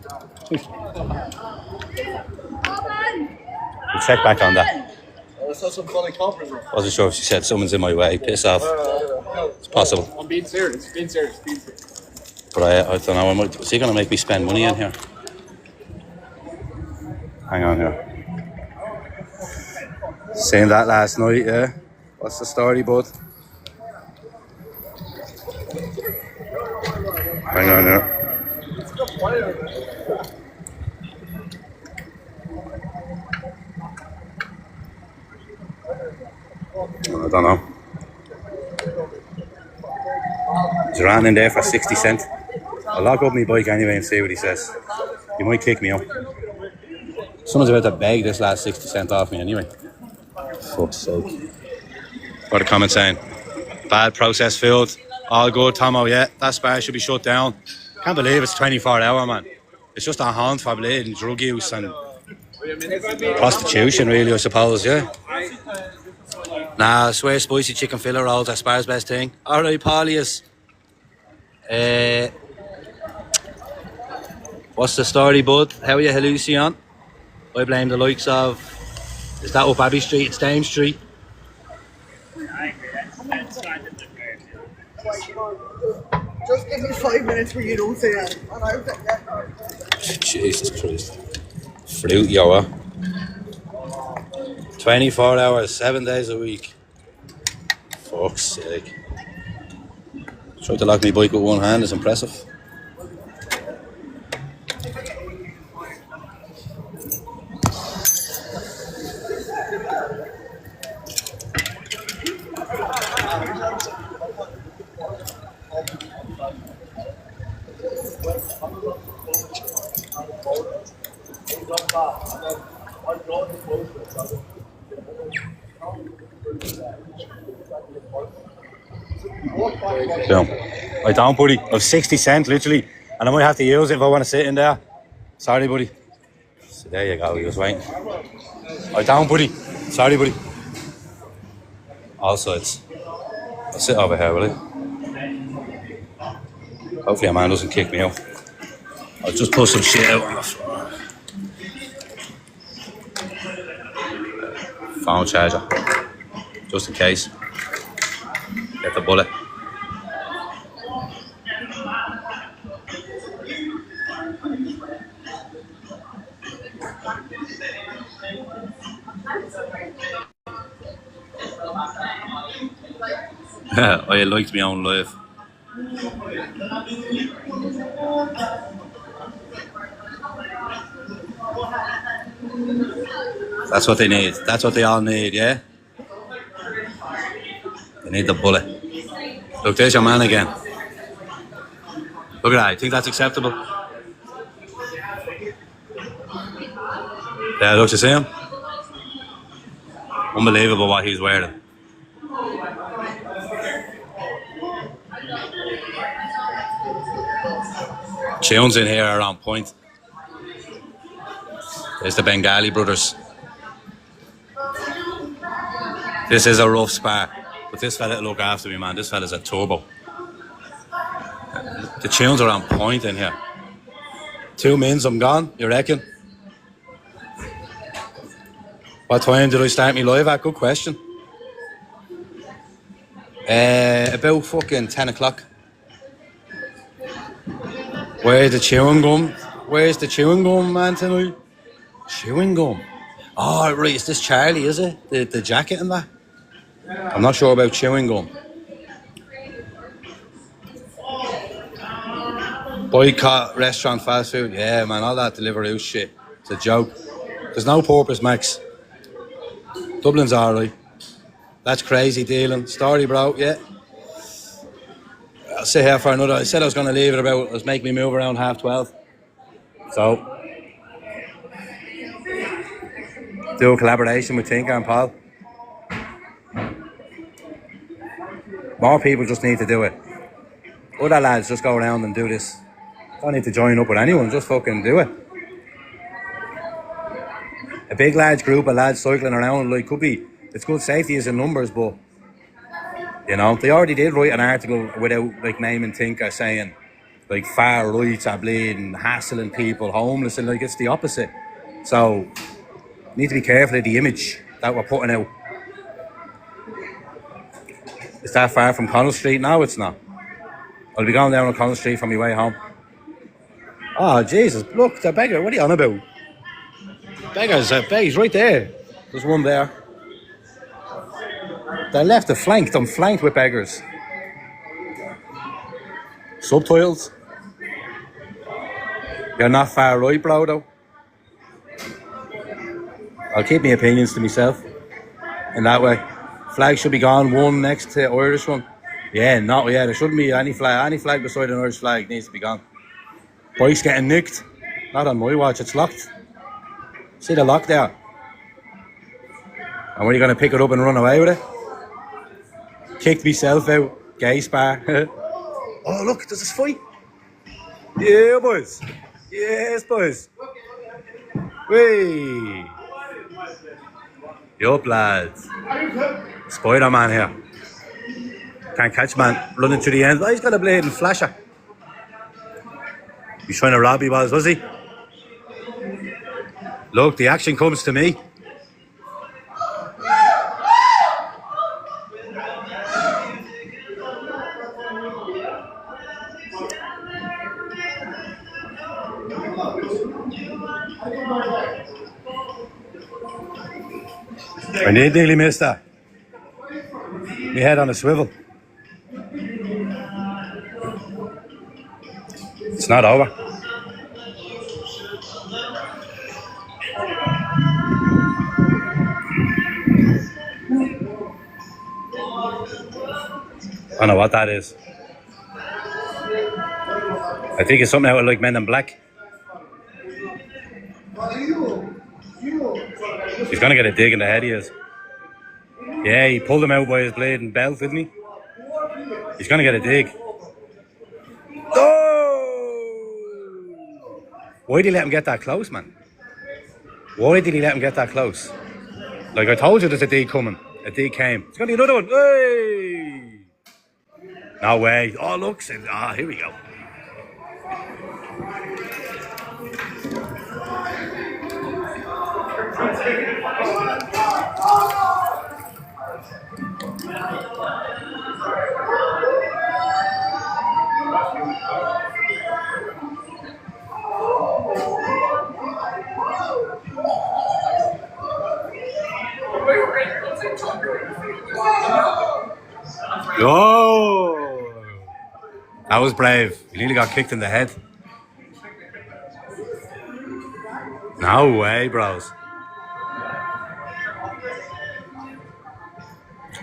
check back on that. Wasn't sure if she said someone's in my way. Piss off. It's possible. I'm being serious. But I don't know. Is he going to make me spend money in here? Hang on here. Seen that last night, yeah? What's the story, bud? Hang on here. I don't know. Is there anything in there for 60 cents? I'll lock up my bike anyway and see what he says. He might kick me out. Someone's about to beg this last 60 cents off me anyway. Fuck's sake. What are the comments saying? Bad processed food. All good, Tomo, yeah. That spa should be shut down. Can't believe it's 24-hour, man. It's just a haunt for bleeding, drug use and prostitution, really, I suppose, yeah. Nah, I swear spicy chicken fillet rolls are Spar's best thing. Alright, Paulius. What's the story, bud? How are you, hallucion? I blame the likes of... Is that up Abbey Street? It's Dame Street. Just give me 5 minutes where you don't say anything. And I'll take that. Jesus Christ. Fruit, yo, 24 hours, 7 days a week. Fuck's sake. Try to lock me bike with one hand is impressive. Boom. I don't, buddy. I've 60 cents, literally. And I might have to use it if I want to sit in there. Sorry, buddy. So there you go, he was waiting. I don't, buddy. Sorry, buddy. All sides. I'll sit over here, will I? Hopefully a man doesn't kick me out. I'll just put some shit out on the floor. Phone charger. Just in case. Get the bullet. I liked my own life. That's what they need. That's what they all need, yeah? They need the bullet. Look, there's your man again. Look at that. You think that's acceptable? Yeah, look, you see him? Unbelievable what he's wearing. Tunes in here are on point. There's the Bengali brothers. This is a rough spar, but this fella look after me, man. This fella's a turbo. The tunes are on point in here. 2 minutes, I'm gone, you reckon? What time did I start me live at? Good question. About fucking 10 o'clock. Where's the chewing gum? Where's the chewing gum, man, tonight? Chewing gum? Oh, right, is this Charlie, is it? The jacket and that? I'm not sure about chewing gum. Boycott restaurant fast food. Yeah, man, all that Deliveroo shit. It's a joke. There's no purpose, Max. Dublin's alright. That's crazy dealing. Story, bro, yeah. I'll sit here for another. I said I was going to leave it about, let's make me move around 12:30. So, do a collaboration with Tinker and Paul. More people just need to do it. Other lads just go around and do this. Don't need to join up with anyone, just fucking do it. A big large group of lads cycling around, like, could be, it's good safety is in numbers, but you know, they already did write an article without like naming Tinker saying like far rights are bleeding, hassling people, homeless, and like it's the opposite. So need to be careful of the image that we're putting out. Is that far from Connell Street? No, it's not. I'll be going down on Connell Street from my way home. Oh Jesus, look, the beggar, what are you on about? Beggar's right there. There's one there. They're left flanked. I'm flanked with beggars. Subtitles. You're not far right, bro, though. I'll keep my opinions to myself. In that way. Flag should be gone. One next to Irish one. Yeah, there shouldn't be any flag. Any flag beside an Irish flag needs to be gone. Bike's getting nicked. Not on my watch, it's locked. See the lock there? And when are you going to pick it up and run away with it? Kicked myself out. Gay spar. Oh, look, there's this fight. Yeah, boys. Yes, boys. Whee. Yup, lads. Spider-Man here. Can't catch man. Running to the end. Oh, he's got a blading flasher. He's trying to rob me, was he? Look, the action comes to me. I nearly missed that. My head on a swivel. It's not over. I don't know what that is. I think it's something out of like Men in Black. He's gonna get a dig in the head, he is. Yeah, he pulled him out by his blade and belt, didn't he? He's gonna get a dig. Oh! Why did he let him get that close, man? Why did he let him get that close? Like I told you there's a dig coming. A dig came. It's gonna be another one. Hey! No way. Oh, look. Ah, here we go. Oh! That was brave. You nearly got kicked in the head. No way, bros.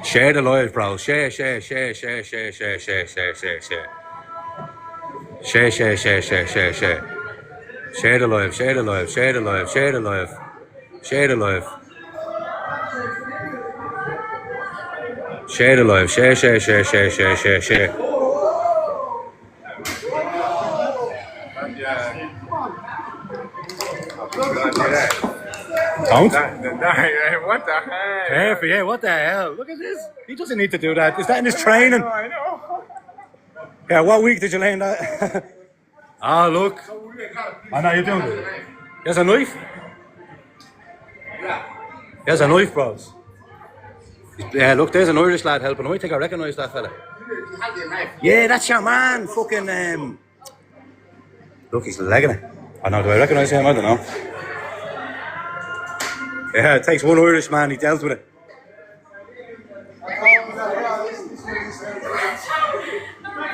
Share the live, bros. Share. Share the live. Share. Don't? What the hell? Careful, yeah, what the hell? Look at this. He doesn't need to do that. Is that in his training? I know. Yeah, what week did you learn that? Ah, look. I know you're doing it. There's a knife. There's a knife, bros. Yeah, look, there's an Irish lad helping him. I think I recognise that fella. Yeah, that's your man. Fucking, Look, he's legging it. I know, do I recognise him? I don't know. Yeah, it takes one Irish man, he dealt with it.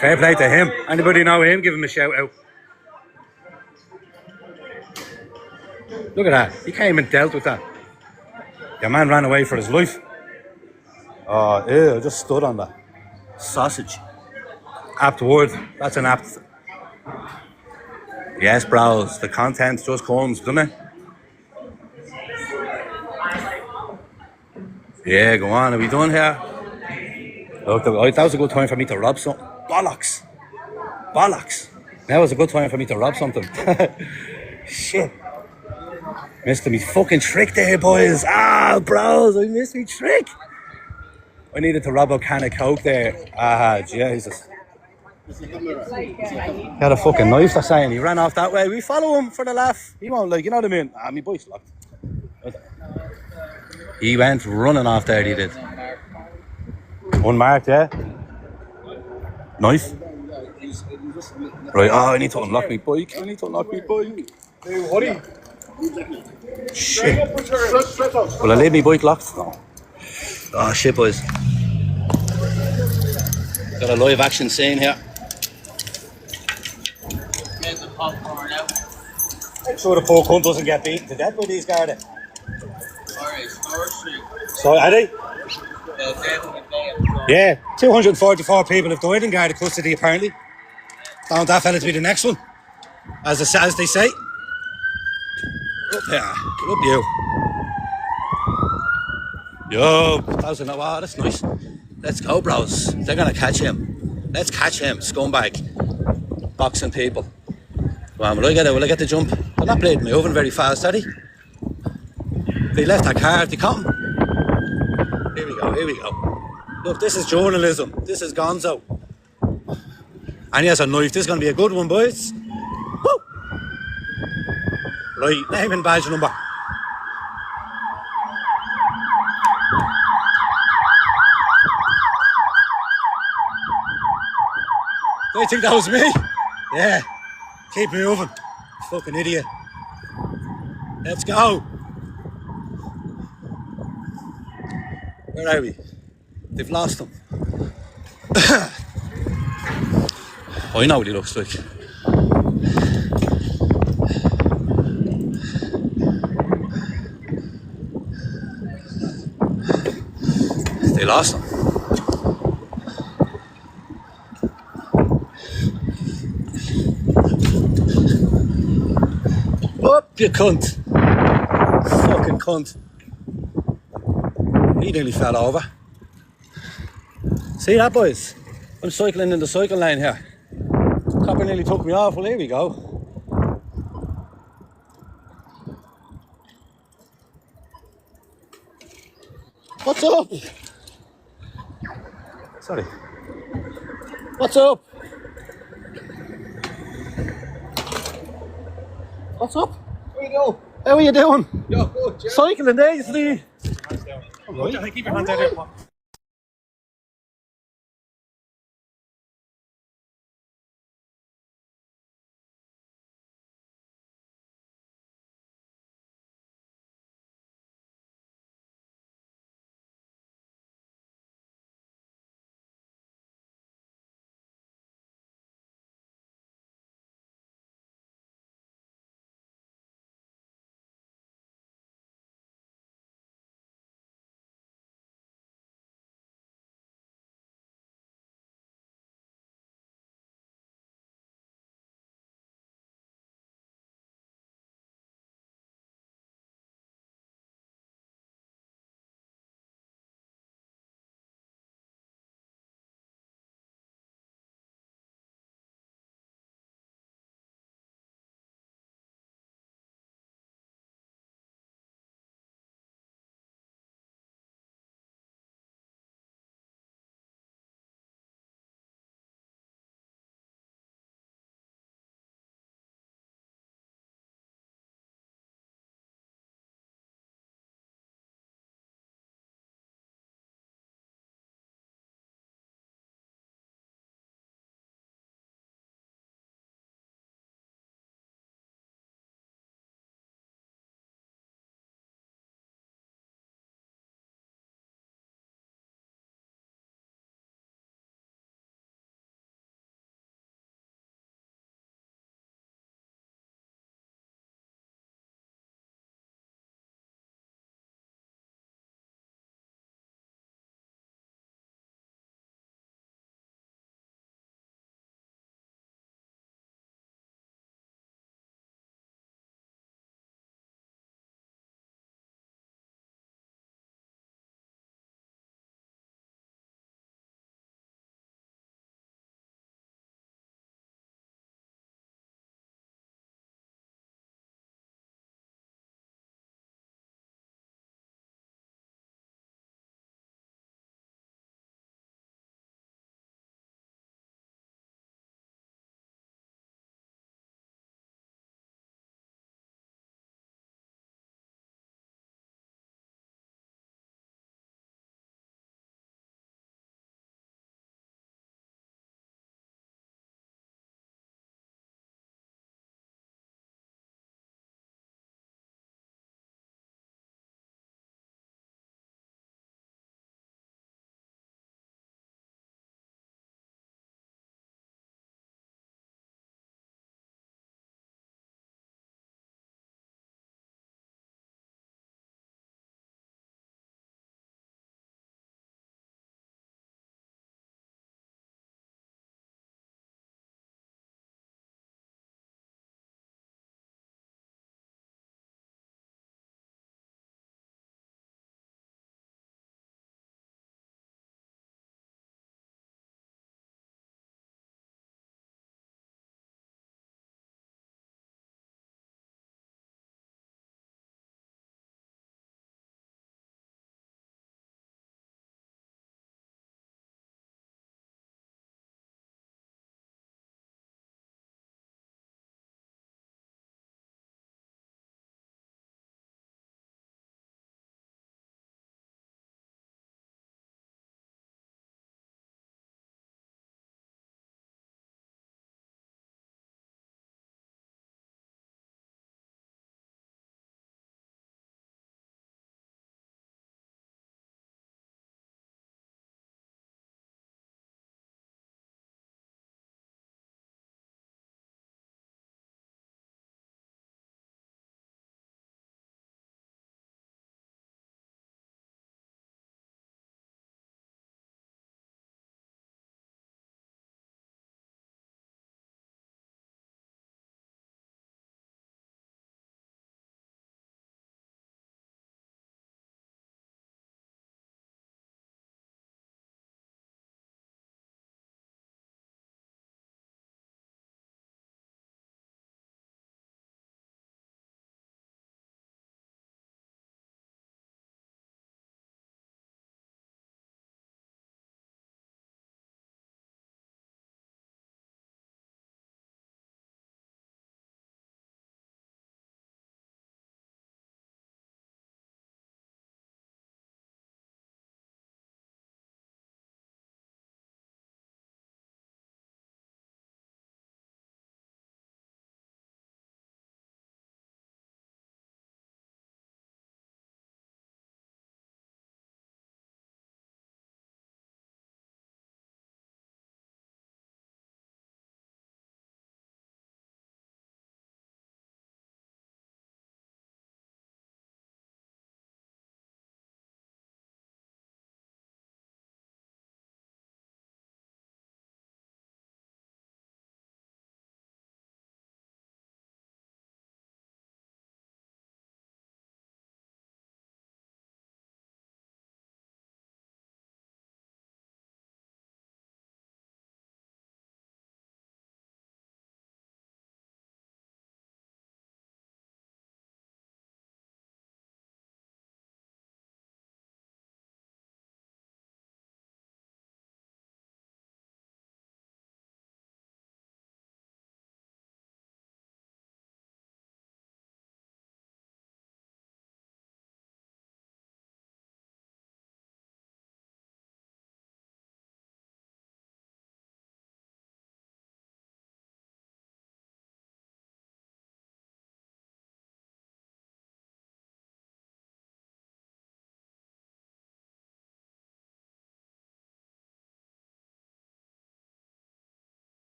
Fair play to him. Anybody know him? Give him a shout out. Look at that. He came and dealt with that. Your man ran away for his life. Oh, ew, I just stood on that. Sausage. Apt word. That's an apt. Yes, bros. The content just comes, doesn't it? Yeah, go on. Are we done here? Look, that was a good time for me to rob something. Bollocks. Now was a good time for me to rob something. Shit. Missed me fucking trick there, boys. Ah, bros, I missed me trick. I needed to rob a can of Coke there. Ah, Jesus. He had a fucking knife, they're saying. He ran off that way. We follow him for the laugh. He won't, like, you know what I mean? Ah, my boy's locked. He went running off there, he did. Unmarked, yeah? Knife? Right, oh, I need to unlock my bike. Hey, Woody. Shit. Will I leave my bike locked? No. Oh, shit, boys. Got a live action scene here. Make sure the poor cunt doesn't get beaten to death by these guards. So, are they? Yeah, 244 people have died in guard custody apparently. Found that fella to be the next one, as they say. Up here, get up you. Yo, wow, that's nice. Let's go, bros. They're gonna catch him. Let's catch him, scumbag. Boxing people. Come on, will I get the jump? They're not blading me over very fast, are they? They left that car, they come. Here we go. Look, this is journalism. This is gonzo. And he has a knife. This is going to be a good one, boys. Woo! Right, name and badge number. Do you think that was me? Yeah. Keep me moving. Fucking idiot. Let's go. Where are we? They've lost him. I know what he looks like. They lost him. Up you cunt. Fucking cunt. He nearly fell over. See that, boys? I'm cycling in the cycle lane here. Copper nearly took me off. Well, here we go. What's up? Sorry. What's up? What's up? Where you go? How are you doing? Yo, good, Jeff. Cycling there, you see? Hands down. Keep your hands out there.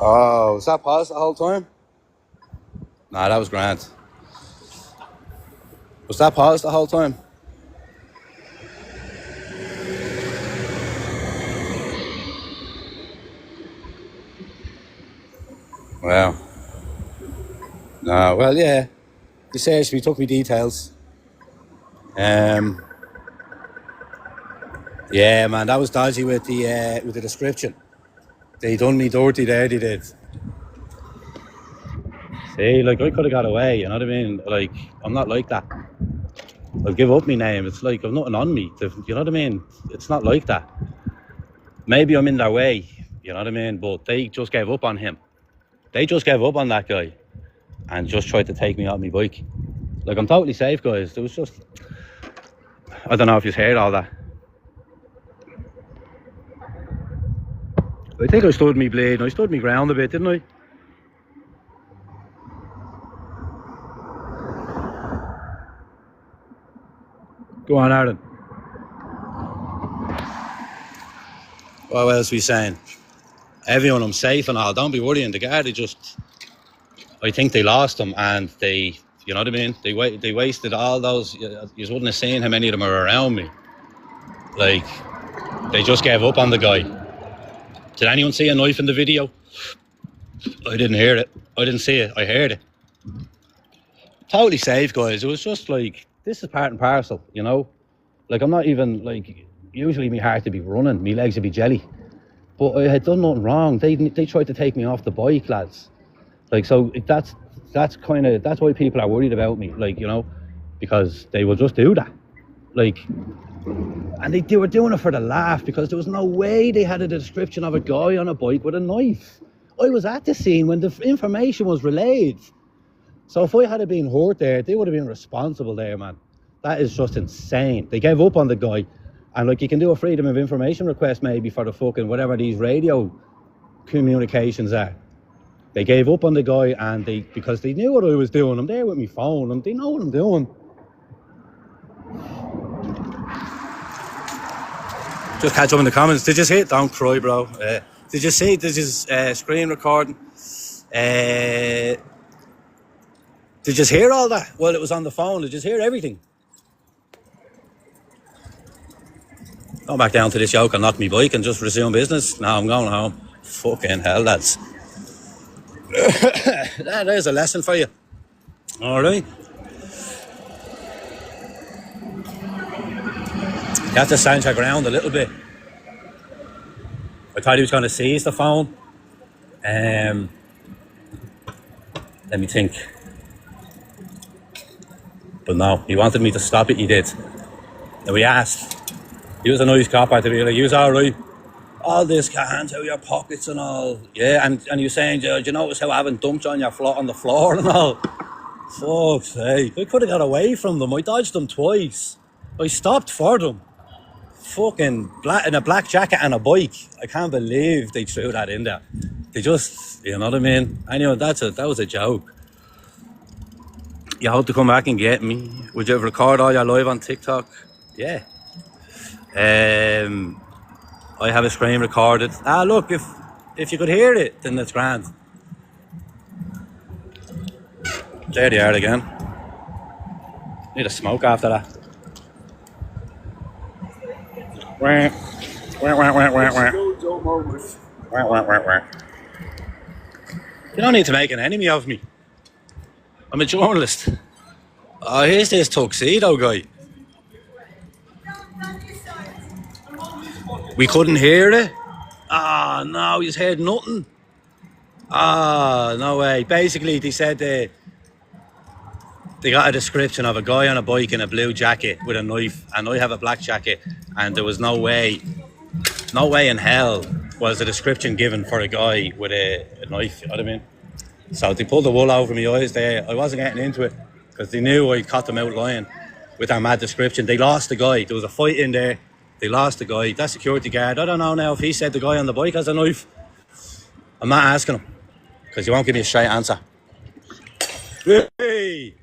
Oh, was that paused the whole time? Nah, that was grand. Was that paused the whole time? Wow. No, well, yeah. They searched me, took me details. Yeah, man, that was dodgy with the description. They done me dirty there, they did. See, like, I could have got away, you know what I mean? Like, I'm not like that. I'll give up my name. It's like I've nothing on me. You know what I mean? It's not like that. Maybe I'm in their way, you know what I mean? But they just gave up on him. They just gave up on that guy and just tried to take me off my bike. Like, I'm totally safe, guys. There was just... I don't know if you've heard all that. I think I stood me blade. I stood me ground a bit, didn't I? Go on, Aaron. What else are we saying? Everyone, I'm safe and all. Don't be worrying. The guard, I think they lost him and they, you know what I mean? They wasted all those. You wouldn't have seen how many of them are around me. Like, they just gave up on the guy. Did anyone see a knife in the video? I didn't hear it. I didn't see it. I heard it. Totally safe, guys. It was just like, this is part and parcel, you know? Like, I'm not even, like, usually my heart would be running, my legs would be jelly. But I had done nothing wrong. They tried to take me off the bike, lads. Like, so that's why people are worried about me, like, you know, because they will just do that. Like, and they were doing it for the laugh, because there was no way they had a description of a guy on a bike with a knife. I was at the scene when the information was relayed. So if I had been hurt there, they would have been responsible there, man. That is just insane. They gave up on the guy. And like, you can do a freedom of information request maybe for the fucking whatever these radio communications are. They gave up on the guy, and because they knew what I was doing. I'm there with my phone and they know what I'm doing. Just catch up in the comments. Did you see it? Don't cry, bro. Did you see it? Did you screen recording? Did you hear all that while it was on the phone? Did you hear everything? Go back down to this yoke and knock me bike and just resume business. Now I'm going home. Fucking hell, lads. There's a lesson for you. Alright. You have to stand your ground a little bit. I thought he was going to seize the phone. Let me think. But no, he wanted me to stop it, he did. And we asked. He was a nice copper to be like, he was alright. All this hands out of your pockets and all. Yeah, and you saying, do you notice how I haven't dumped on the floor and all? Fuck's sake. I could have got away from them. I dodged them twice. I stopped for them. Fucking in a black jacket and a bike. I can't believe they threw that in there. They just, you know what I mean? Anyway, that was a joke. You hope to come back and get me. Would you record all your live on TikTok? Yeah. I have a screen recorded. Look, if you could hear it, then it's grand. There they are again. Need a smoke after that. You don't need to make an enemy of me. I'm a journalist. Oh, here's this tuxedo guy. We couldn't hear it? No, you heard nothing. No way. Basically, they said they got a description of a guy on a bike in a blue jacket with a knife, and I have a black jacket, and there was no way in hell was a description given for a guy with a knife, you know what I mean? So they pulled the wool over my eyes there. I wasn't getting into it, because they knew I caught them out lying with their mad description. They lost the guy. There was a fight in there. They lost the guy. That security guard, I don't know now if he said the guy on the bike has a knife. I'm not asking him, because he won't give me a straight answer. Hey!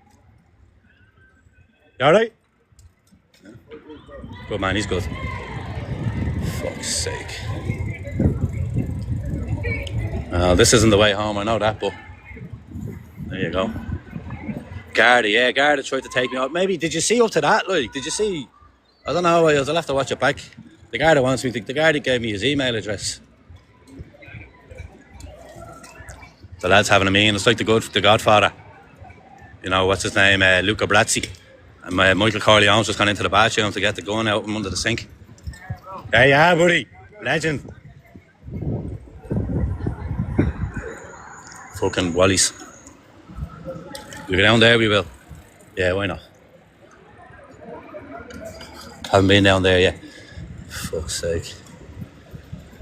You alright? Good man, he's good. Fuck's sake. This isn't the way home, I know that, but there you go. Garda tried to take me out. Maybe, did you see up to that? Like, did you see? I don't know, I'll have to watch it back. The Garda wants me to, the Garda gave me his email address. The lad's having a meeting. It's like the Godfather. You know, what's his name? Luca Brasi. And Michael Corleone's just gone into the bathroom to get the gun out from under the sink. There you are, buddy. Legend. Fucking Wallies. We go down there, we will. Yeah, why not? Haven't been down there yet. Fuck's sake.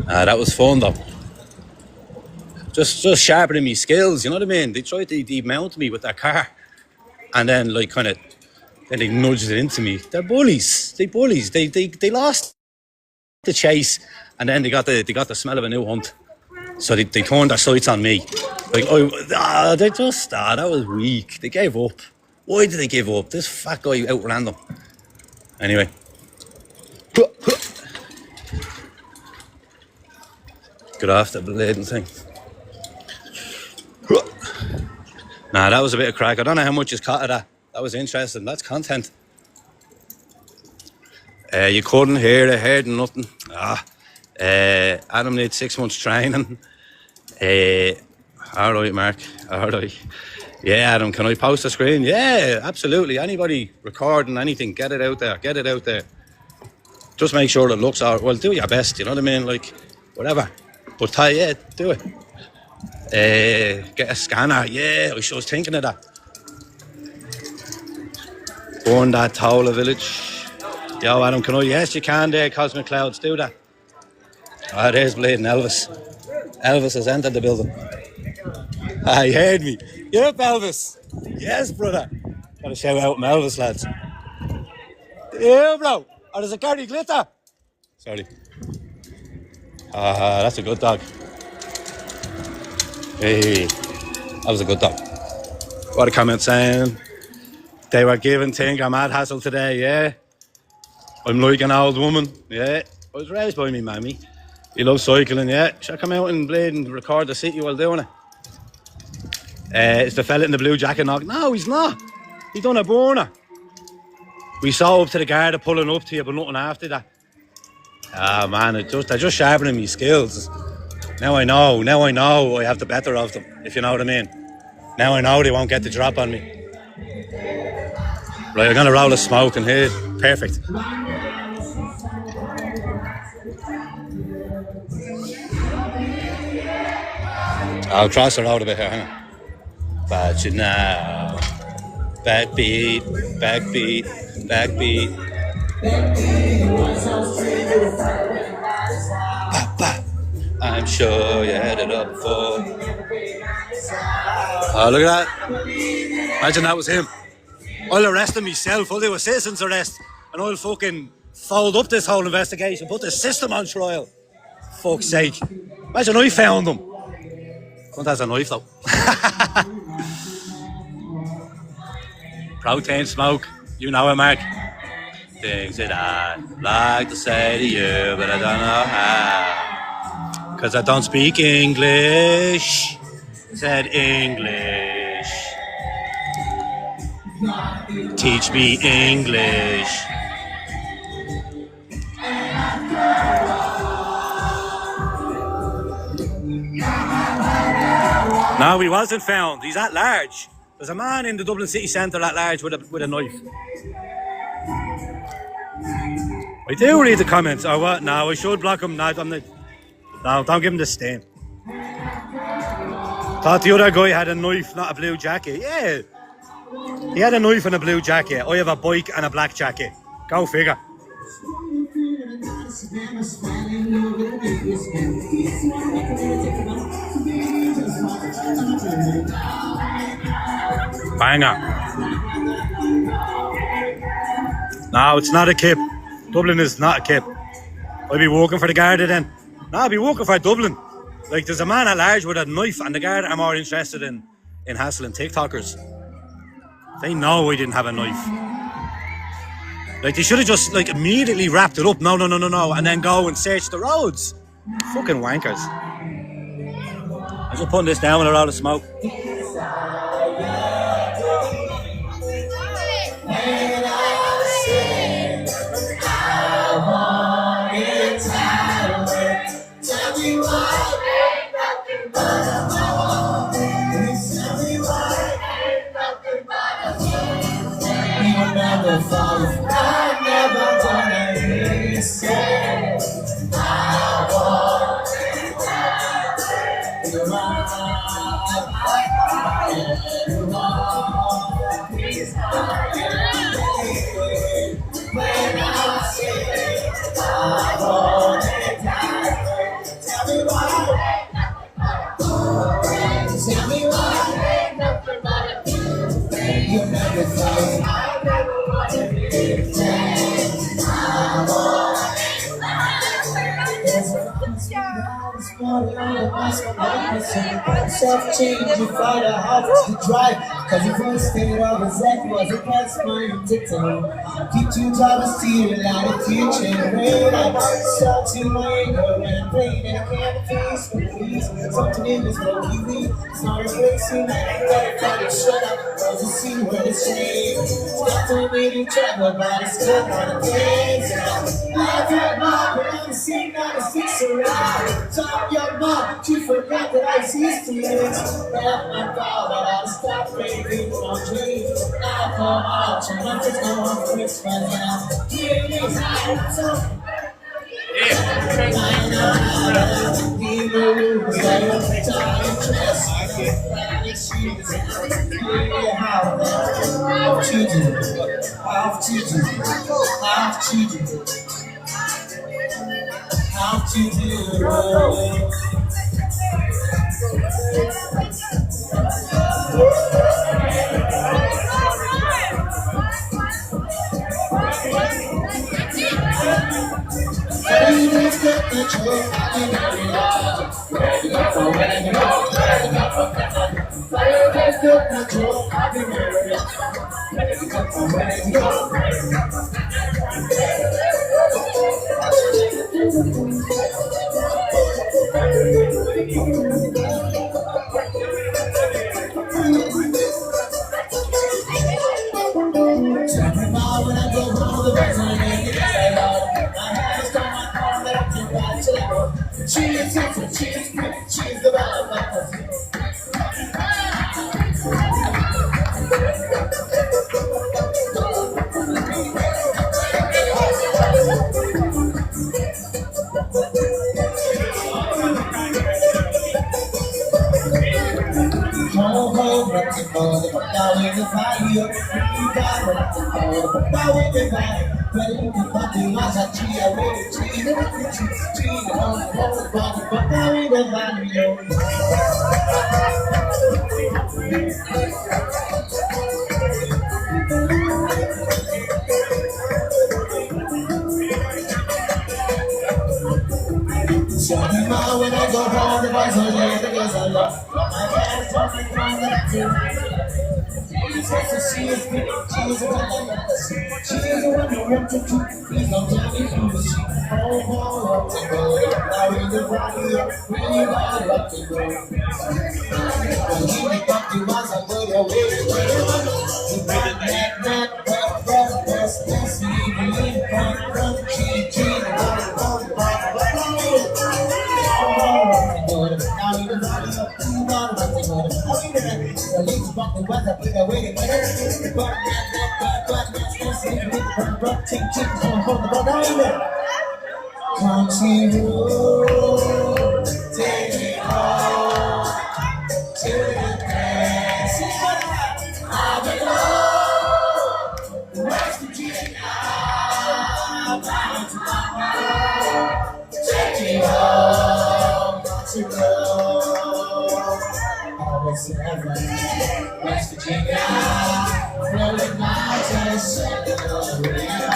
That was fun though. Just sharpening me skills, you know what I mean? They tried to demount me with their car. And then like then they nudged it into me. They're bullies. They lost the chase and then they got the smell of a new hunt. So they turned their sights on me. Like, that was weak. They gave up. Why did they give up? This fat guy outran them. Anyway. Get off the bleeding thing. Nah, that was a bit of crack. I don't know how much is caught of that. That was interesting. That's content. You couldn't hear it, heard nothing. Adam needs 6 months training. Alright, Mark. Alright. Yeah, Adam, can I post the screen? Yeah, absolutely. Anybody recording anything, get it out there. Get it out there. Just make sure it looks alright. Well, do your best, you know what I mean? Like, whatever. But yeah, do it. Get a scanner. Yeah, I was thinking of that. Burn that Tola village. Yo, Adam, can I? Yes, you can there, Cosmic Clouds. Do that. There's bleeding Elvis. Elvis has entered the building. You heard me. You up, Elvis? Yes, brother. Gotta shout out my Elvis, lads. Yeah, bro. Oh, there's a Gary Glitter. Sorry. That's a good dog. Hey, that was a good dog. What a comment saying. They were giving Tinker mad hassle today, yeah. I'm like an old woman, yeah. I was raised by me mammy. He loves cycling, yeah. Shall I come out and blade and record the city while doing it? Is the fella in the blue jacket knock? No, he's not. He done a burner. We saw up to the Garda pulling up to you, but nothing after that. Man, they're just sharpening me skills. Now I know I have the better of them, if you know what I mean. Now I know they won't get the drop on me. Right, I'm gonna roll a smoke in here. Perfect. I'll cross the road a bit here, hang on. But you know, backbeat. I'm sure you had it up before. Oh, look at that. Imagine that was him. I'll arrest him myself. I'll do a citizen's arrest and I'll fucking fold up this whole investigation, put the system on trial. Fuck's sake. Imagine I found him. Cunt has a knife though. Protein smoke. You know it, Mark. Things that I'd like to say to you, but I don't know how. Because I don't speak English. Said English. Teach me English. No, he wasn't found. He's at large. There's a man in the Dublin city centre at large with a knife. I do read the comments. Or what? No, I should block him. No, don't give him the stain. Thought the other guy had a knife, not a blue jacket. Yeah. He had a knife and a blue jacket. I have a bike and a black jacket. Go figure. Banger. No, it's not a kip. Dublin is not a kip. I'll be working for the Garda then. No, I'll be working for Dublin. Like, there's a man at large with a knife and the Garda are more interested in hassling TikTokers. They know I didn't have a knife. Like, they should have just, like, immediately wrapped it up. No, and then go and search the roads. Fucking wankers. Just putting this down with a lot of smoke. Self-change, you find out how to drive. Cause the first state of his life was a past money to tell. Keep two drivers steering out of future. Rain, I saw to my anger when I'm playing in a candy face for peace. Something in this low TV. It's not a racing, I gotta shut up. Cause you see where it's shame. Stop to make you travel, but it's still not a place. I've had my brother sing out of six around. Talk your mom, she forgot that I existed. Not my fault, but I'll stop making no dreams. Alcohol, trying to go on Christmas now. Here is how so. I know how to be the rules that are time dress. How to do, how to do, how to do, how to do. When I go home, the boys are there because I love my parents want me from that too. She is pretty, she is a one she is the one who went to keep. Please don't tell me who is she. Oh, up to go. Now in the body, really bad up to go. When you make up the ones I go your way. You bring that, best, leave, run, cheat, Country road, take me home to the past. I belong West Virginia, bound to my home. Take me home to road. I was never West Virginia, rolling mountains, shining on the river.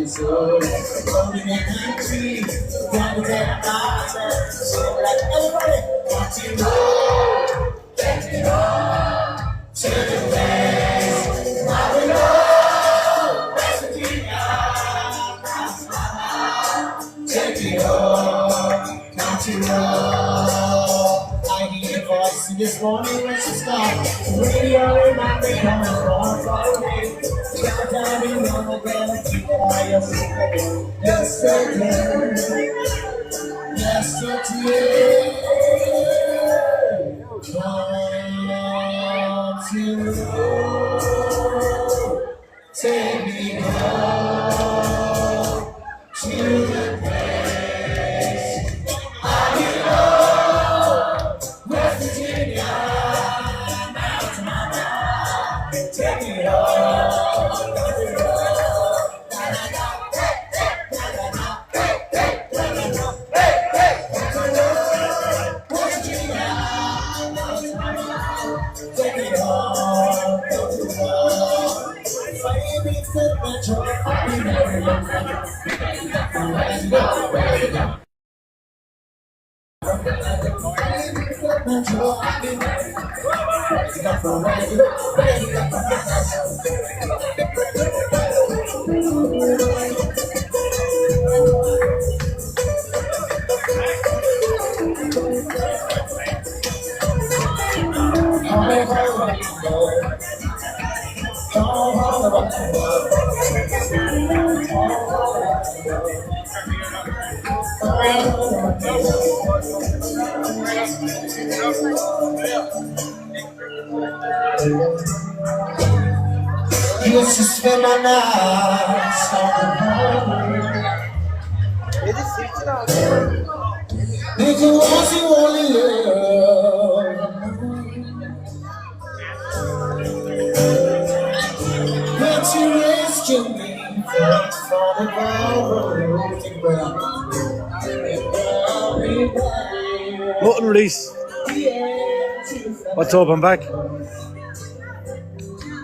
So, rolling in the trees, running down the mountains, so like everybody, want to roll, take me home to the west. I will go, West Virginia, cross my heart, take me home, country road. I this morning when she started. Radio in my brain, I'm going for me. Countdown, you know, gonna keep it all your secret. Yesterday, yesterday. Want to take me home to the place I belong, West Virginia. Mountain Mama, take me home. Take me home, go to war. Baby, sit with your happy memory. Where you go, where you go? Baby, sit with your happy memory. Where you go, where you go, where you used to spend my nights on the If you want you only love, but you rescue me from the ground. Button release. What's up? I'm back.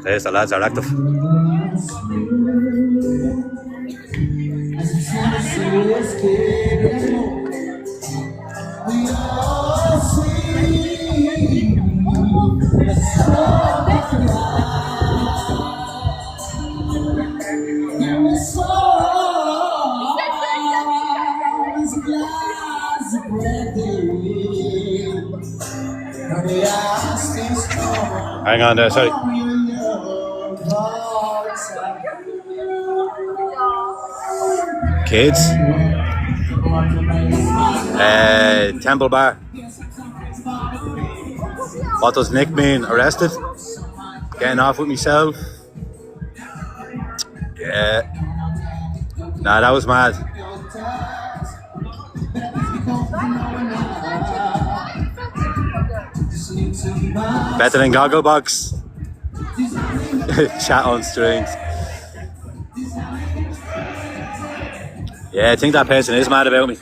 There's the lads are active. Hang on there, sorry. Kids. Temple Bar. What does Nick mean? Arrested? Getting off with myself? Yeah. Nah, that was mad. Better than Gogglebox. Chat on strings. Yeah, I think that person is mad about me.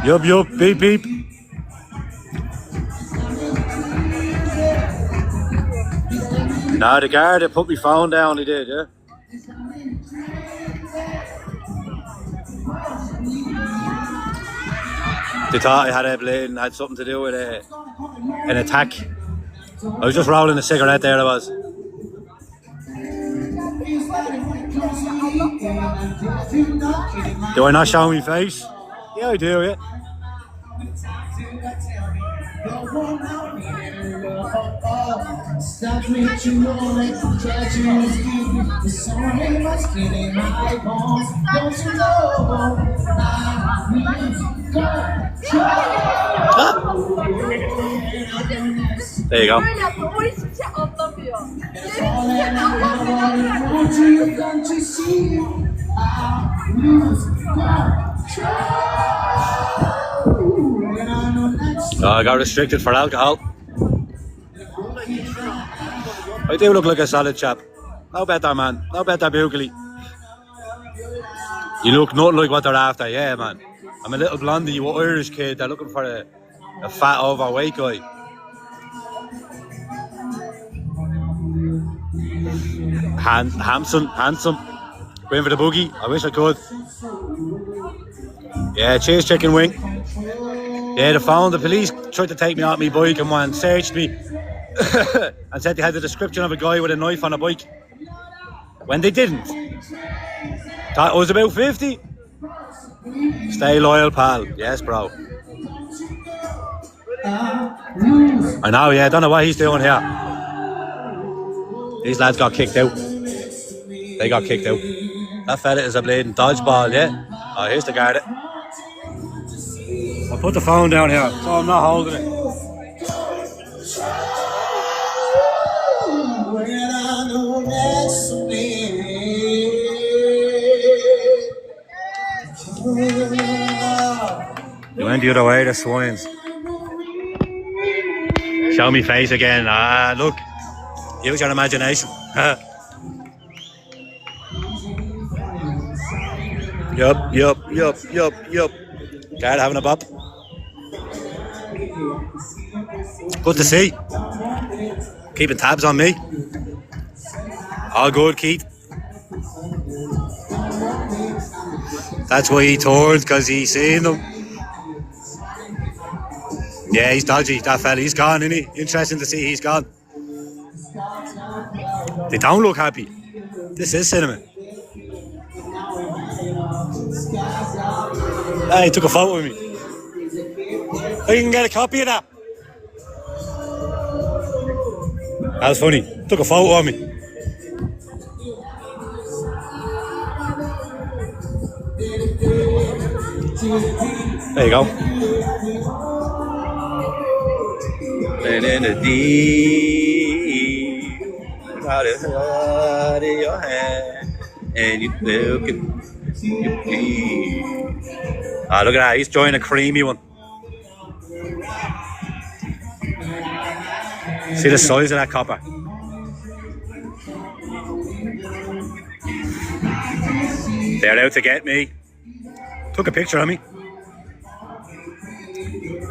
Yup, yup, beep, beep. Nah, the guard that put my phone down, he did, yeah. They thought I had a blade and had something to do with an attack. I was just rolling a cigarette there, I was. Do I not show my face? Yeah, I do, yeah. There you go. I got restricted for alcohol. I do look like a solid chap. No better, man. No better, Bugly. You look nothing like what they're after, yeah, man. I'm a little blondie, Irish kid. They're looking for a fat, overweight guy. Handsome. Going for the boogie. I wish I could. Yeah, cheese chicken wing. Yeah, the police tried to take me off my bike and one searched me and said they had the description of a guy with a knife on a bike. When they didn't. Thought it was about 50. Stay loyal, pal. Yes, bro. I know, yeah, I don't know what he's doing here. These lads got kicked out. They got kicked out. That fella is a bleeding dodgeball, yeah? Oh, here's the guard. I'll put the phone down here, so I'm not holding it. You went the other way, the swines. Show me face again. Ah, look. Use your imagination. Yup. Guard having a bop. Good to see. Keeping tabs on me. All good, Keith. That's why he told, because he's seen them. Yeah, he's dodgy, that fella. He's gone, isn't he? Interesting to see he's gone. They don't look happy. This is cinema. Hey, he took a photo with me. I can get a copy of that. That was funny. Took a photo of me. There you go. And in the deep, out of your hand, and you look at you please. Ah, look at that. He's joining a creamy one. See the size of that copper. They're out to get me. Took a picture of me.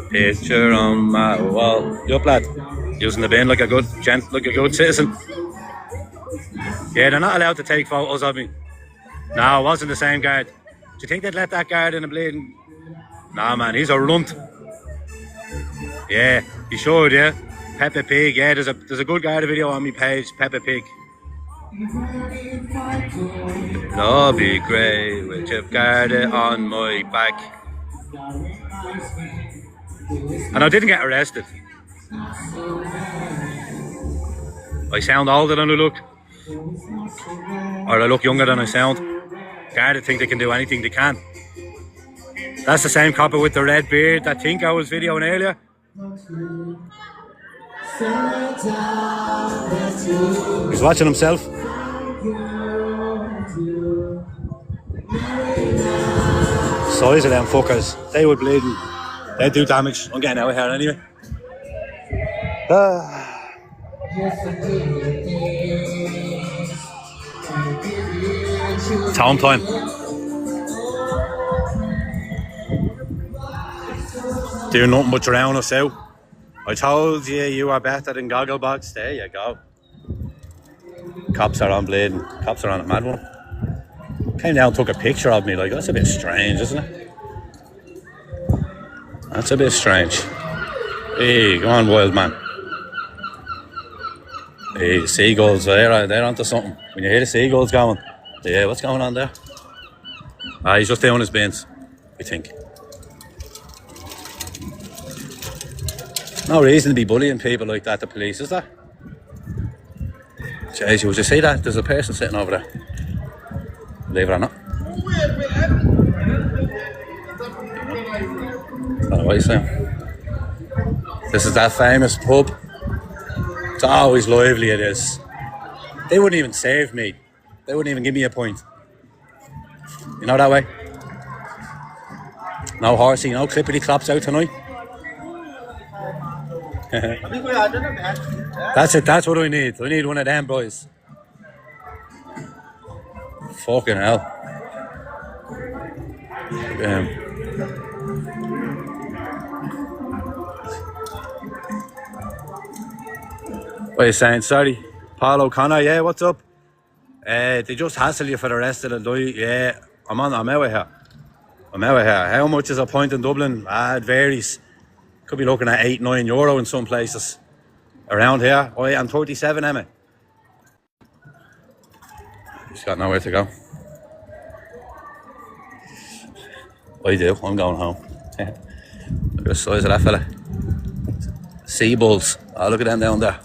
Picture on my wall. Yup, lad. Using the bin like a good gent, like a good citizen. Yeah, they're not allowed to take photos of me. No, it wasn't the same guard. Do you think they'd let that guard in a bleeding? Nah, man, he's a runt. Yeah, he should, yeah. Peppa Pig, yeah, there's a good guard video on my page, Peppa Pig. I'll be grey with your guard on my back. And I didn't get arrested. I sound older than I look. Or I look younger than I sound. Guard think they can do anything they can. That's the same copper with the red beard that think I was videoing earlier. He's watching himself. Size of them fuckers. They would bleed. They do damage. I'm getting out of here anyway. It's home time. Do nothing but drown us out. I told you you are better than Gogglebox. There you go. Cops are on bleeding. Cops are on a mad one. Came down and took a picture of me. Like, that's a bit strange, isn't it? That's a bit strange. Hey, go on, wild man. Hey, the seagulls, they're onto something. When you hear the seagulls going, yeah, what's going on there? Ah, he's just doing his bins, I think. No reason to be bullying people like that, the police, is there? Jeez, would you see that? There's a person sitting over there. Believe it or not. I don't know what you're saying. This is that famous pub. It's always lively, it is. They wouldn't even save me. They wouldn't even give me a point. You know that way? No horsey, no clippity clops out tonight. That's it, that's what I need. I need one of them boys. Fucking hell. What are you saying? Sorry. Paul O'Connor, yeah, what's up? They just hassle you for the rest of the night. Yeah, I'm out of here. How much is a pint in Dublin? It varies. Could be looking at €8-9 in some places. Around here, I am 37, Emma. He's got nowhere to go. I do, I'm going home. Look at the size of that fella. Seabulls. Oh, look at them down there.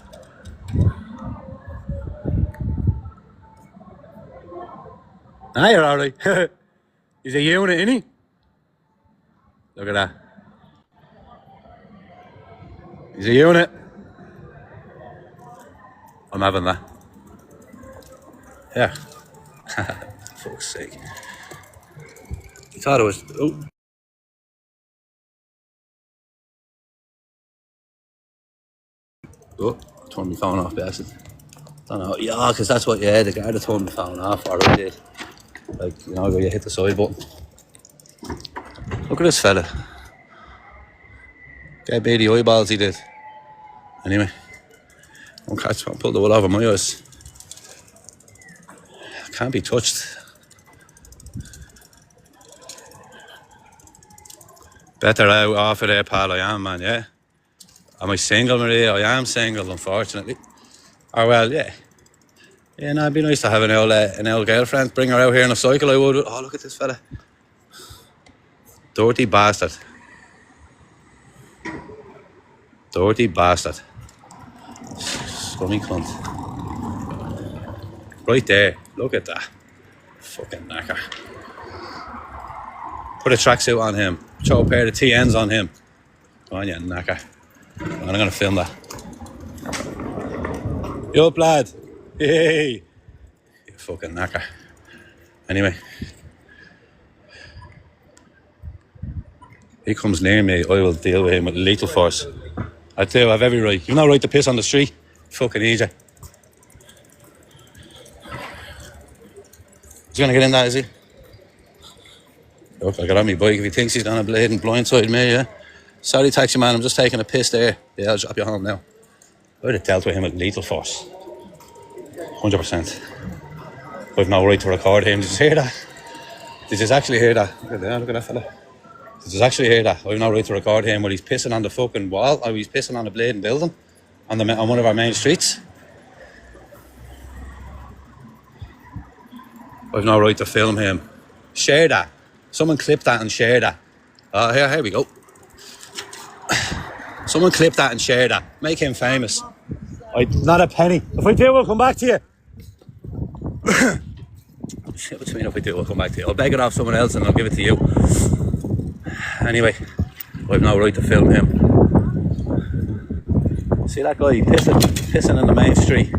Ah, you're alright. He's a unit, isn't he? Look at that. He's a unit. I'm having that. Yeah. Fuck's sake. I thought it was. Oh. Oh, turned my phone off, bastard. Don't know. Yeah, because that's what, yeah, the guy that turned my phone off, or I did. Like, you know, where you hit the side button. Look at this fella. Get beady eyeballs he did. Anyway. Don't catch, I'll pull the wool over my eyes. Can't be touched. Better out off of there, pal, I am, man, yeah? Am I single, Maria? I am single, unfortunately. Or, well, yeah. Yeah, no, it'd be nice to have an old girlfriend. Bring her out here on a cycle, I would. Oh, look at this fella. Dirty bastard. Dirty bastard. Scummy cunt. Right there. Look at that. Fucking knacker. Put a tracksuit on him. Throw a pair of TNs on him. Come on, you knacker. I'm going to film that. You up, lad? Hey! You fucking knacker. Anyway. He comes near me, I will deal with him with lethal force. I tell you, I have every right. You've no right to piss on the street. Fucking easy. He's going to get in that, is he? Look, I got on my bike if he thinks he's going to blade and blindside me, yeah? Sorry, taxi man, I'm just taking a piss there. Yeah, I'll drop you home now. I would have dealt with him with lethal force. 100%. I've no right to record him. Did you hear that? Did you actually hear that? Look at that fella. Did you actually hear that? I've no right to record him while he's pissing on the fucking wall, or he's pissing on the blading building on one of our main streets. I've no right to film him. Share that. Someone clip that and share that. Oh, here we go. Someone clip that and share that. Make him famous. Not a penny. If I do, we'll come back to you. Shit, what do you mean if I do, we'll come back to you? I'll beg it off someone else and I'll give it to you. Anyway, I've no right to film him. See that guy pissing in the main street?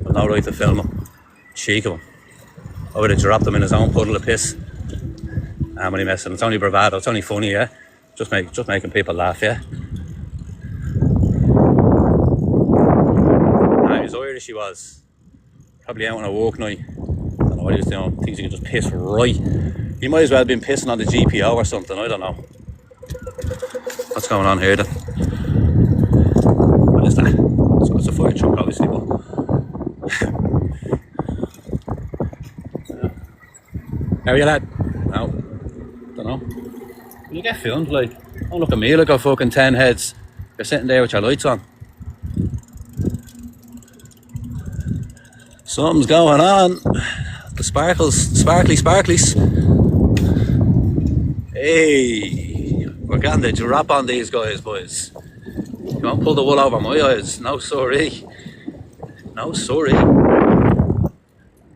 I've no right to film him. Cheek of him. I would have dropped him in his own puddle of piss. I'm only messing. It's only bravado. It's only funny, yeah? Just making people laugh, yeah? He was Irish, he was. Probably out on a walk night. I don't know what he was doing. Thinks he could just piss right. He might as well have been pissing on the GPO or something. I don't know. What's going on here then? What is that? So it's a fire truck, obviously, but... How are you, lad? No. Don't know. When you get filmed, like, don't look at me like a fucking 10 heads. You're sitting there with your lights on. Something's going on. The sparklies. Hey, we're getting the drop on these guys, boys. You won't pull the wool over my eyes. No, sorry. No, sorry.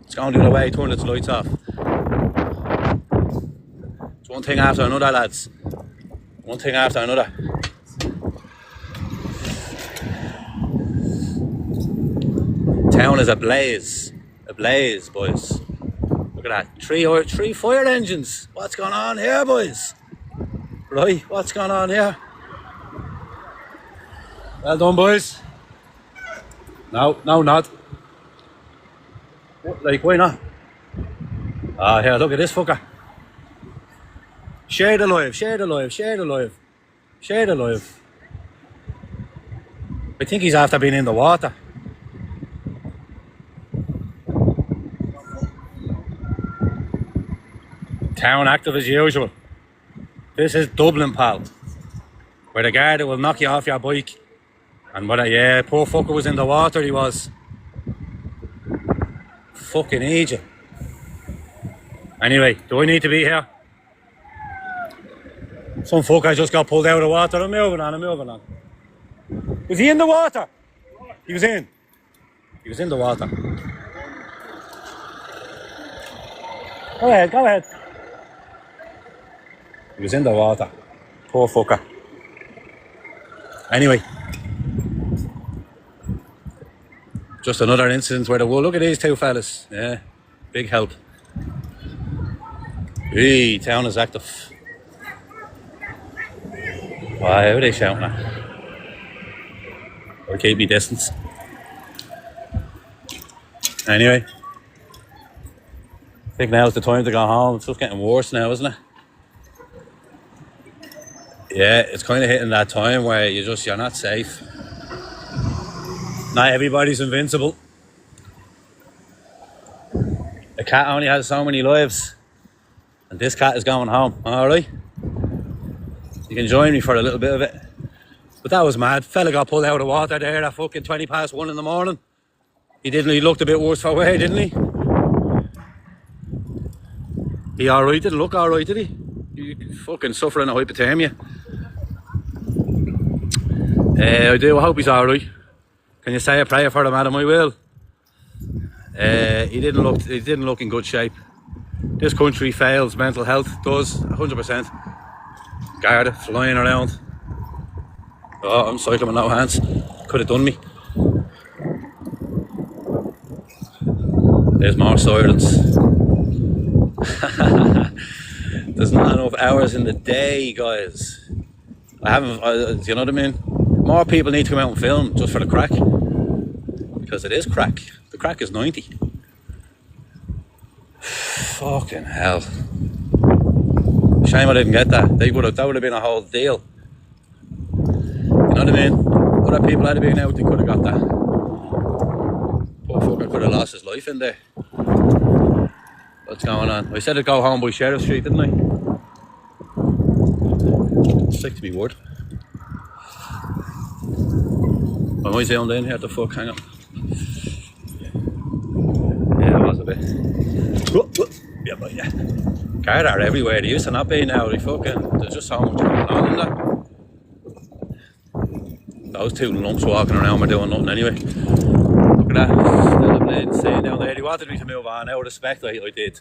It's going the other way. Turn its lights off. It's one thing after another, lads. One thing after another. Town is ablaze. Ablaze, boys. Look at that. Three fire engines. What's going on here, boys? Right, what's going on here? Well done, boys. No, not. What, like, why not? Ah, here, look at this fucker. Share the live. I think he's after being in the water. Town active as usual. This is Dublin, pal. Where the guard will knock you off your bike. And what yeah, poor fucker was in the water, he was. Fucking agent. Anyway, do I need to be here? Some fucker just got pulled out of the water. I'm moving on. Was he in the water? He was in. He was in the water. Go ahead, go ahead. He was in the water. Poor fucker. Anyway. Just another incident where the look at these two fellas. Yeah. Big help. Hey, town is active. Why are they shouting at? I'll keep me distance. Anyway. I think now's the time to go home. It's just getting worse now, isn't it? Yeah, it's kind of hitting that time where you're not safe. Not everybody's invincible. A cat only has so many lives. And this cat is going home, alright? You can join me for a little bit of it. But that was mad. Fella got pulled out of the water there at fucking 1:20 in the morning. He looked a bit worse for wear, didn't he? He alright? Didn't look alright, did he? He fucking suffering a hypothermia. I do, I hope he's alright. Can you say a prayer for him, Adam? I will. He didn't look in good shape. This country fails mental health, does 100%. Garda flying around. Oh, I'm cycling with no hands. Could have done me. There's more sirens. There's not enough hours in the day, guys. You know what I mean? More people need to come out and film just for the crack. Because it is crack. The crack is 90. Fucking hell. Shame I didn't get that. That would have been a whole deal. You know what I mean? Other people had been out, they could have got that. Poor fucker could have lost his life in there. What's going on? I said I'd go home by Sheriff Street, didn't I? Stick to me word. Am I zoomed in here? The fuck, hang on. Yeah, it was a bit. Yeah, but yeah. Cars are everywhere. They used to not be now. There's just so much going on in there. Those two lumps walking around were doing nothing anyway. Look at that. Still playing insane down there. He wanted me to move on. Out of respect, I did.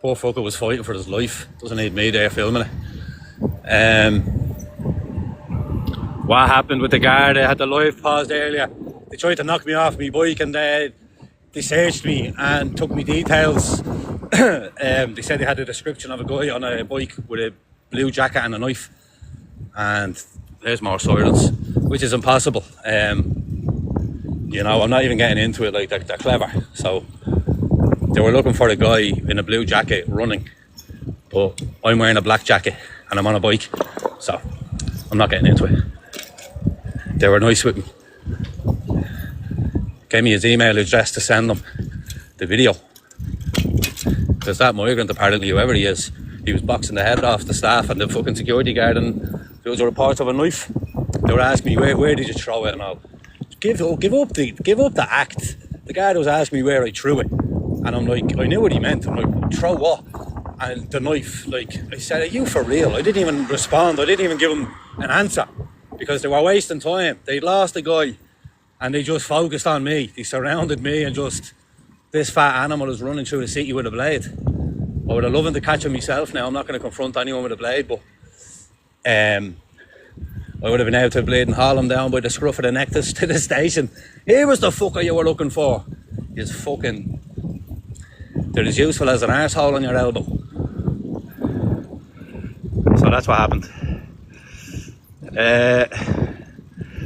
Poor fucker was fighting for his life. Doesn't need me there filming it. What happened with the guard? I had the live paused earlier. They tried to knock me off my bike and they searched me and took me details. They said they had a description of a guy on a bike with a blue jacket and a knife. And there's more sirens, which is impossible. You know, I'm not even getting into it, like they're clever. So they were looking for a guy in a blue jacket running, but I'm wearing a black jacket and I'm on a bike, so I'm not getting into it. They were nice with me. Gave me his email address to send them the video. Because that migrant, apparently, whoever he is, he was boxing the head off the staff and the fucking security guard, and there was a report of a knife. They were asking me, where did you throw it and all? Give up the act. The guard was asking me where I threw it. And I'm like, I knew what he meant. I'm like, throw what? And the knife, like, I said, are you for real? I didn't even respond. I didn't even give him an answer. Because they were wasting time. They'd lost a guy and they just focused on me. They surrounded me and just, this fat animal is running through the city with a blade. I would have loved to catch him myself now. I'm not going to confront anyone with a blade, but I would have been able to blade and haul him down by the scruff of the neck to the station. Here was the fucker you were looking for. He's fucking... They're as useful as an arsehole on your elbow. So that's what happened.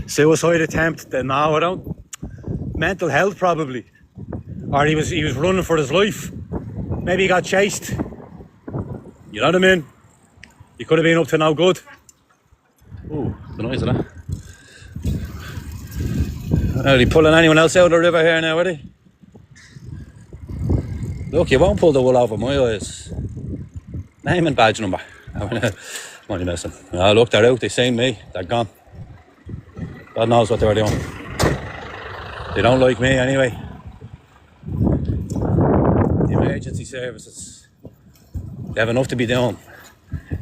Suicide attempt? No, I don't. Mental health probably. Or he was running for his life. Maybe he got chased. You know what I mean? He could have been up to no good. Ooh, the noise of that. Are they pulling anyone else out of the river here now, are they? Look, you won't pull the wool over my eyes. Name and badge number. I'm only messing. Oh, look, they're out. They seen me. They're gone. God knows what they were doing. They don't like me anyway. The emergency services. They have enough to be doing.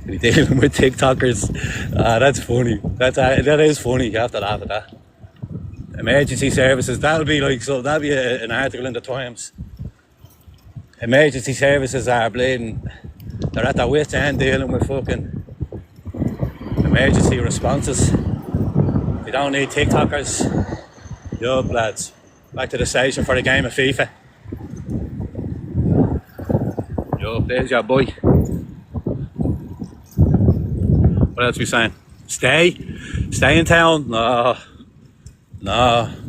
They're dealing with TikTokers. That's funny. That is funny. You have to laugh at that. Emergency services, that'll be like, so that'll be an article in the Times. Emergency services are bleeding, they're at their wits' end dealing with fucking emergency responses. They don't need TikTokers. Yup, lads. Back to the station for a game of FIFA. Yup, there's your boy. What else are we saying? Stay in town? No,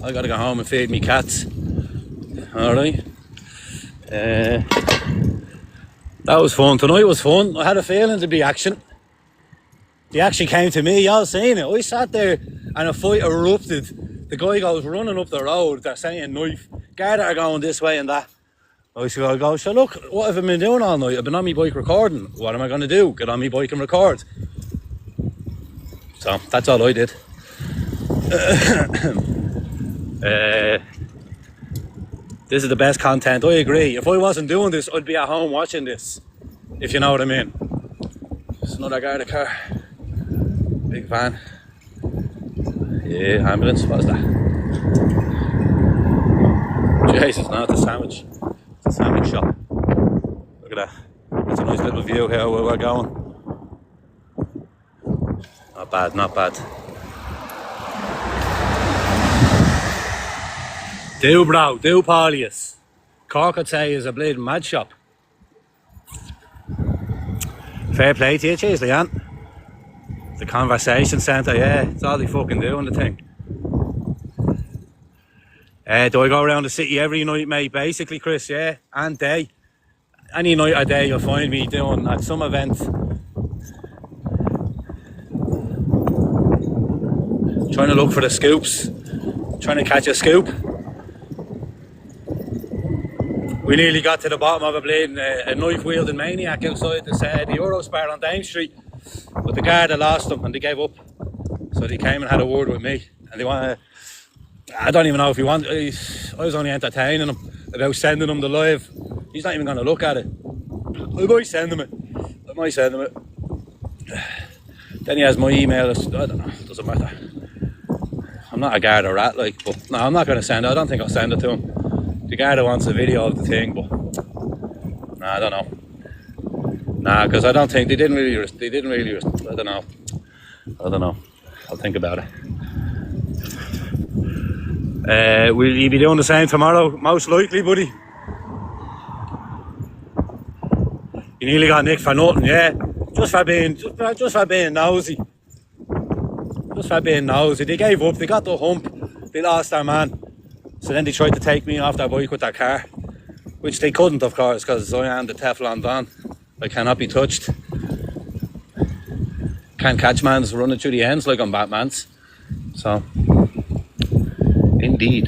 I gotta go home and feed me cats. Alright. That was fun. Tonight was fun. I had a feeling there'd be action. They actually came to me, y'all seen it. I sat there and a fight erupted. The guy goes running up the road, they're saying knife. Garda are going this way and that. I go, so look, what have I been doing all night? I've been on my bike recording. What am I going to do? Get on my bike and record. So, that's all I did. This is the best content, I agree. If I wasn't doing this, I'd be at home watching this. If you know what I mean. There's another Garda car. Big van. Yeah, ambulance, what's that? Jesus, no, it's a sandwich. It's a sandwich shop. Look at that. It's a nice little view here where we're going. Not bad, not bad. Do bro, do Paulius. Cork I'd say is a bleeding mad shop. Fair play to you, cheers Leanne. The conversation centre, yeah, it's all they fucking do on the thing. Do I go around the city every night, mate? Basically, Chris, yeah, and day. Any night or day you'll find me doing at some event. Trying to look for the scoops. Trying to catch a scoop. We nearly got to the bottom of a knife-wielding maniac outside the Eurospar on Dame Street. But the Garda lost them and they gave up. So they came and had a word with me. And they want to... I don't even know if he want. I was only entertaining him about sending him the live. He's not even going to look at it. I might send him it. Then he has my email. I don't know. It doesn't matter. I'm not a Garda rat, like, but no, I'm not going to send it. I don't think I'll send it to him. The Garda wants a video of the thing, but nah, I don't know. Nah, because I don't think they didn't really. I don't know. I'll think about it. Will you be doing the same tomorrow? Most likely, buddy. You nearly got nicked for nothing, yeah. Just for being nosy. Just for being nosy. They gave up. They got the hump. They lost their man. So then they tried to take me off their bike with their car, which they couldn't, of course, because I am the Teflon Don. I cannot be touched. Can't catch man's running through the ends like I'm Batman's. So, indeed.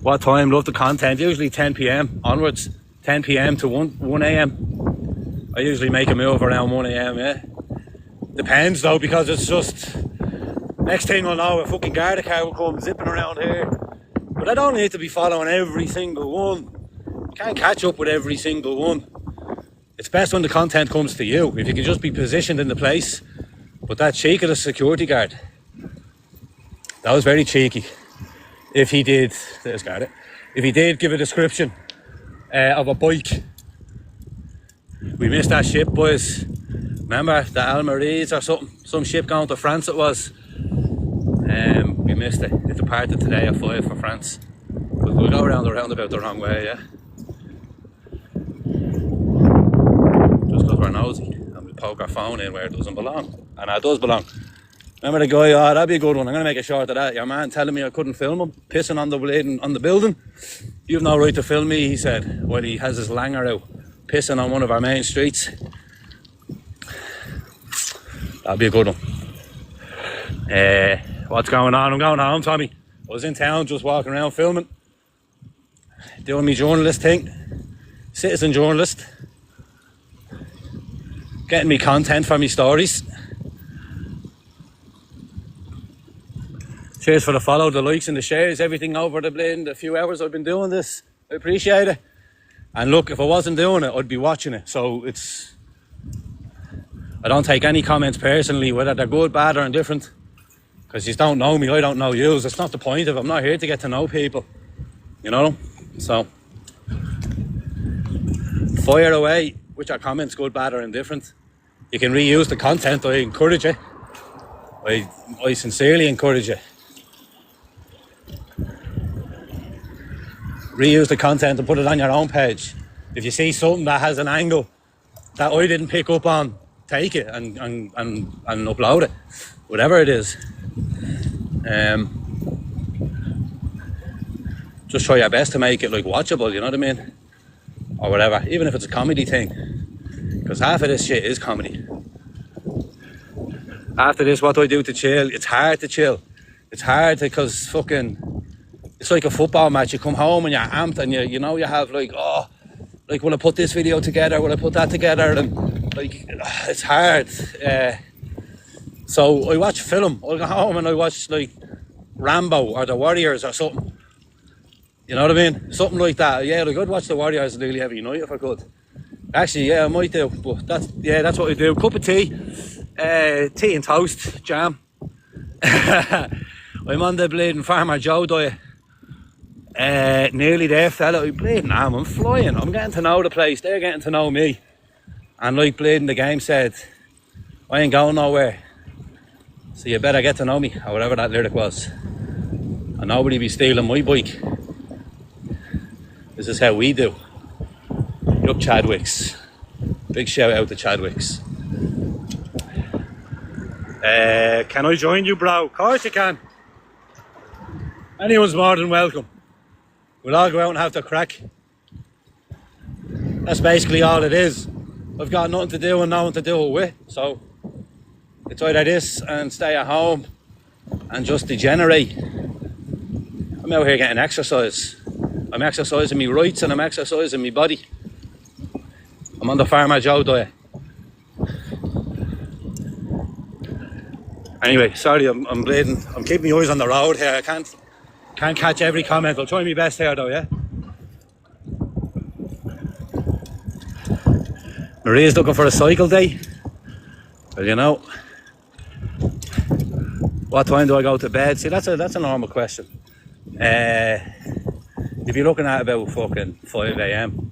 What time? Love the content. Usually 10 p.m. onwards. 10 p.m. to 1 a.m. I usually make a move around 1 a.m. yeah. Depends though, because it's just... Next thing I'll know, a fucking Garda car will come zipping around here. But I don't need to be following every single one. You can't catch up with every single one. It's best when the content comes to you. If you can just be positioned in the place. But that cheek of the security guard. That was very cheeky. If he did, there's Garda. If he did give a description of a bike. We missed that ship, boys. Remember the Almaries or something? Some ship going to France it was. We missed it. It departed today at 5 for France. But we'll go around the roundabout the wrong way, yeah? Just because we're nosy and we poke our phone in where it doesn't belong. And it does belong. Remember the guy, oh, that'd be a good one. I'm going to make a short of that. Your man telling me I couldn't film him, pissing on the building. You've no right to film me, he said, while he has his langer out, pissing on one of our main streets. That'd be a good one. What's going on? I'm going home, Tommy. I was in town just walking around filming. Doing me journalist thing. Citizen journalist. Getting me content for me stories. Cheers for the follow, the likes and the shares, everything over the few hours I've been doing this. I appreciate it. And look, if I wasn't doing it, I'd be watching it. So I don't take any comments personally, whether they're good, bad or indifferent. Because you don't know me, I don't know you. It's not the point of it. I'm not here to get to know people. You know? So, fire away with your comments, good, bad or indifferent. You can reuse the content, I encourage it. I sincerely encourage it. Reuse the content and put it on your own page. If you see something that has an angle that I didn't pick up on, take it and upload it. Whatever it is. Just try your best to make it like watchable, you know what I mean? Or whatever, even if it's a comedy thing. Because half of this shit is comedy. After this, what do I do to chill? It's hard to chill. It's hard because fucking, it's like a football match. You come home and you're amped and you know you have like, oh, like will I put this video together? Will I put that together? And like, it's hard. So I watch film. I'll go home and I watch like Rambo or The Warriors or something. You know what I mean? Something like that. Yeah, like I'd watch The Warriors really every night if I could. Actually, yeah, I might do. But that's what I do. Cup of tea, tea and toast, jam. I'm on the bleeding Farmer Joe diet. Nearly there, fella. I'm flying. I'm getting to know the place. They're getting to know me. And like bleeding the game said, I ain't going nowhere. So you better get to know me, or whatever that lyric was. And nobody be stealing my bike. This is how we do. Yup, Chadwicks. Big shout out to Chadwicks. Can I join you, bro? Of course you can. Anyone's more than welcome. We'll all go out and have the crack. That's basically all it is. I've got nothing to do and no one to do it with, so it's either this and stay at home and just degenerate. I'm out here getting exercise. I'm exercising my rights and I'm exercising my body. I'm on the Farmer Joe diet. Anyway, sorry, I'm bleeding. I'm keeping my eyes on the road here. I can't catch every comment. I'll try my best here though, yeah? Maria's looking for a cycle day. Well, you know, what time do I go to bed? See, that's a normal question. If you're looking at about fucking 5 a.m,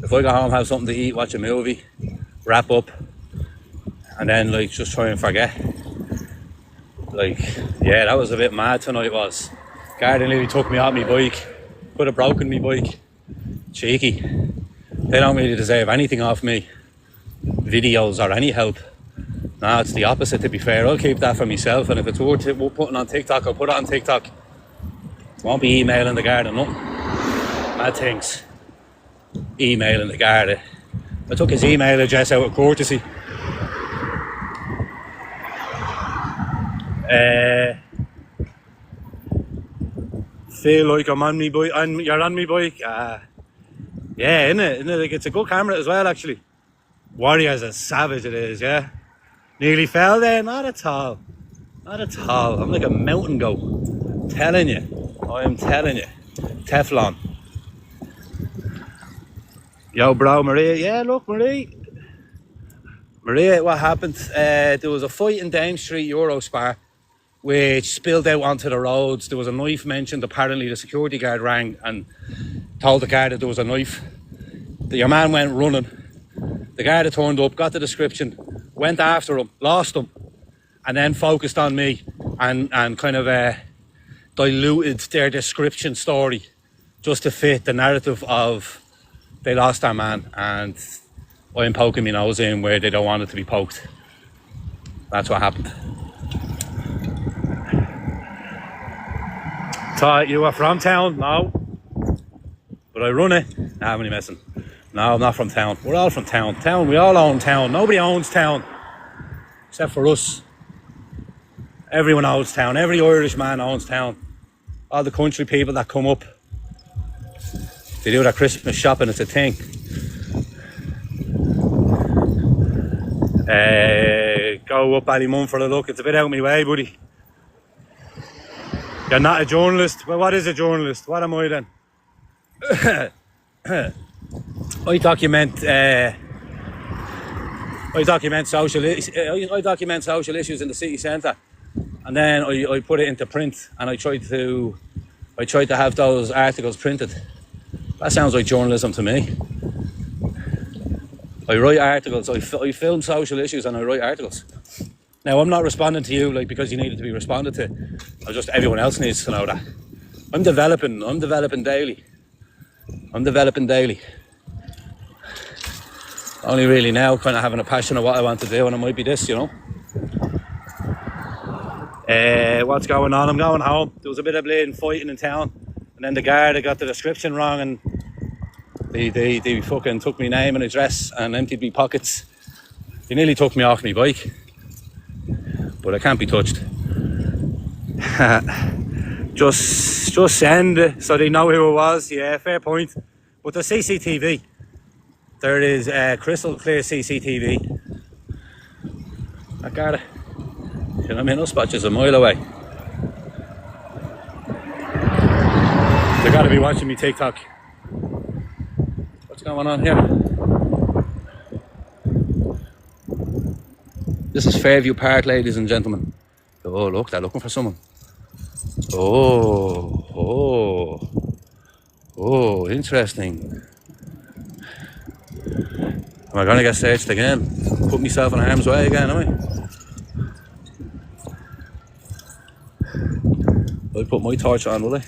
if I go home, have something to eat, watch a movie, wrap up, and then like just try and forget. Like, yeah, that was a bit mad tonight, was. Garden nearly took me off my bike. Could have broken my bike. Cheeky. They don't really deserve anything off me. Videos or any help. No, it's the opposite, to be fair. I'll keep that for myself, and if it's worth putting on TikTok, I'll put it on TikTok. Won't be emailing the garden, no. Mad things. Emailing the garden. I took his email address out of courtesy. Feel like I'm on me bike. You're on me bike. Yeah, innit? Like, it's a good camera as well, actually. Warriors are savage, it is, yeah. Nearly fell there. Not at all. Not at all. I'm like a mountain goat. Telling you. I am telling you. Teflon. Yo, bro, Maria. Yeah, look, Maria. Maria, what happened? There was a fight in Dame Street Eurospar, which spilled out onto the roads. There was a knife mentioned. Apparently the security guard rang and told the guard that there was a knife. Your man went running. The guard had turned up, got the description, went after him, lost him, and then focused on me and kind of diluted their description story just to fit the narrative of they lost their man and I'm poking my nose in where they don't want it to be poked. That's what happened. Thought you were from town? No. But I run it? Nah, I'm only messing. No, I'm not from town. We're all from town. Town, we all own town. Nobody owns town. Except for us. Everyone owns town. Every Irish man owns town. All the country people that come up. They do their Christmas shopping, it's a thing. Go up Ballymun for a look. It's a bit out of my way, buddy. You're not a journalist. Well, what is a journalist? What am I then? I document social issues in the city centre. and then I put it into print, and I tried to have those articles printed. That sounds like journalism to me. I write articles, I film social issues, and I write articles. Now, I'm not responding to you like because you needed to be responded to. Everyone else needs to know that. I'm developing daily. Only really now kind of having a passion of what I want to do, and it might be this, you know. What's going on? I'm going home. There was a bit of bleeding fighting in town, and then the guard got the description wrong, and they fucking took my name and address and emptied me pockets. They nearly took me off my bike, but I can't be touched. just send it so they know who it was. Yeah, fair point. But the CCTV, there is crystal clear CCTV. I got it. You know what I mean? Those spots is a mile away. They gotta be watching me TikTok. What's going on here? This is Fairview Park, ladies and gentlemen. Oh, look, they're looking for someone. Oh, interesting. Am I gonna get searched again? Put myself in harm's way again, am I? I'll put my torch on, will I?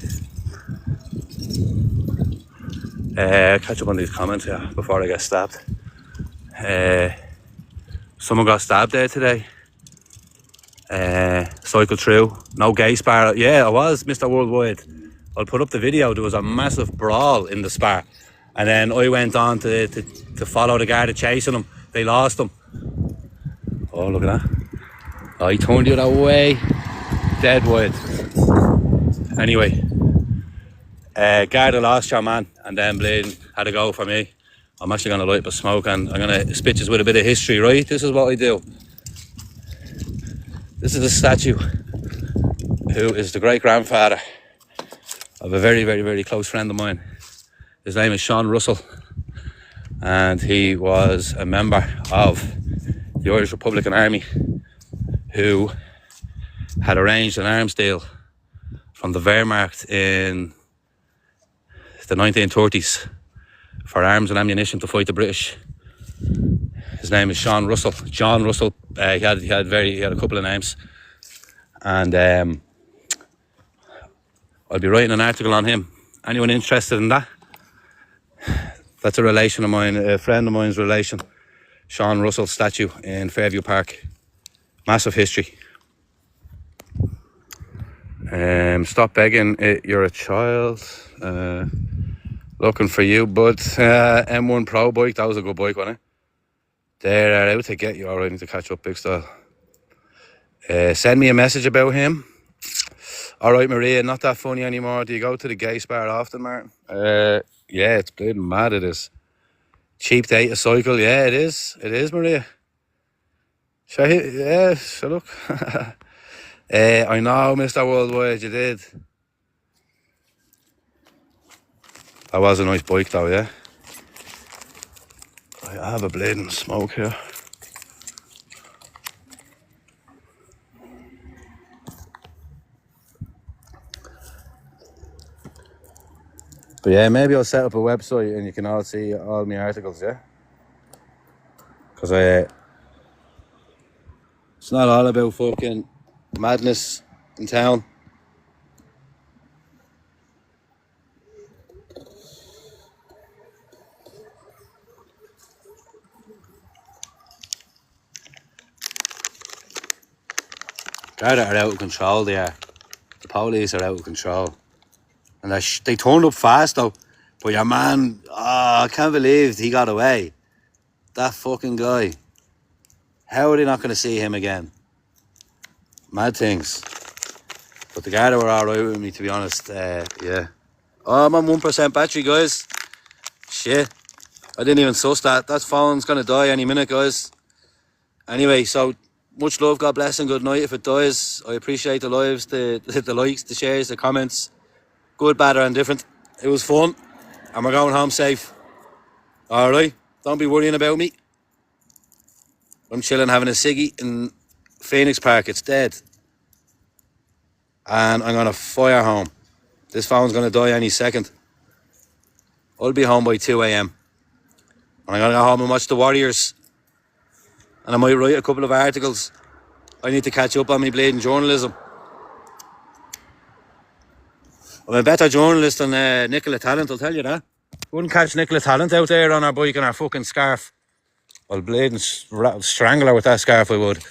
Catch up on these comments here before I get stabbed. Someone got stabbed there today. Cycled through. No gay spar. Yeah, I was Mr. Worldwide. I'll put up the video. There was a massive brawl in the spar. And then I went on to follow the guard chasing him. They lost him. Oh, look at that. Oh, he turned you that way. Dead wide. Anyway. Garda lost your man, and then bleeding had to go for me. I'm actually going to light up a smoke, and I'm going to spit you with a bit of history, right? This is what I do. This is a statue who is the great-grandfather of a very, very, very close friend of mine. His name is Sean Russell, and he was a member of the Irish Republican Army who had arranged an arms deal from the Wehrmacht in the 1930s for arms and ammunition to fight the British. His name is Sean Russell. John Russell. He had a couple of names, and I'll be writing an article on him. Anyone interested in that? That's a relation of mine, a friend of mine's relation. Sean Russell statue in Fairview Park. Massive history. Stop begging. You're a child. Looking for you, bud. M1 Pro bike. That was a good bike, wasn't it? They're out to get you. Alright, I need to catch up, big style. Send me a message about him. Alright, Maria, not that funny anymore. Do you go to the gay spar often, Martin? Yeah, it's bleeding mad, it is. Cheap date to cycle. Yeah, it is. It is, Maria. So look. I know, Mr. Worldwide, you did. That was a nice bike though, yeah? I have a bleeding smoke here. But yeah, maybe I'll set up a website and you can all see all my articles, yeah? Because it's not all about fucking madness in town. Garda are out of control, they are. The police are out of control. And they turned up fast though. But your man, I can't believe he got away. That fucking guy. How are they not going to see him again? Mad things. But the Garda were alright with me, to be honest. Yeah. Oh, I'm on 1% battery, guys. Shit. I didn't even suss that. That phone's going to die any minute, guys. Anyway, so much love, God bless and good night. If it dies, I appreciate the lives, the likes, the shares, the comments. Good, bad or indifferent. It was fun. And we're going home safe. Alright? Don't be worrying about me. I'm chilling, having a ciggy in Phoenix Park. It's dead. and I'm going to fire home. This phone's going to die any second. I'll be home by 2 a.m. and I'm going to go home and watch the Warriors. And I might write a couple of articles. I need to catch up on my bleeding journalism. I'm a better journalist than Nicola Talent, I'll tell you that. Wouldn't catch Nicola Talent out there on her bike and her fucking scarf. I'll bleed and strangle her with that scarf, I would.